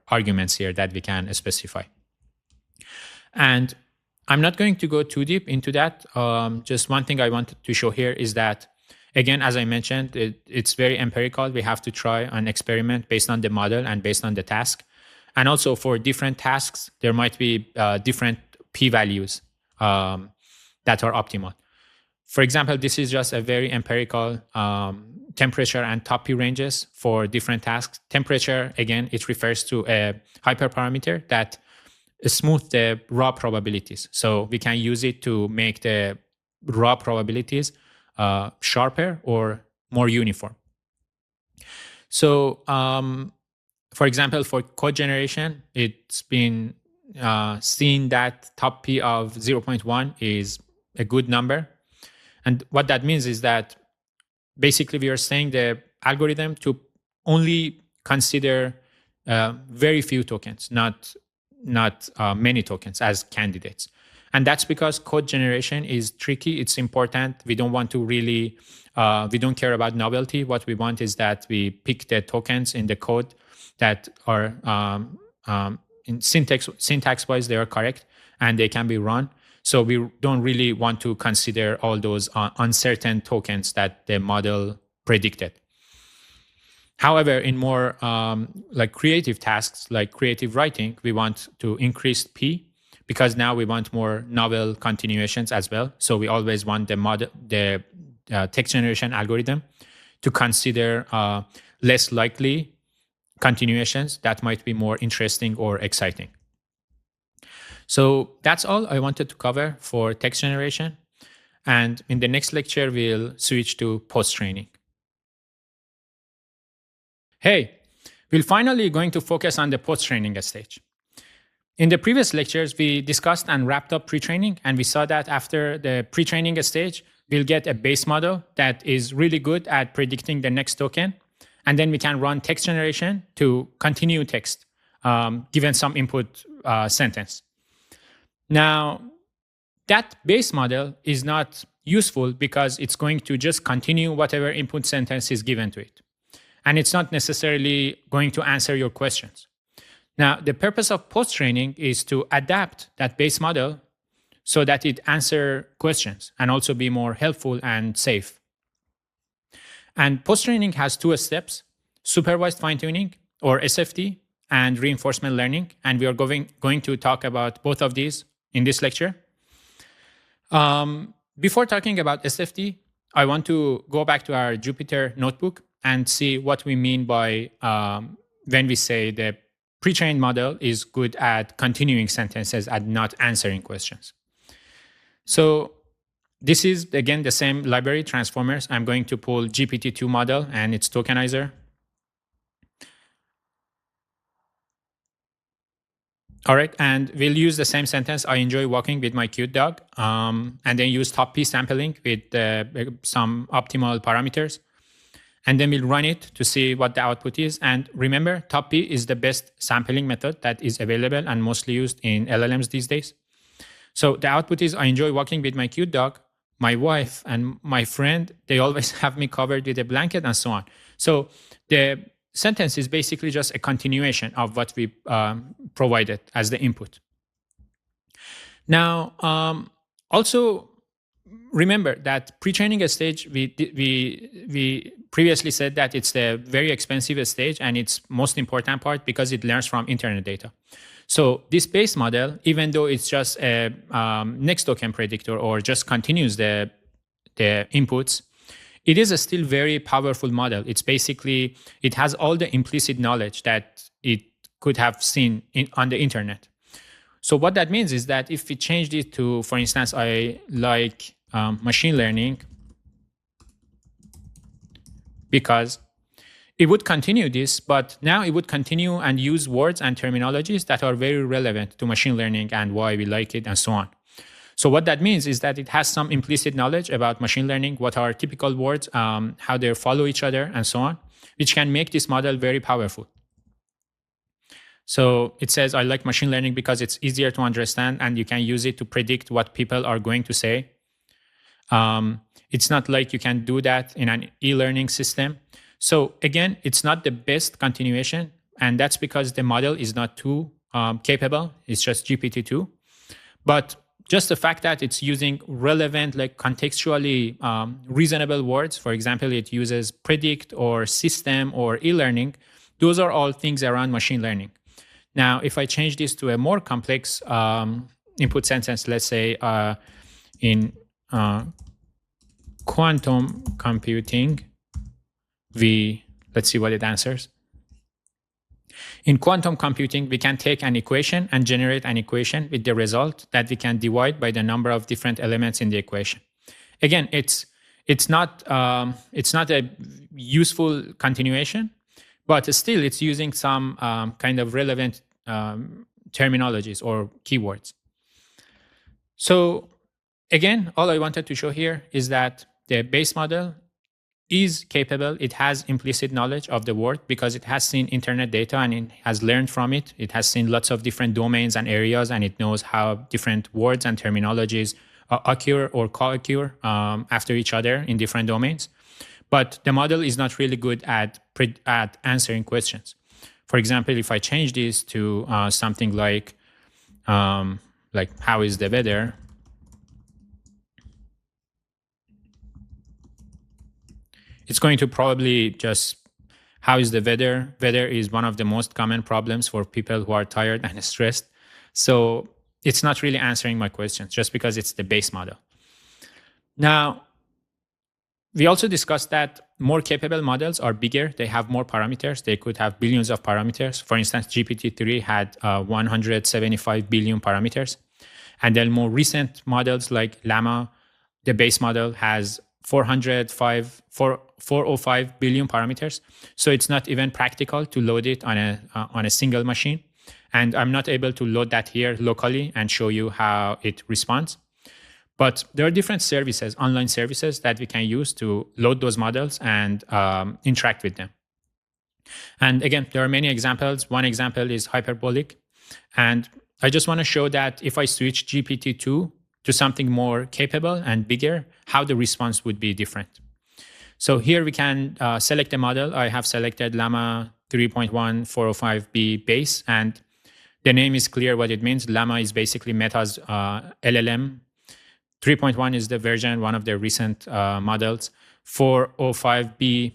arguments here that we can specify. And I'm not going to go too deep into that. Just one thing I wanted to show here is that, again, as I mentioned, it's very empirical. We have to try an experiment based on the model and based on the task. And also for different tasks, there might be different p-values that are optimal. For example, this is just a very empirical temperature and top P ranges for different tasks. Temperature, again, it refers to a hyperparameter that smooth the raw probabilities. So we can use it to make the raw probabilities sharper or more uniform. So for example, for code generation, it's been seen that top P of 0.1 is a good number. And what that means is that basically we are saying the algorithm to only consider very few tokens, not many tokens as candidates. And that's because code generation is tricky. It's important. We don't want to really, we don't care about novelty. What we want is that we pick the tokens in the code that are in syntax-wise, they are correct and they can be run. So we don't really want to consider all those uncertain tokens that the model predicted. However, in more like creative tasks, like creative writing, we want to increase P because now we want more novel continuations as well. So we always want the text generation algorithm to consider less likely continuations that might be more interesting or exciting. So that's all I wanted to cover for text generation. And in the next lecture, we'll switch to post-training. Hey, we're finally going to focus on the post-training stage. In the previous lectures, we discussed and wrapped up pre-training, and we saw that after the pre-training stage, we'll get a base model that is really good at predicting the next token. And then we can run text generation to continue text, given some input sentence. Now, that base model is not useful because it's going to just continue whatever input sentence is given to it. And it's not necessarily going to answer your questions. Now, the purpose of post-training is to adapt that base model so that it answers questions and also be more helpful and safe. And post-training has two steps: supervised fine-tuning, or SFT, and reinforcement learning. And we are going to talk about both of these in this lecture. Before talking about SFT, I want to go back to our Jupyter notebook and see what we mean by when we say the pre-trained model is good at continuing sentences and not answering questions. So this is, again, the same library, transformers. I'm going to pull GPT-2 model and its tokenizer. All right, and we'll use the same sentence: I enjoy walking with my cute dog, and then use top P sampling with some optimal parameters. And then we'll run it to see what the output is. And remember, top P is the best sampling method that is available and mostly used in LLMs these days. So the output is: I enjoy walking with my cute dog. My wife and my friend, they always have me covered with a blanket, and so on. So the sentence is basically just a continuation of what we provided as the input. Now, also remember that pre-training stage, we previously said that it's the very expensive stage and it's most important part because it learns from internet data. So this base model, even though it's just a next token predictor or just continues the inputs, it is a still very powerful model. It's basically, it has all the implicit knowledge that it could have seen on the internet. So what that means is that if we changed it to, for instance, I like machine learning, because it would continue this, but now it would continue and use words and terminologies that are very relevant to machine learning and why we like it and so on. So what that means is that it has some implicit knowledge about machine learning, what are typical words, how they follow each other, and so on, which can make this model very powerful. So it says, I like machine learning because it's easier to understand and you can use it to predict what people are going to say. It's not like you can do that in an e-learning system. So again, it's not the best continuation, and that's because the model is not too capable. It's just GPT-2. But just the fact that it's using relevant, like contextually reasonable words, for example, it uses predict or system or e-learning, those are all things around machine learning. Now, if I change this to a more complex input sentence, let's say in quantum computing, let's see what it answers. In quantum computing, we can take an equation and generate an equation with the result that we can divide by the number of different elements in the equation. Again, it's not a useful continuation, but still it's using some kind of relevant terminologies or keywords. So again, all I wanted to show here is that the base model is capable. It has implicit knowledge of the word because it has seen internet data and it has learned from it. It has seen lots of different domains and areas, and it knows how different words and terminologies occur or co-occur after each other in different domains. But the model is not really good at answering questions. For example, if I change this to something like how is the weather? It's going to probably just, how is the weather? Weather is one of the most common problems for people who are tired and stressed. So it's not really answering my questions just because it's the base model. Now, we also discussed that more capable models are bigger. They have more parameters. They could have billions of parameters. For instance, GPT-3 had 175 billion parameters. And then more recent models like Llama, the base model has 405 billion parameters. So it's not even practical to load it on a single machine. And I'm not able to load that here locally and show you how it responds. But there are different services, online services that we can use to load those models and interact with them. And again, there are many examples. One example is hyperbolic. And I just want to show that if I switch GPT-2 to something more capable and bigger, how the response would be different. So here we can select a model. I have selected Llama 3.1 405B base, and the name is clear what it means. Llama is basically Meta's LLM. 3.1 is the version, one of their recent models. 405B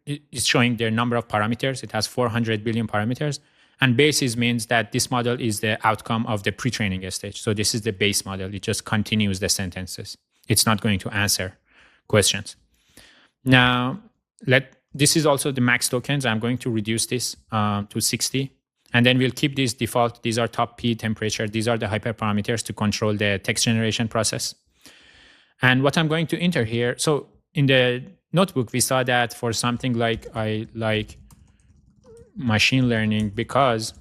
is showing their number of parameters. It has 400 billion parameters. And basis means that this model is the outcome of the pre-training stage. So this is the base model. It just continues the sentences. It's not going to answer questions. Now, this is also the max tokens. I'm going to reduce this to 60. And then we'll keep these default. These are top P temperature. These are the hyperparameters to control the text generation process. And what I'm going to enter here, so in the notebook, we saw that for something like I like machine learning, because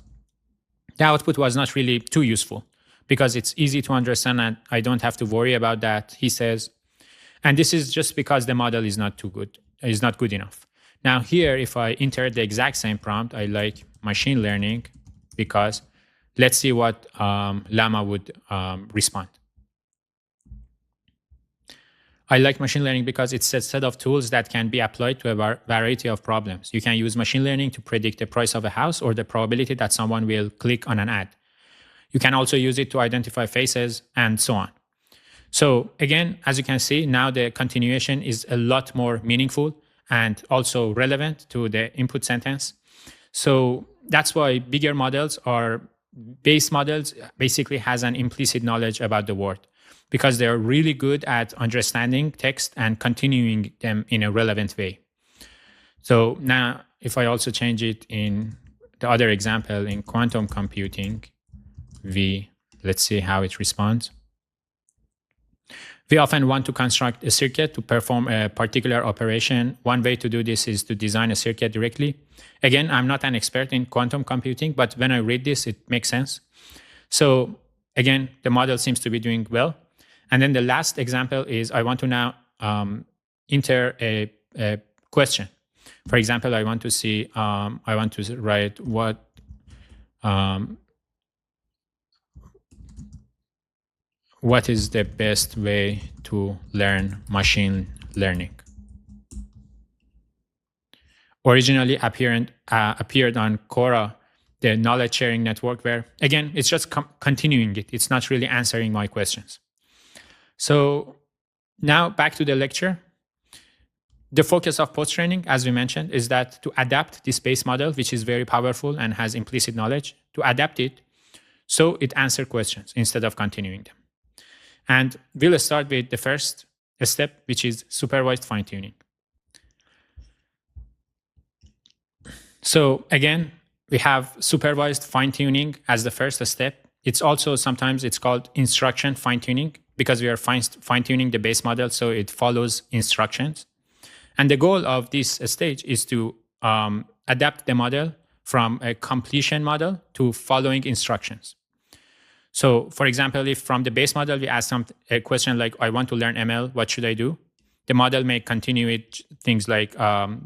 the output was not really too useful, because it's easy to understand and I don't have to worry about that, he says. And this is just because the model is not too good, is not good enough. Now here, if I enter the exact same prompt, I like machine learning, because let's see what Llama would respond. I like machine learning because it's a set of tools that can be applied to a variety of problems. You can use machine learning to predict the price of a house or the probability that someone will click on an ad. You can also use it to identify faces and so on. So again, as you can see, now the continuation is a lot more meaningful and also relevant to the input sentence. So that's why bigger models or base models basically has an implicit knowledge about the word, because they're really good at understanding text and continuing them in a relevant way. So now if I also change it in the other example in quantum computing, let's see how it responds. We often want to construct a circuit to perform a particular operation. One way to do this is to design a circuit directly. Again, I'm not an expert in quantum computing, but when I read this, it makes sense. So again, the model seems to be doing well. And then the last example is I want to now enter a question. For example, I want to see, I want to write what is the best way to learn machine learning? Originally appeared on Quora, the knowledge sharing network, where again, it's just continuing it. It's not really answering my questions. So now back to the lecture. The focus of post-training, as we mentioned, is that to adapt this base model, which is very powerful and has implicit knowledge, to adapt it so it answers questions instead of continuing them. And we'll start with the first step, which is supervised fine-tuning. So again, we have supervised fine-tuning as the first step. It's also sometimes it's called instruction fine-tuning, because we are fine-tuning the base model so it follows instructions. And the goal of this stage is to adapt the model from a completion model to following instructions. So for example, if from the base model, we ask a question like, I want to learn ML, what should I do? The model may continue with things like,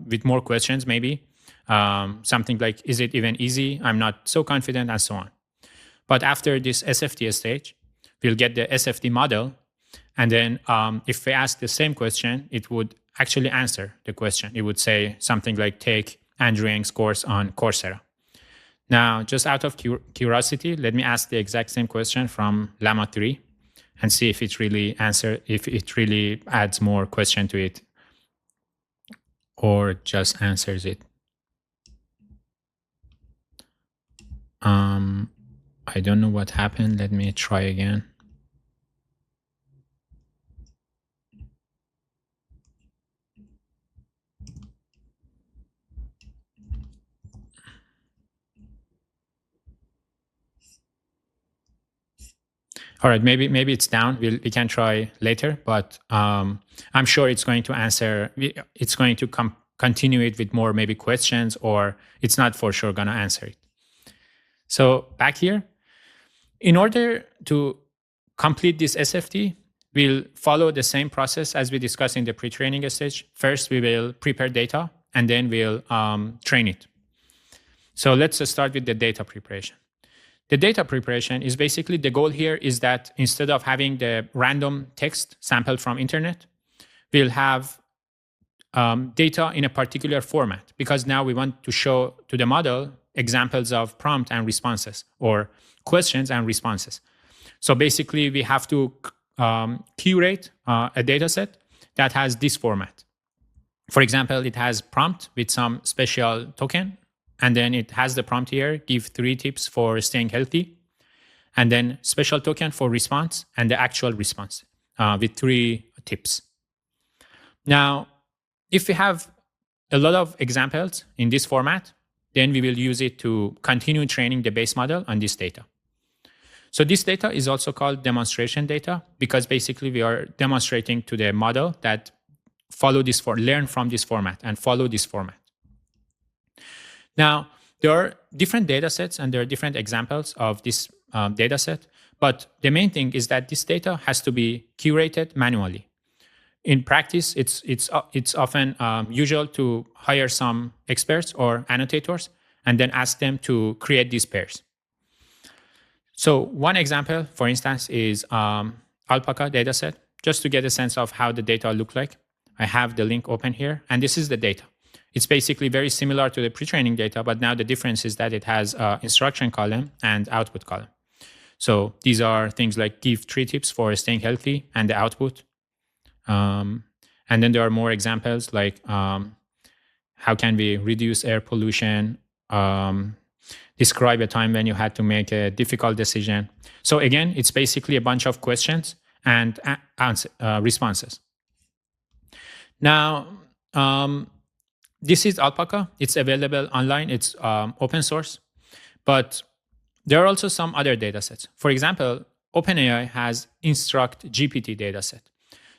with more questions maybe, something like, is it even easy? I'm not so confident, and so on. But after this SFT stage, we'll get the SFT model. And then if we ask the same question, it would actually answer the question. It would say something like, take Andrew Ng's course on Coursera. Now, just out of curiosity, let me ask the exact same question from Llama 3 and see if it really adds more question to it or just answers it. I don't know what happened. Let me try again. All right, maybe it's down. We can try later, but I'm sure it's going to answer. It's going to continue it with more maybe questions, or it's not for sure going to answer it. So back here, in order to complete this SFT, we'll follow the same process as we discussed in the pre-training stage. First, we will prepare data, and then we'll train it. So let's start with the data preparation. The data preparation is basically, the goal here is that instead of having the random text sampled from internet, we'll have data in a particular format, because now we want to show to the model examples of prompt and responses, or questions and responses. So basically, we have to curate a data set that has this format. For example, it has prompt with some special token, and then it has the prompt here, give 3 tips for staying healthy, and then special token for response and the actual response with 3 tips. Now, if we have a lot of examples in this format, then we will use it to continue training the base model on this data. So this data is also called demonstration data, because basically we are demonstrating to the model that learn from this format and follow this format. Now, there are different data sets and there are different examples of this data set, but the main thing is that this data has to be curated manually. In practice, it's often usual to hire some experts or annotators and then ask them to create these pairs. So one example, for instance, is alpaca dataset. Just to get a sense of how the data look like, I have the link open here, and this is the data. It's basically very similar to the pre-training data, but now the difference is that it has instruction column and output column. So these are things like give 3 tips for staying healthy and the output. And then there are more examples like how can we reduce air pollution, describe a time when you had to make a difficult decision. So again, it's basically a bunch of questions and responses. Now, this is Alpaca. It's available online. It's open source. But there are also some other datasets. For example, OpenAI has Instruct GPT dataset.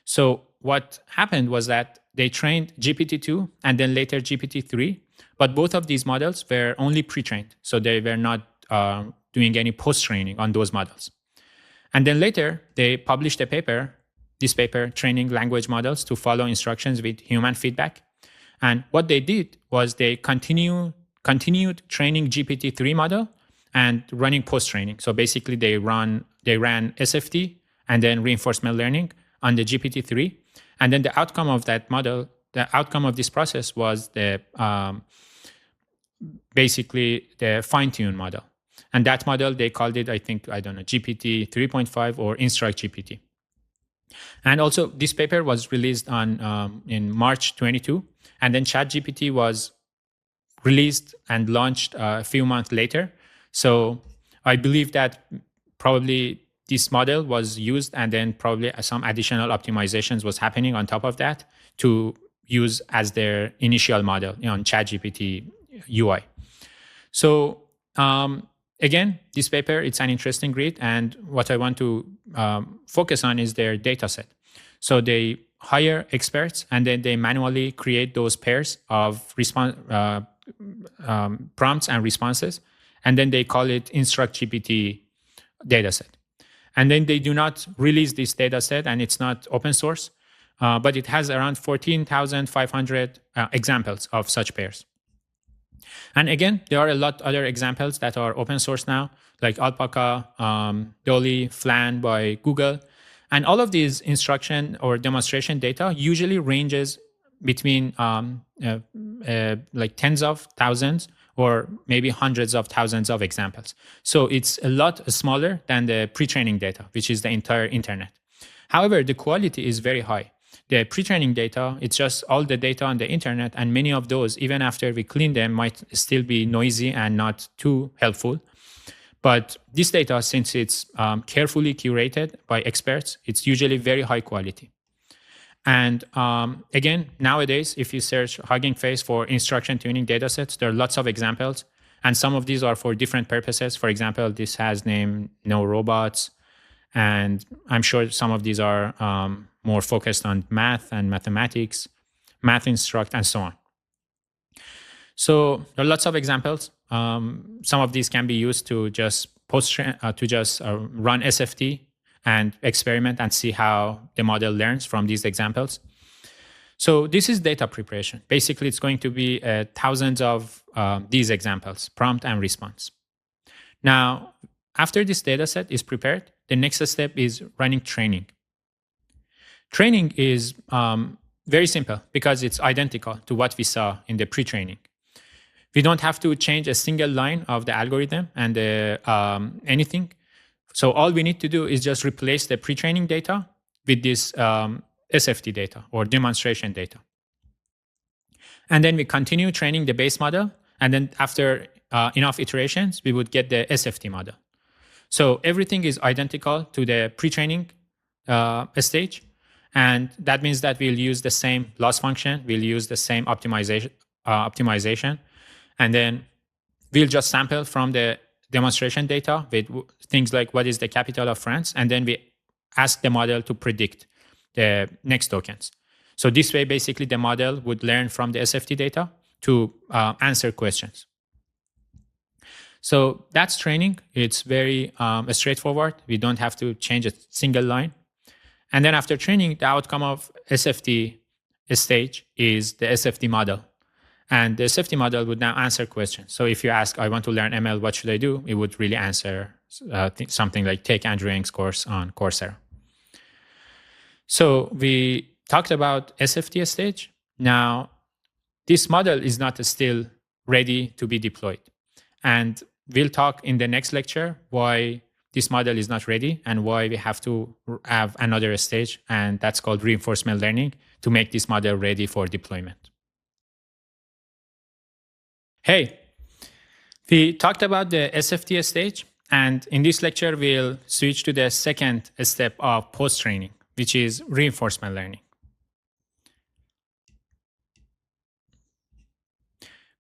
So what happened was that they trained GPT-2 and then later GPT-3, but both of these models were only pre-trained. So they were not doing any post-training on those models. And then later, they published a paper, this paper, training language models to follow instructions with human feedback. And what they did was they continued training GPT-3 model and running post-training. So basically, they ran SFT and then reinforcement learning on the GPT-3. And then the outcome of that model, the outcome of this process was basically the fine-tuned model. And that model, they called it, GPT 3.5 or Instruct GPT. And also, this paper was released in March 22. And then ChatGPT was released and launched a few months later. So I believe that probably this model was used and then probably some additional optimizations was happening on top of that to use as their initial model on ChatGPT UI. So again, this paper, it's an interesting read. And what I want to focus on is their data set. So they hire experts and then they manually create those pairs of prompts and responses. And then they call it Instruct GPT dataset. And then they do not release this data set, and it's not open source, but it has around 14,500 examples of such pairs. And again, there are a lot other examples that are open source now, like Alpaca, Dolly, Flan by Google. And all of these instruction or demonstration data usually ranges between like tens of thousands or maybe hundreds of thousands of examples. So it's a lot smaller than the pre-training data, which is the entire internet. However, the quality is very high. The pre-training data, it's just all the data on the internet, and many of those, even after we clean them, might still be noisy and not too helpful. But this data, since it's carefully curated by experts, it's usually very high quality. And again, nowadays, if you search Hugging Face for instruction tuning datasets, there are lots of examples. And some of these are for different purposes. For example, this has name No Robots. And I'm sure some of these are more focused on math and mathematics, math instruct, and so on. So there are lots of examples. Some of these can be used to just run SFT and experiment and see how the model learns from these examples. So this is data preparation. Basically, it's going to be thousands of these examples, prompt and response. Now, after this data set is prepared, the next step is running training. Training is very simple because it's identical to what we saw in the pre-training. We don't have to change a single line of the algorithm and anything. So all we need to do is just replace the pre-training data with this SFT data or demonstration data. And then we continue training the base model. And then after enough iterations, we would get the SFT model. So everything is identical to the pre-training stage. And that means that we'll use the same loss function. We'll use the same optimization. And then we'll just sample from the demonstration data with things like what is the capital of France. And then we ask the model to predict the next tokens. So this way, basically, the model would learn from the SFT data to answer questions. So that's training. It's very straightforward. We don't have to change a single line. And then after training, the outcome of SFT stage is the SFT model. And the SFT model would now answer questions. So if you ask, I want to learn ML, what should I do? It would really answer something like take Andrew Ng's course on Coursera. So we talked about SFT stage. Now, this model is not still ready to be deployed. And we'll talk in the next lecture why this model is not ready and why we have to have another stage. And that's called reinforcement learning to make this model ready for deployment. Hey, we talked about the SFT stage. And in this lecture, we'll switch to the second step of post-training, which is reinforcement learning.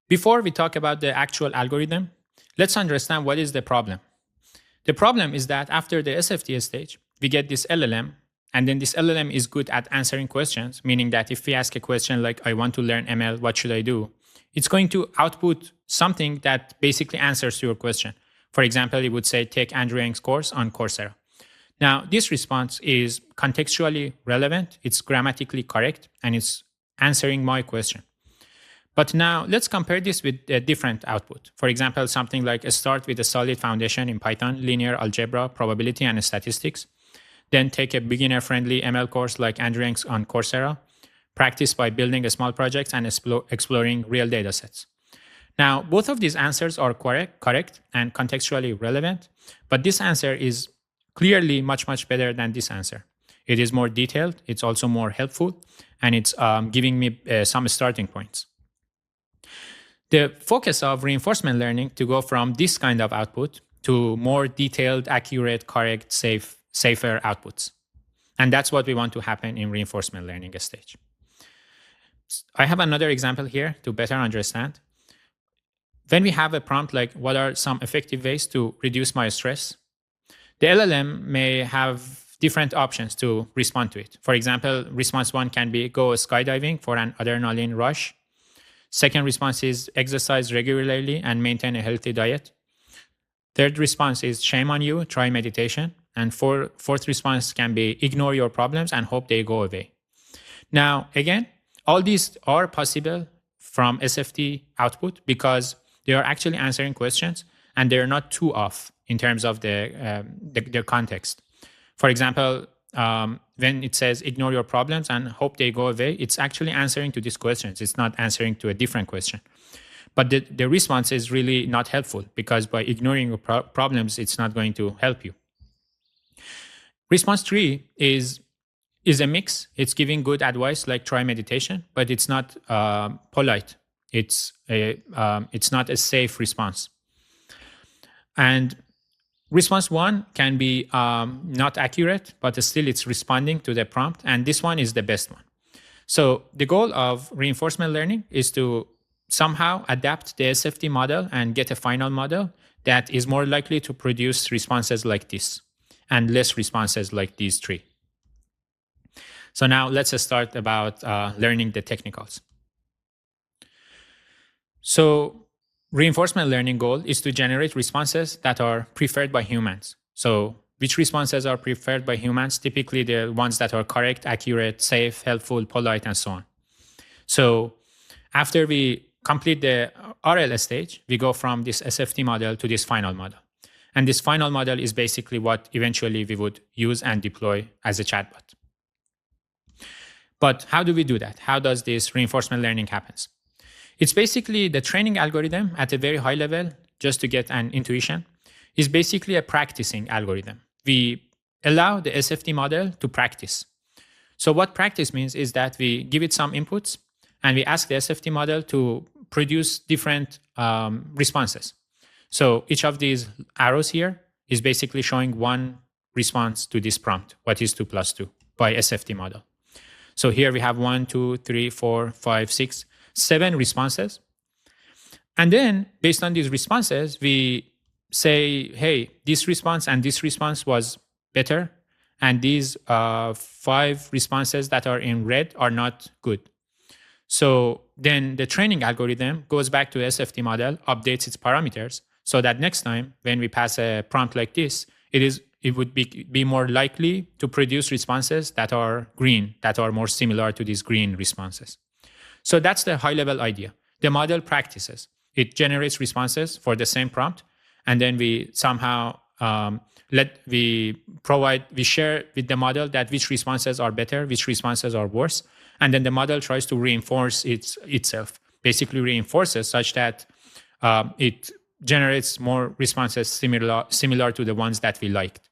Before we talk about the actual algorithm, let's understand what is the problem. The problem is that after the SFT stage, we get this LLM, and then this LLM is good at answering questions, meaning that if we ask a question like, I want to learn ML, what should I do? It's going to output something that basically answers to your question. For example, it would say, take Andrew Ng's course on Coursera. Now, this response is contextually relevant, it's grammatically correct, and it's answering my question. But now let's compare this with a different output. For example, something like start with a solid foundation in Python, linear algebra, probability, and statistics. Then take a beginner-friendly ML course like Andrew Ng's on Coursera. Practice by building small projects and exploring real data sets. Now, both of these answers are correct and contextually relevant, but this answer is clearly much, much better than this answer. It is more detailed, it's also more helpful, and it's giving me some starting points. The focus of reinforcement learning to go from this kind of output to more detailed, accurate, correct, safer outputs. And that's what we want to happen in reinforcement learning stage. I have another example here to better understand. When we have a prompt like, what are some effective ways to reduce my stress? The LLM may have different options to respond to it. For example, response 1 can be go skydiving for an adrenaline rush. Second response is exercise regularly and maintain a healthy diet. Third response is shame on you, try meditation. And fourth response can be ignore your problems and hope they go away. Now, again, all these are possible from SFT output because they are actually answering questions and they're not too off in terms of their context. For example, when it says ignore your problems and hope they go away, it's actually answering to these questions. It's not answering to a different question. But the response is really not helpful because by ignoring your problems, it's not going to help you. Response 3 is a mix. It's giving good advice like try meditation, but it's not polite. It's not a safe response. And response 1 can be not accurate, but still it's responding to the prompt. And this one is the best one. So the goal of reinforcement learning is to somehow adapt the SFT model and get a final model that is more likely to produce responses like this. and less responses like these three. So now let's start about learning the technicals. So reinforcement learning goal is to generate responses that are preferred by humans. So which responses are preferred by humans? Typically the ones that are correct, accurate, safe, helpful, polite, and so on. So after we complete the RL stage, we go from this SFT model to this final model. And this final model is basically what eventually we would use and deploy as a chatbot. But how do we do that? How does this reinforcement learning happens? It's basically the training algorithm at a very high level, just to get an intuition, is basically a practicing algorithm. We allow the SFT model to practice. So what practice means is that we give it some inputs and we ask the SFT model to produce different responses. So each of these arrows here is basically showing one response to this prompt, what is 2 plus 2, by SFT model. So here we have 1, 2, 3, 4, 5, 6, 7 responses. And then based on these responses, we say, hey, this response and this response was better. And these 5 responses that are in red are not good. So then the training algorithm goes back to the SFT model, updates its parameters, so that next time when we pass a prompt like this, it would be more likely to produce responses that are green, that are more similar to these green responses. So that's the high-level idea. The model practices. It generates responses for the same prompt, and then we somehow we share with the model that which responses are better, which responses are worse, and then the model tries to reinforce itself, basically reinforces such that it generates more responses similar to the ones that we liked.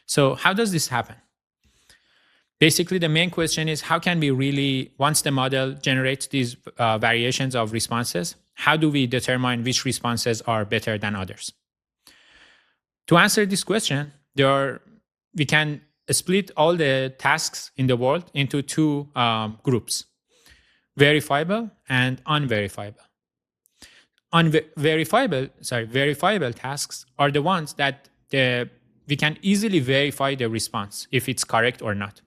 So how does this happen? Basically, the main question is how can we really, once the model generates these variations of responses, how do we determine which responses are better than others? To answer this question, we can split all the tasks in the world into 2 groups, verifiable and unverifiable. Verifiable tasks are the ones that we can easily verify the response if it's correct or not.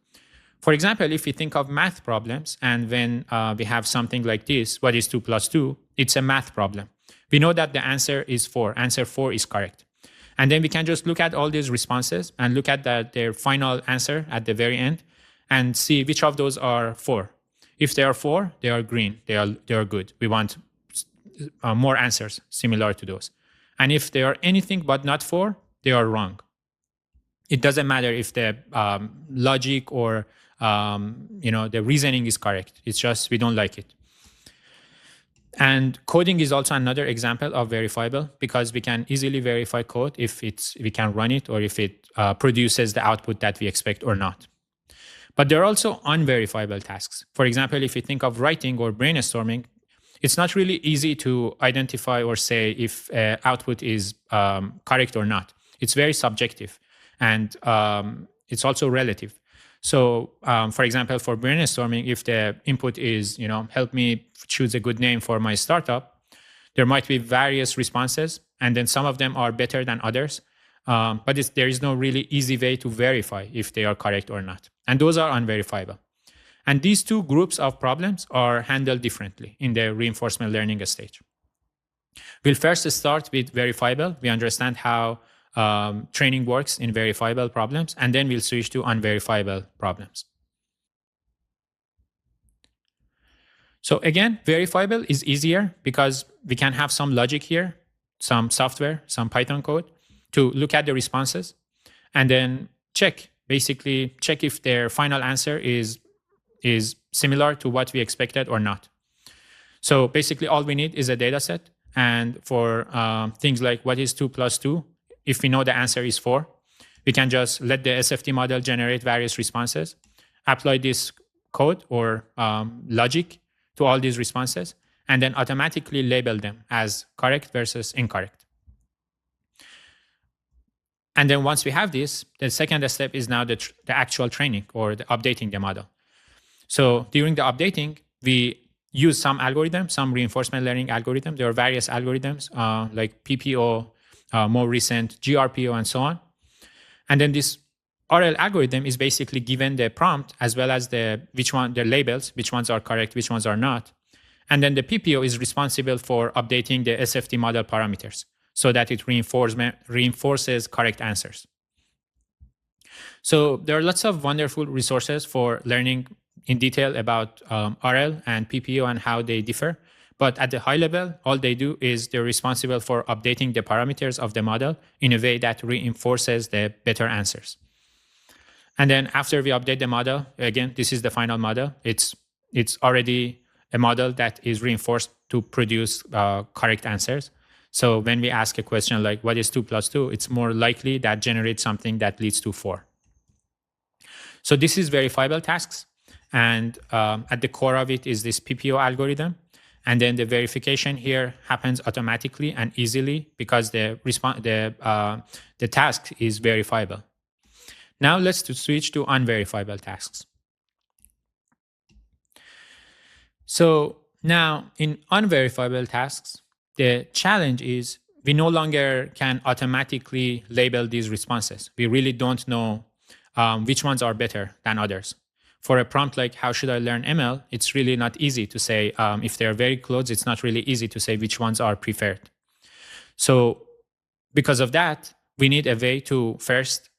For example, if we think of math problems, and when we have something like this, what is 2 plus 2? It's a math problem. We know that the answer is 4. Answer 4 is correct. And then we can just look at all these responses and look at their final answer at the very end and see which of those are 4. If they are 4, they are green. They are good. We want more answers similar to those. And if they are anything but not 4, they are wrong. It doesn't matter if the logic or the reasoning is correct. It's just we don't like it. And coding is also another example of verifiable, because we can easily verify code if we can run it or if it produces the output that we expect or not. But there are also unverifiable tasks. For example, if you think of writing or brainstorming, it's not really easy to identify or say if output is correct or not. It's very subjective, and it's also relative. So, for example, for brainstorming, if the input is, help me choose a good name for my startup, there might be various responses, and then some of them are better than others. But there is no really easy way to verify if they are correct or not. And those are unverifiable. And these 2 groups of problems are handled differently in the reinforcement learning stage. We'll first start with verifiable. We understand how training works in verifiable problems, and then we'll switch to unverifiable problems. So again, verifiable is easier because we can have some logic here, some software, some Python code to look at the responses and then basically check if their final answer is similar to what we expected or not. So basically all we need is a data set. And for things like what is 2 plus 2, if we know the answer is 4, we can just let the SFT model generate various responses, apply this code or logic to all these responses, and then automatically label them as correct versus incorrect. And then once we have this, the second step is now the actual training or the updating the model. So during the updating, we use some algorithm, some reinforcement learning algorithm. There are various algorithms like PPO, more recent GRPO, and so on. And then this RL algorithm is basically given the prompt as well as the labels, which ones are correct, which ones are not. And then the PPO is responsible for updating the SFT model parameters so that it reinforces correct answers. So there are lots of wonderful resources for learning in detail about RL and PPO and how they differ. But at the high level, all they do is they're responsible for updating the parameters of the model in a way that reinforces the better answers. And then after we update the model, again, this is the final model. It's already a model that is reinforced to produce correct answers. So when we ask a question like, what is 2 plus 2? It's more likely that generates something that leads to 4. So this is verifiable tasks. And at the core of it is this PPO algorithm. And then the verification here happens automatically and easily because the task is verifiable. Now let's switch to unverifiable tasks. So now in unverifiable tasks, the challenge is we no longer can automatically label these responses. We really don't know which ones are better than others. For a prompt like, how should I learn ML? It's really not easy to say, if they're very close, it's not really easy to say which ones are preferred. So because of that, we need a way to first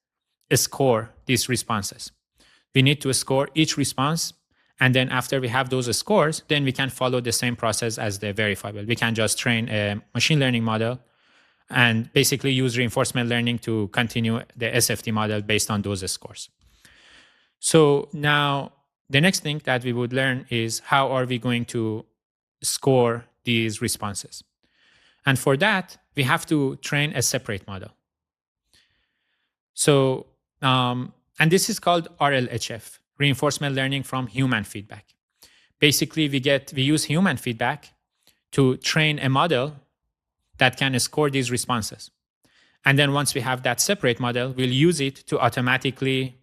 score these responses. We need to score each response. And then after we have those scores, then we can follow the same process as the verifiable. We can just train a machine learning model and basically use reinforcement learning to continue the SFT model based on those scores. So now the next thing that we would learn is how are we going to score these responses? And for that, we have to train a separate model. So, and this is called RLHF, reinforcement learning from human feedback. Basically, we use human feedback to train a model that can score these responses. And then once we have that separate model, we'll use it to automatically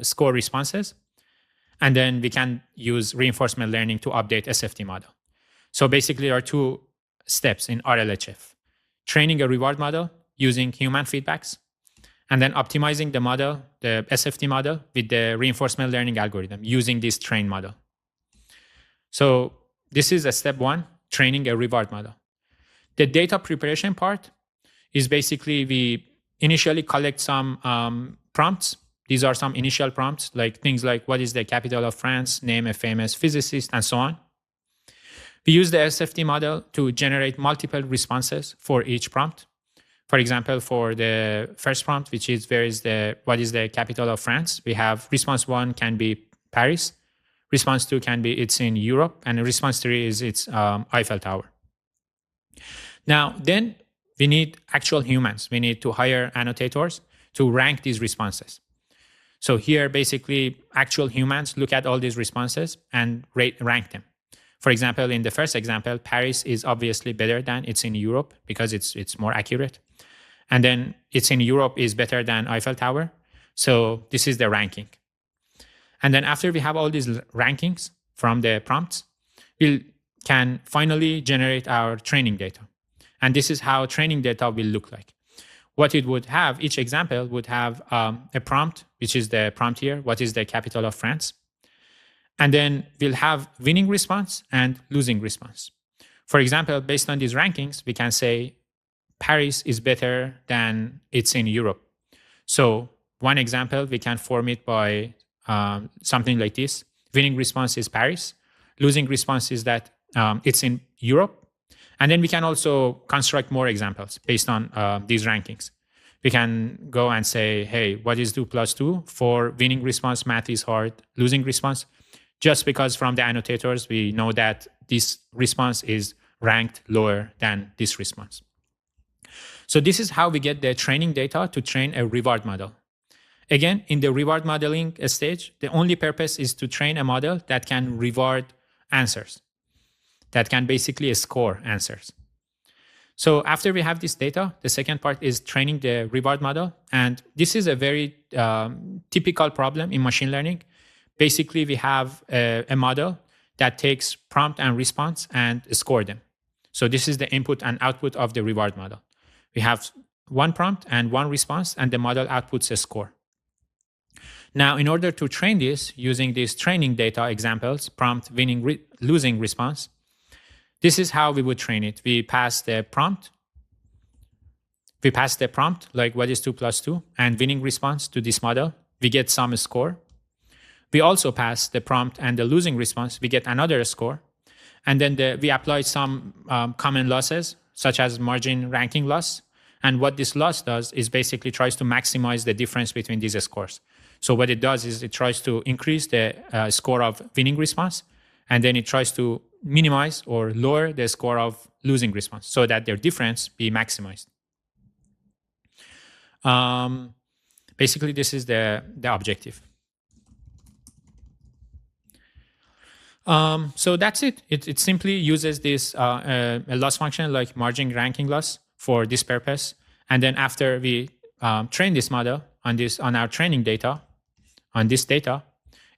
score responses. And then we can use reinforcement learning to update SFT model. So basically, there are 2 steps in RLHF. Training a reward model using human feedbacks, and then optimizing the model, the SFT model, with the reinforcement learning algorithm using this train model. So this is a step 1, training a reward model. The data preparation part is basically we initially collect some prompts. These are some initial prompts, like things like what is the capital of France, name a famous physicist, and so on. We use the SFT model to generate multiple responses for each prompt. For example, for the first prompt, which is what is the capital of France, we have response 1 can be Paris, response 2 can be it's in Europe, and response 3 is it's Eiffel Tower. Now, then we need actual humans. We need to hire annotators to rank these responses. So here, basically, actual humans look at all these responses and rank them. For example, in the first example, Paris is obviously better than it's in Europe because it's more accurate. And then it's in Europe is better than Eiffel Tower. So this is the ranking. And then after we have all these rankings from the prompts, we can finally generate our training data. And this is how training data will look like. What it would have, each example would have a prompt, which is the prompt here. What is the capital of France? And then we'll have winning response and losing response. For example, based on these rankings, we can say Paris is better than it's in Europe. So one example, we can form it by something like this. Winning response is Paris. Losing response is that it's in Europe. And then we can also construct more examples based on these rankings. We can go and say, hey, what is 2 plus 2? For winning response, math is hard. Losing response, just because from the annotators, we know that this response is ranked lower than this response. So this is how we get the training data to train a reward model. Again, in the reward modeling stage, the only purpose is to train a model that can reward answers, that can basically score answers. So after we have this data, the second part is training the reward model. And this is a very typical problem in machine learning. Basically, we have a model that takes prompt and response and score them. So this is the input and output of the reward model. We have one prompt and one response, and the model outputs a score. Now, in order to train this using these training data examples, prompt, winning, losing response, this is how we would train it. We pass the prompt. We pass the prompt, like what is 2 plus 2, and winning response to this model. We get some score. We also pass the prompt and the losing response. We get another score. And then we apply some common losses, such as margin ranking loss. And what this loss does is basically tries to maximize the difference between these scores. So what it does is it tries to increase the score of winning response, and then it tries to minimize or lower the score of losing response so that their difference be maximized. Basically, this is the objective. So that's it. It simply uses this a loss function like margin ranking loss for this purpose. And then after we train this model on our training data, on this data,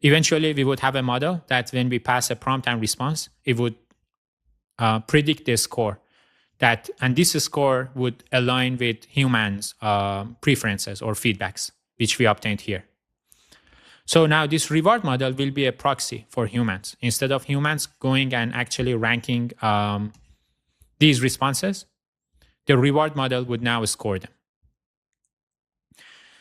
eventually we would have a model that when we pass a prompt and response, it would predict the score. And this score would align with humans' preferences or feedbacks, which we obtained here. So now this reward model will be a proxy for humans. Instead of humans going and actually ranking these responses, the reward model would now score them.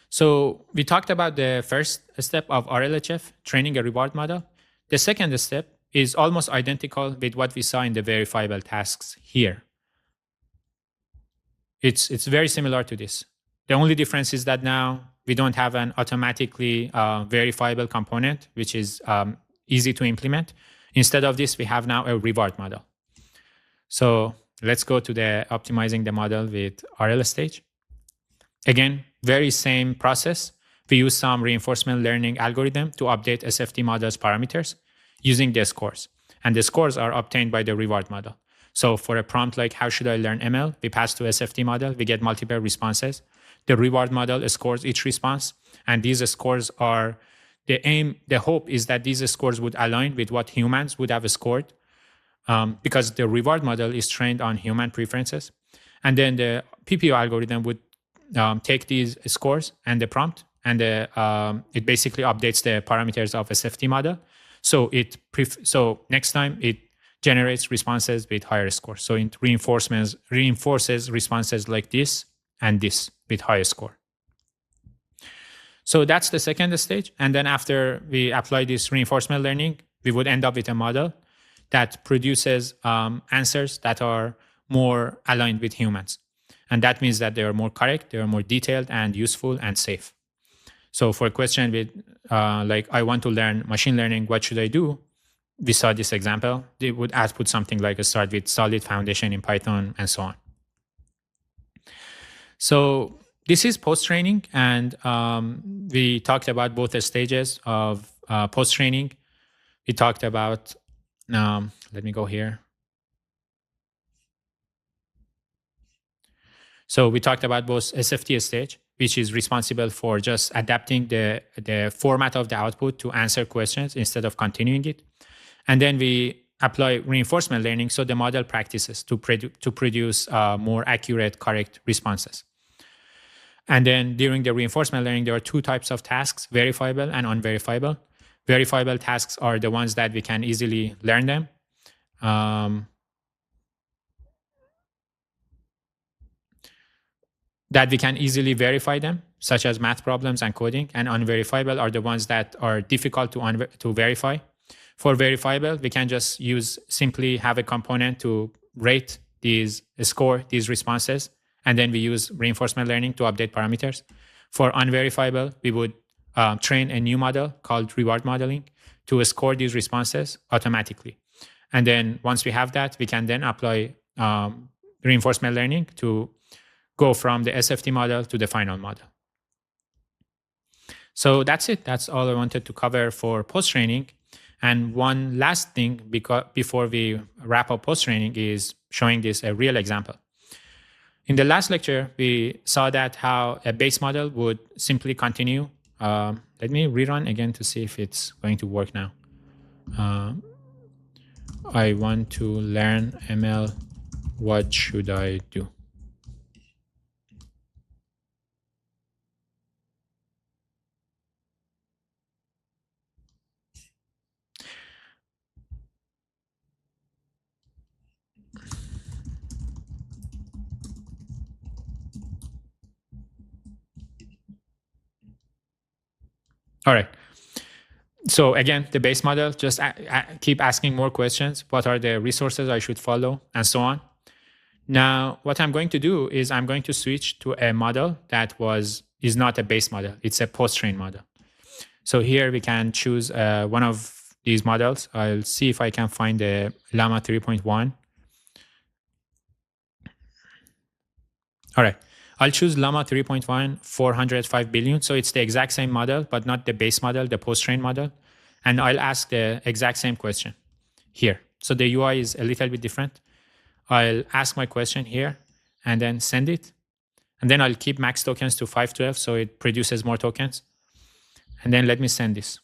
So we talked about the first step of RLHF, training a reward model. The second step is almost identical with what we saw in the verifiable tasks here. It's very similar to this. The only difference is that now we don't have an automatically verifiable component, which is easy to implement. Instead of this, we have now a reward model. So let's go to the optimizing the model with RL stage. Again, very same process. We use some reinforcement learning algorithm to update SFT model's parameters using the scores. And the scores are obtained by the reward model. So for a prompt like, how should I learn ML? We pass to SFT model, we get multiple responses. The reward model scores each response. And these scores are the hope is that these scores would align with what humans would have scored because the reward model is trained on human preferences. And then the PPO algorithm would take these scores and the prompt, and it basically updates the parameters of SFT model. So next time it generates responses with higher scores. So it reinforces responses like this and this with higher score. So that's the second stage. And then after we apply this reinforcement learning, we would end up with a model that produces answers that are more aligned with humans. And that means that they are more correct, they are more detailed and useful and safe. So for a question with like, I want to learn machine learning, what should I do? We saw this example. They would output something like a start with solid foundation in Python and so on. So this is post-training, and we talked about both the stages of post-training. We talked about, let me go here. So we talked about both SFT stage, which is responsible for just adapting the format of the output to answer questions instead of continuing it. And then we apply reinforcement learning so the model practices to produce more accurate, correct responses. And then during the reinforcement learning, there are two types of tasks, verifiable and unverifiable. Verifiable tasks are the ones that we can easily learn them. That we can easily verify them, such as math problems and coding, and unverifiable are the ones that are difficult to verify. For verifiable, we can just simply have a component to rate score these responses, and then we use reinforcement learning to update parameters. For unverifiable, we would train a new model called reward modeling to score these responses automatically. And then once we have that, we can then apply reinforcement learning to go from the SFT model to the final model. So that's it. That's all I wanted to cover for post-training. And one last thing before we wrap up post-training is showing this a real example. In the last lecture, we saw that how a base model would simply continue. Let me rerun again to see if it's going to work now. I want to learn ML. What should I do? All right. So again, the base model, just keep asking more questions. What are the resources I should follow, and so on. Now, what I'm going to do is I'm going to switch to a model that is not a base model. It's a post-trained model. So here we can choose one of these models. I'll see if I can find the Llama 3.1. All right. I'll choose Llama 3.1 405 billion. So it's the exact same model, but not the base model, the post-trained model. And I'll ask the exact same question here. So the UI is a little bit different. I'll ask my question here and then send it. And then I'll keep max tokens to 512 so it produces more tokens. And then let me send this.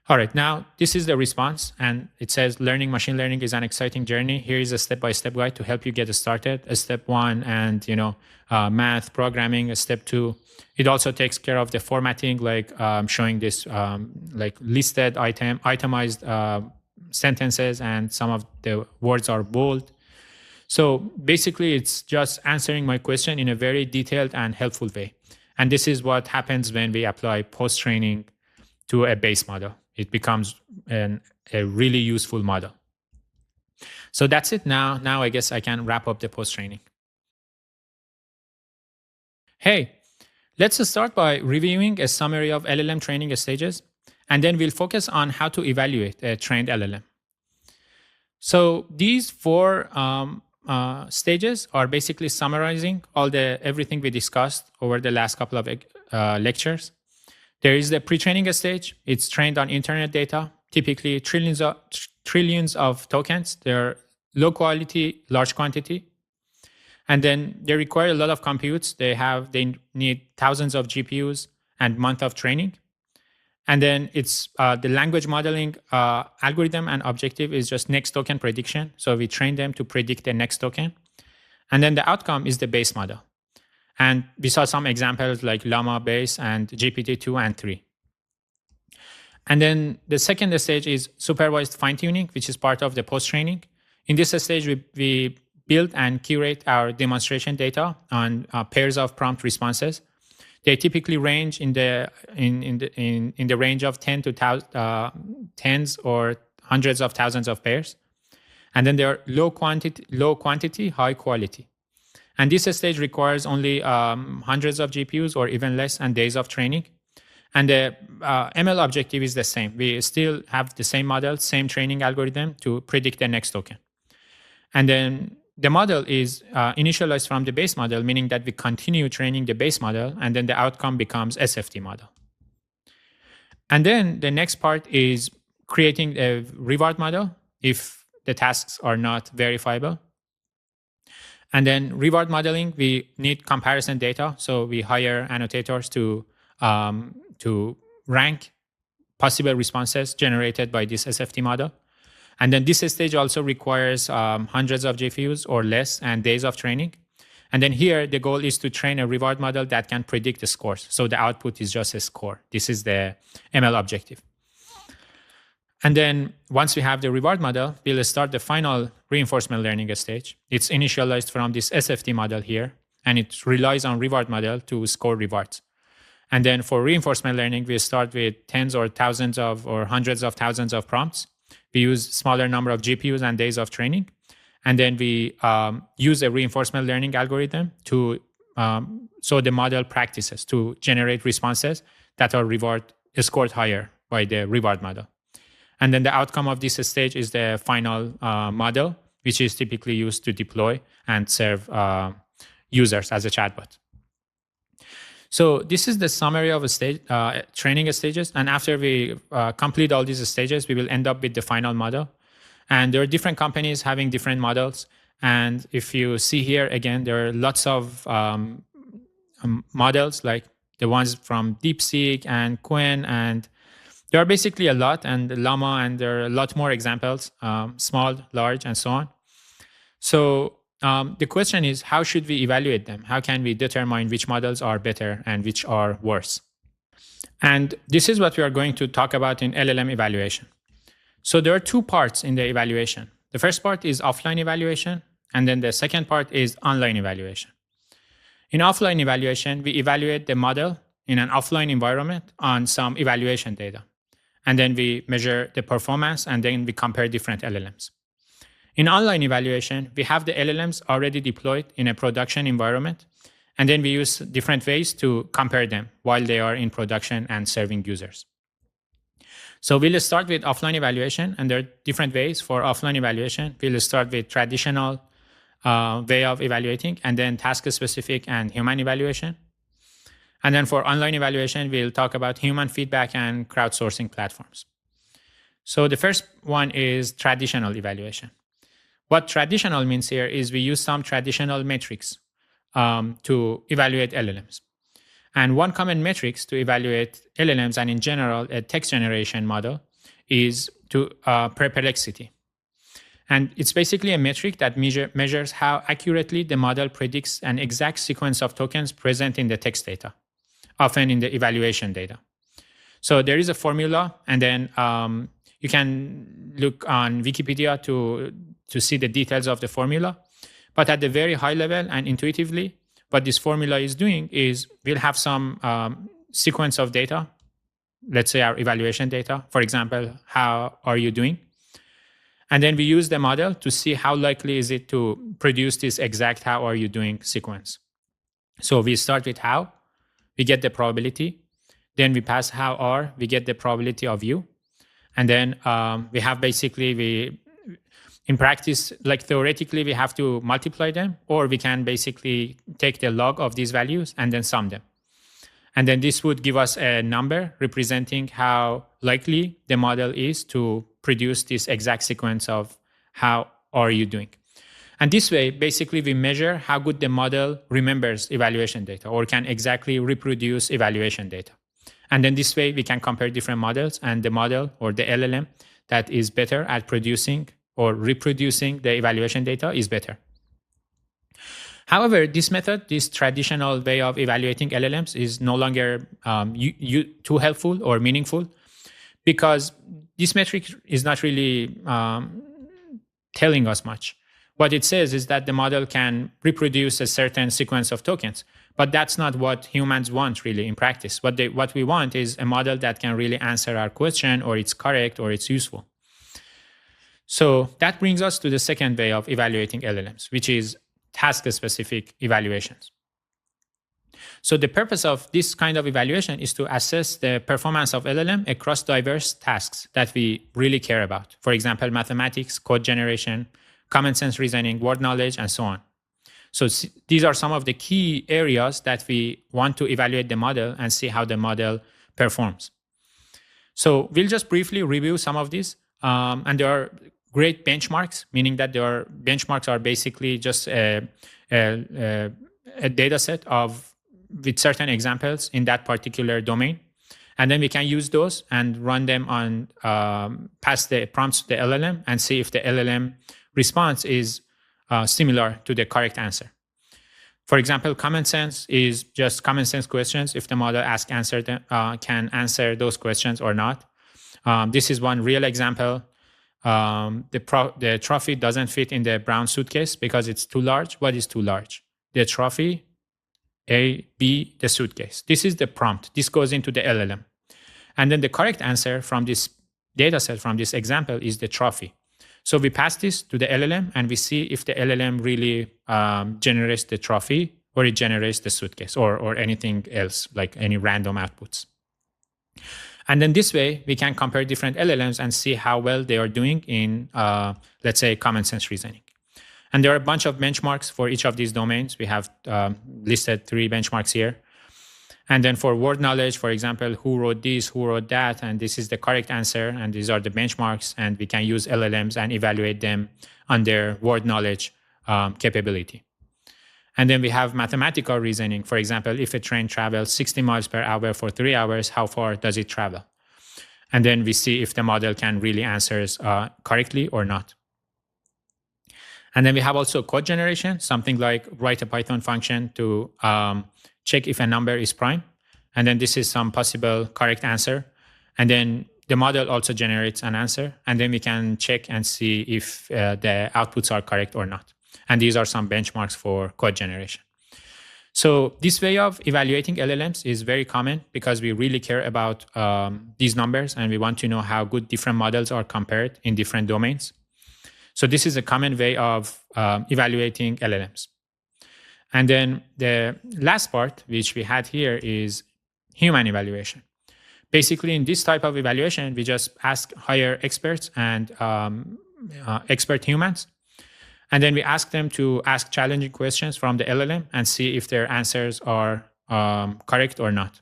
All right, now this is the response, and it says learning machine learning is an exciting journey. Here is a step-by-step guide to help you get started. A step 1 and math, programming. A step 2. It also takes care of the formatting, like showing this like listed itemized sentences, and some of the words are bold. So basically, it's just answering my question in a very detailed and helpful way. And this is what happens when we apply post-training to a base model. It becomes a really useful model. So that's it now. Now I guess I can wrap up the post-training. Hey, let's start by reviewing a summary of LLM training stages, and then we'll focus on how to evaluate a trained LLM. So these 4 stages are basically summarizing everything we discussed over the last couple of lectures. There is the pre-training stage. It's trained on internet data, typically trillions of tokens. They're low quality, large quantity. And then they require a lot of computes. They need thousands of GPUs and months of training. And then it's the language modeling algorithm and objective is just next token prediction. So we train them to predict the next token. And then the outcome is the base model. And we saw some examples like Llama base and GPT-2 and 3. And then the second stage is supervised fine-tuning, which is part of the post-training. In this stage, we build and curate our demonstration data on pairs of prompt responses. They typically range in the range of tens or hundreds of thousands of pairs. And then they are low quantity, high quality. And this stage requires only hundreds of GPUs or even less and days of training. And the ML objective is the same. We still have the same model, same training algorithm to predict the next token. And then the model is initialized from the base model, meaning that we continue training the base model, and then the outcome becomes SFT model. And then the next part is creating a reward model if the tasks are not verifiable. And then reward modeling, we need comparison data. So we hire annotators to rank possible responses generated by this SFT model. And then this stage also requires hundreds of GPUs or less and days of training. And then here, the goal is to train a reward model that can predict the scores. So the output is just a score. This is the ML objective. And then once we have the reward model, we'll start the final reinforcement learning stage. It's initialized from this SFT model here, and it relies on reward model to score rewards. And then for reinforcement learning, we start with tens or thousands of or hundreds of thousands of prompts. We use smaller number of GPUs and days of training. And then we use a reinforcement learning algorithm to so the model practices to generate responses that are scored higher by the reward model. And then the outcome of this stage is the final model, which is typically used to deploy and serve users as a chatbot. So this is the summary of training stages. And after we complete all these stages, we will end up with the final model. And there are different companies having different models. And if you see here, again, there are lots of models like the ones from DeepSeek and Qwen, and there are basically a lot, and Llama, and there are a lot more examples, small, large, and so on. So the question is, how should we evaluate them? How can we determine which models are better and which are worse? And this is what we are going to talk about in LLM evaluation. So there are two parts in the evaluation. The first part is offline evaluation, and then the second part is online evaluation. In offline evaluation, we evaluate the model in an offline environment on some evaluation data. And then we measure the performance, and then we compare different LLMs. In online evaluation, we have the LLMs already deployed in a production environment, and then we use different ways to compare them while they are in production and serving users. So we'll start with offline evaluation, and there are different ways for offline evaluation. We'll start with traditional way of evaluating, and then task-specific and human evaluation. And then for online evaluation, we'll talk about human feedback and crowdsourcing platforms. So the first one is traditional evaluation. What traditional means here is we use some traditional metrics to evaluate LLMs. And one common metrics to evaluate LLMs and in general a text generation model is perplexity. And it's basically a metric that measures how accurately the model predicts an exact sequence of tokens present in the text data, often in the evaluation data. So there is a formula, and then you can look on Wikipedia to see the details of the formula. But at the very high level and intuitively, what this formula is doing is we'll have some sequence of data, let's say our evaluation data, for example, how are you doing? And then we use the model to see how likely is it to produce this exact how are you doing sequence. So we start with how, we get the probability. Then we pass how are, we get the probability of you. And then we have basically, in practice, like theoretically, we have to multiply them, or we can basically take the log of these values and then sum them. And then this would give us a number representing how likely the model is to produce this exact sequence of how are you doing. And this way, basically, we measure how good the model remembers evaluation data or can exactly reproduce evaluation data. And then this way, we can compare different models, and the model or the LLM that is better at producing or reproducing the evaluation data is better. However, this method, this traditional way of evaluating LLMs is no longer too helpful or meaningful, because this metric is not really telling us much. What it says is that the model can reproduce a certain sequence of tokens, but that's not what humans want really in practice. What we want is a model that can really answer our question, or it's correct, or it's useful. So that brings us to the second way of evaluating LLMs, which is task-specific evaluations. So the purpose of this kind of evaluation is to assess the performance of LLM across diverse tasks that we really care about. For example, mathematics, code generation, common sense reasoning, word knowledge, and so on. So these are some of the key areas that we want to evaluate the model and see how the model performs. So we'll just briefly review some of these. And there are great benchmarks, meaning that benchmarks are basically just a data set with certain examples in that particular domain. And then we can use those and run them on, pass the prompts to the LLM and see if the LLM response is similar to the correct answer. For example, common sense is just common sense questions. If the model can answer those questions or not. This is one real example. The trophy doesn't fit in the brown suitcase because it's too large. What is too large? The trophy, A, B, the suitcase. This is the prompt. This goes into the LLM. And then the correct answer from this data set, from this example, is the trophy. So we pass this to the LLM and we see if the LLM really generates the trophy, or it generates the suitcase, or anything else, like any random outputs. And then this way, we can compare different LLMs and see how well they are doing in, let's say, common sense reasoning. And there are a bunch of benchmarks for each of these domains. We have listed 3 benchmarks here. And then for word knowledge, for example, who wrote this, who wrote that, and this is the correct answer, and these are the benchmarks, and we can use LLMs and evaluate them on their word knowledge capability. And then we have mathematical reasoning. For example, if a train travels 60 miles per hour for 3 hours, how far does it travel? And then we see if the model can really answer correctly or not. And then we have also code generation, something like write a Python function to check if a number is prime. And then this is some possible correct answer. And then the model also generates an answer. And then we can check and see if the outputs are correct or not. And these are some benchmarks for code generation. So this way of evaluating LLMs is very common because we really care about these numbers and we want to know how good different models are compared in different domains. So this is a common way of evaluating LLMs. And then the last part, which we had here, is human evaluation. Basically, in this type of evaluation, we just ask higher experts and expert humans. And then we ask them to ask challenging questions from the LLM and see if their answers are correct or not.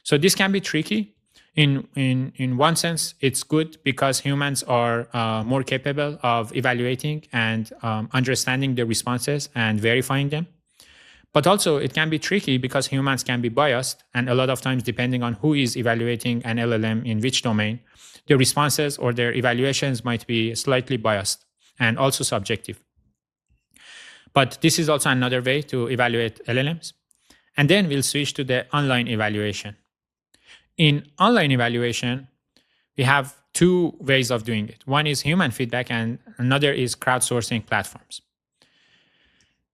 So this can be tricky. In one sense, it's good because humans are more capable of evaluating and understanding the responses and verifying them. But also it can be tricky because humans can be biased, and a lot of times, depending on who is evaluating an LLM in which domain, the responses or their evaluations might be slightly biased and also subjective. But this is also another way to evaluate LLMs. And then we'll switch to the online evaluation. In online evaluation, we have two ways of doing it. One is human feedback and another is crowdsourcing platforms.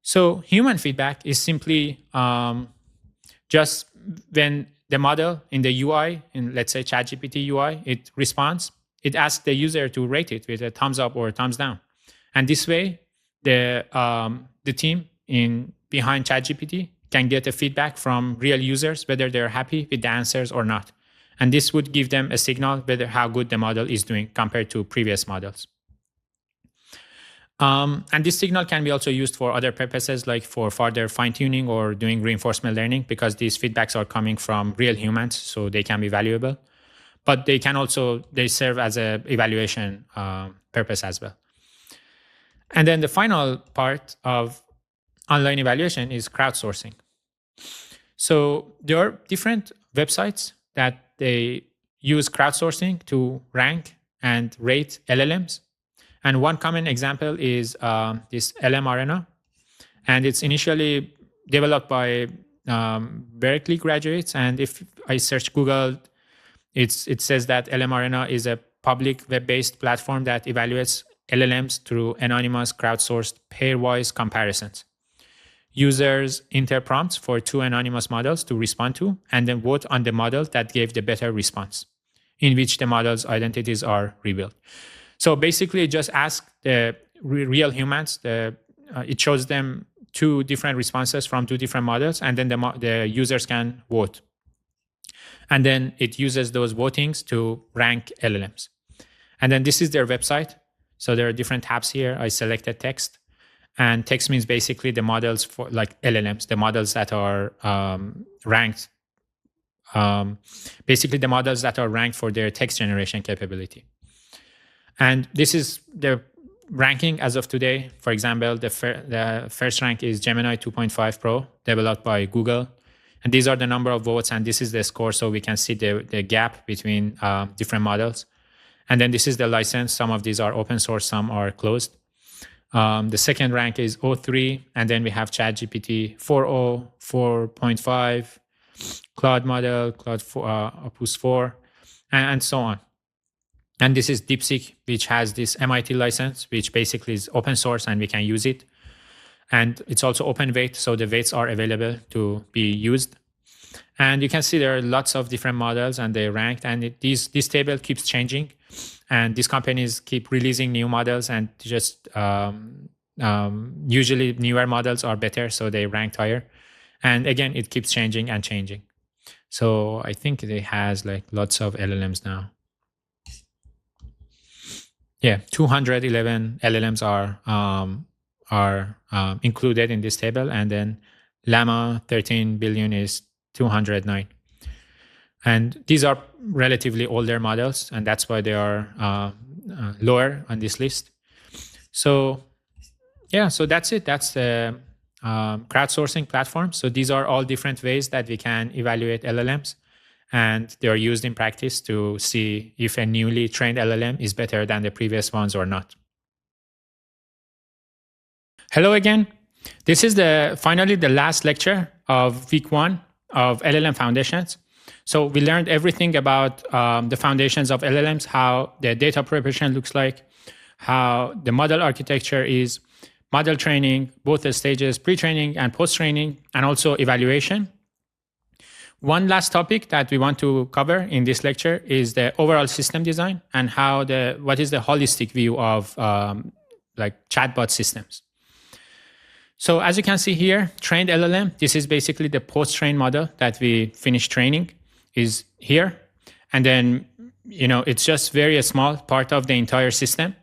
So human feedback is simply just when the model in the UI, in let's say ChatGPT UI, it responds, it asks the user to rate it with a thumbs up or a thumbs down. And this way, the team behind ChatGPT can get a feedback from real users, whether they're happy with the answers or not. And this would give them a signal whether how good the model is doing compared to previous models. And this signal can be also used for other purposes, like for further fine-tuning or doing reinforcement learning, because these feedbacks are coming from real humans, so they can be valuable. But they can also, they serve as an evaluation purpose as well. And then the final part of online evaluation is crowdsourcing. So there are different websites that they use crowdsourcing to rank and rate LLMs. And one common example is this LM Arena. And it's initially developed by Berkeley graduates. And if I search Google, it says that LM Arena is a public web-based platform that evaluates LLMs through anonymous, crowdsourced, pairwise comparisons. Users enter prompts for two anonymous models to respond to, and then vote on the model that gave the better response, in which the model's identities are revealed. So basically, just ask the real humans. It shows them two different responses from two different models, and then the users can vote. And then it uses those votings to rank LLMs. And then this is their website. So there are different tabs here. I selected text. And text means basically the models for like LLMs, the models that are ranked. Basically the models that are ranked for their text generation capability. And this is the ranking as of today. For example, the first rank is Gemini 2.5 Pro, developed by Google. And these are the number of votes, and this is the score, so we can see the gap between different models. And then this is the license. Some of these are open source, some are closed. The second rank is O3, and then we have ChatGPT 4.0, 4.5, Claude model, Claude 4, Opus 4, and so on. And this is DeepSeek, which has this MIT license, which basically is open source and we can use it. And it's also open weight, so the weights are available to be used. And you can see there are lots of different models and they're ranked, and this table keeps changing. And these companies keep releasing new models, and just usually newer models are better, so they ranked higher. And again, it keeps changing and changing. So I think it has like lots of LLMs now. Yeah, 211 LLMs are included in this table, and then Llama 13 billion is 209. And these are relatively older models, and that's why they are lower on this list. So yeah, so that's it. That's the crowdsourcing platform. So these are all different ways that we can evaluate LLMs, and they are used in practice to see if a newly trained LLM is better than the previous ones or not. Hello again. This is finally the last lecture of week 1 of LLM Foundations. So we learned everything about the foundations of LLMs, how the data preparation looks like, how the model architecture is, model training, both the stages, pre-training and post-training, and also evaluation. One last topic that we want to cover in this lecture is the overall system design and what is the holistic view of like chatbot systems. So as you can see here, trained LLM, this is basically the post-trained model that we finished training is here. And then, it's just very small part of the entire system.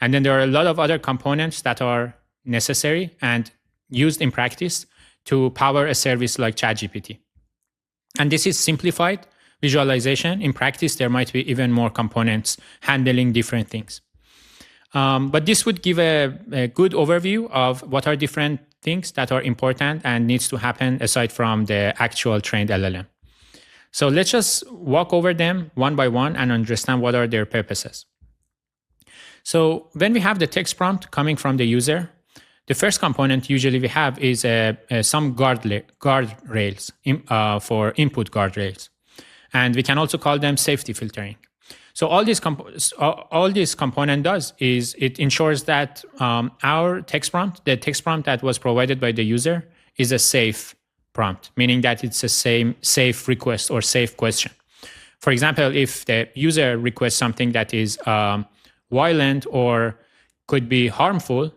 And then there are a lot of other components that are necessary and used in practice to power a service like ChatGPT. And this is simplified visualization. In practice, there might be even more components handling different things. But this would give a good overview of what are different things that are important and needs to happen aside from the actual trained LLM. So let's just walk over them one by one and understand what are their purposes. So when we have the text prompt coming from the user, the first component usually we have is some guardrails for input guardrails. And we can also call them safety filtering. So all this component does is it ensures that our text prompt, the text prompt that was provided by the user, is a safe prompt, meaning that it's a safe request or safe question. For example, if the user requests something that is violent or could be harmful,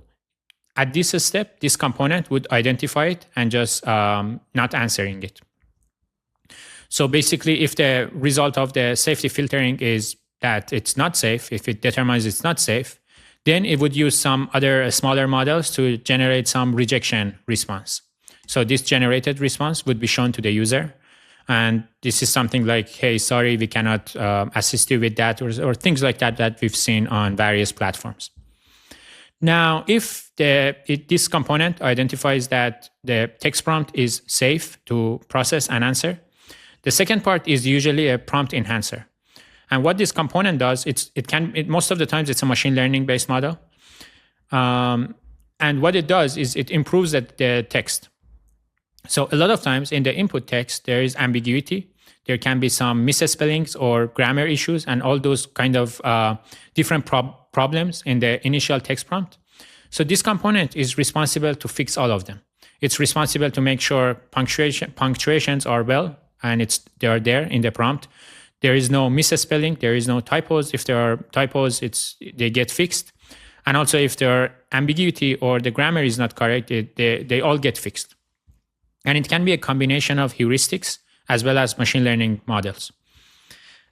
at this step, this component would identify it and just not answering it. So basically, if the result of the safety filtering is that it's not safe, if it determines it's not safe, then it would use some other smaller models to generate some rejection response. So this generated response would be shown to the user. And this is something like, hey, sorry, we cannot assist you with that, or things like that we've seen on various platforms. Now, if this component identifies that the text prompt is safe to process and answer, the second part is usually a prompt enhancer. And what this component does, most of the times it's a machine learning based model. And what it does is it improves the text. So a lot of times in the input text, there is ambiguity. There can be some misspellings or grammar issues and all those kind of different problems in the initial text prompt. So this component is responsible to fix all of them. It's responsible to make sure punctuations are well and they are there in the prompt. There is no misspelling. There is no typos. If there are typos, they get fixed. And also if there are ambiguity or the grammar is not correct, they all get fixed. And it can be a combination of heuristics as well as machine learning models.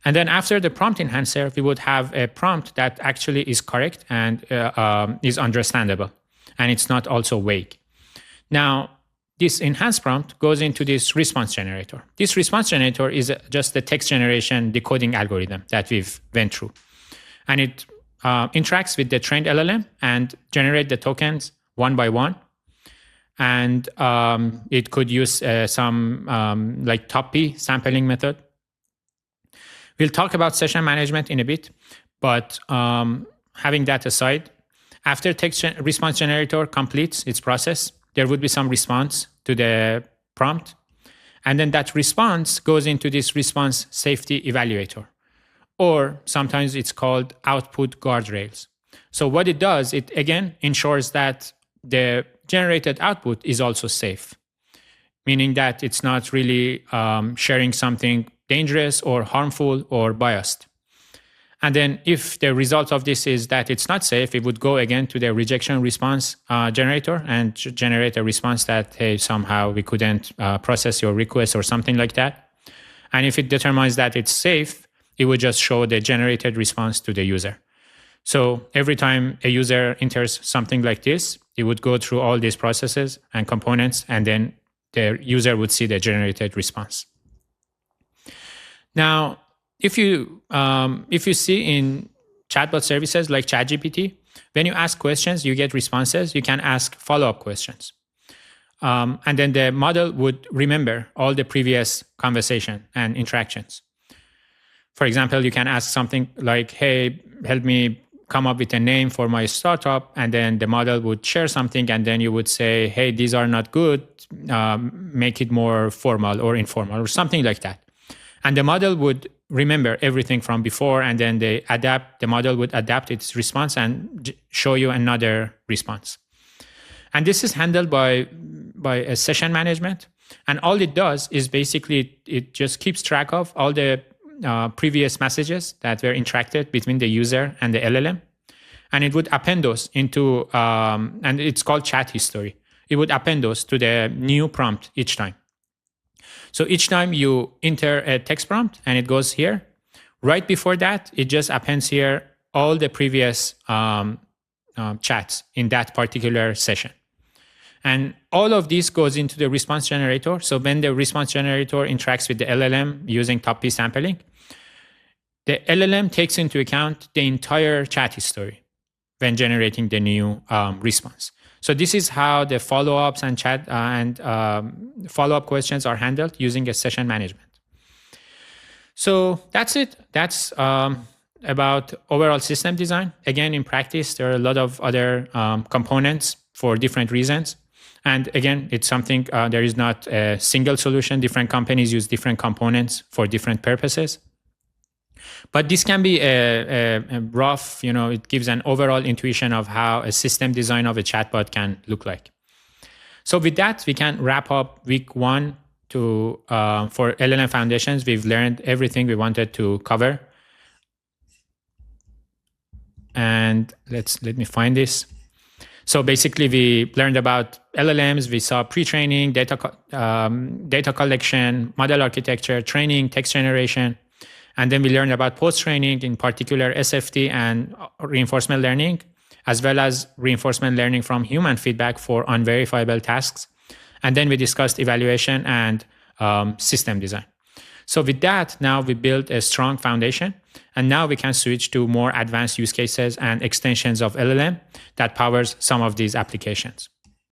And then after the prompt enhancer, we would have a prompt that actually is correct and is understandable. And it's not also vague. Now, this enhanced prompt goes into this response generator. This response generator is just the text generation decoding algorithm that we've went through. And it interacts with the trained LLM and generate the tokens one by one. And it could use some like top P sampling method. We'll talk about session management in a bit, but having that aside, after text response generator completes its process, there would be some response to the prompt. And then that response goes into this response safety evaluator, or sometimes it's called output guardrails. So what it does, it again ensures that the generated output is also safe, meaning that it's not really sharing something dangerous or harmful or biased. And then if the result of this is that it's not safe, it would go again to the rejection response generator and generate a response that, hey, somehow we couldn't process your request or something like that. And if it determines that it's safe, it would just show the generated response to the user. So every time a user enters something like this, it would go through all these processes and components, and then the user would see the generated response. Now, if you see in chatbot services like ChatGPT, when you ask questions, you get responses. You can ask follow-up questions. And then the model would remember all the previous conversation and interactions. For example, you can ask something like, hey, help me come up with a name for my startup. And then the model would share something. And then you would say, hey, these are not good. Make it more formal or informal or something like that. And the model would remember everything from before, and then the model would adapt its response and show you another response. And this is handled by a session management. And all it does is basically it just keeps track of all the previous messages that were interacted between the user and the LLM. And it would append those into, and it's called chat history. It would append those to the new prompt each time. So each time you enter a text prompt and it goes here, right before that, it just appends here all the previous chats in that particular session. And all of this goes into the response generator. So when the response generator interacts with the LLM using top P sampling, the LLM takes into account the entire chat history when generating the new response. So this is how the follow-ups and chat and follow-up questions are handled using a session management. So that's it. That's about overall system design. Again, in practice, there are a lot of other components for different reasons. And again, it's something, there is not a single solution. Different companies use different components for different purposes. But this can be a rough, it gives an overall intuition of how a system design of a chatbot can look like. So with that, we can wrap up week 1 for LLM Foundations. We've learned everything we wanted to cover. And let me find this. So basically, we learned about LLMs. We saw pre-training, data collection, model architecture, training, text generation. And then we learned about post-training, in particular SFT and reinforcement learning, as well as reinforcement learning from human feedback for unverifiable tasks. And then we discussed evaluation and system design. So with that, now we built a strong foundation. And now we can switch to more advanced use cases and extensions of LLM that powers some of these applications.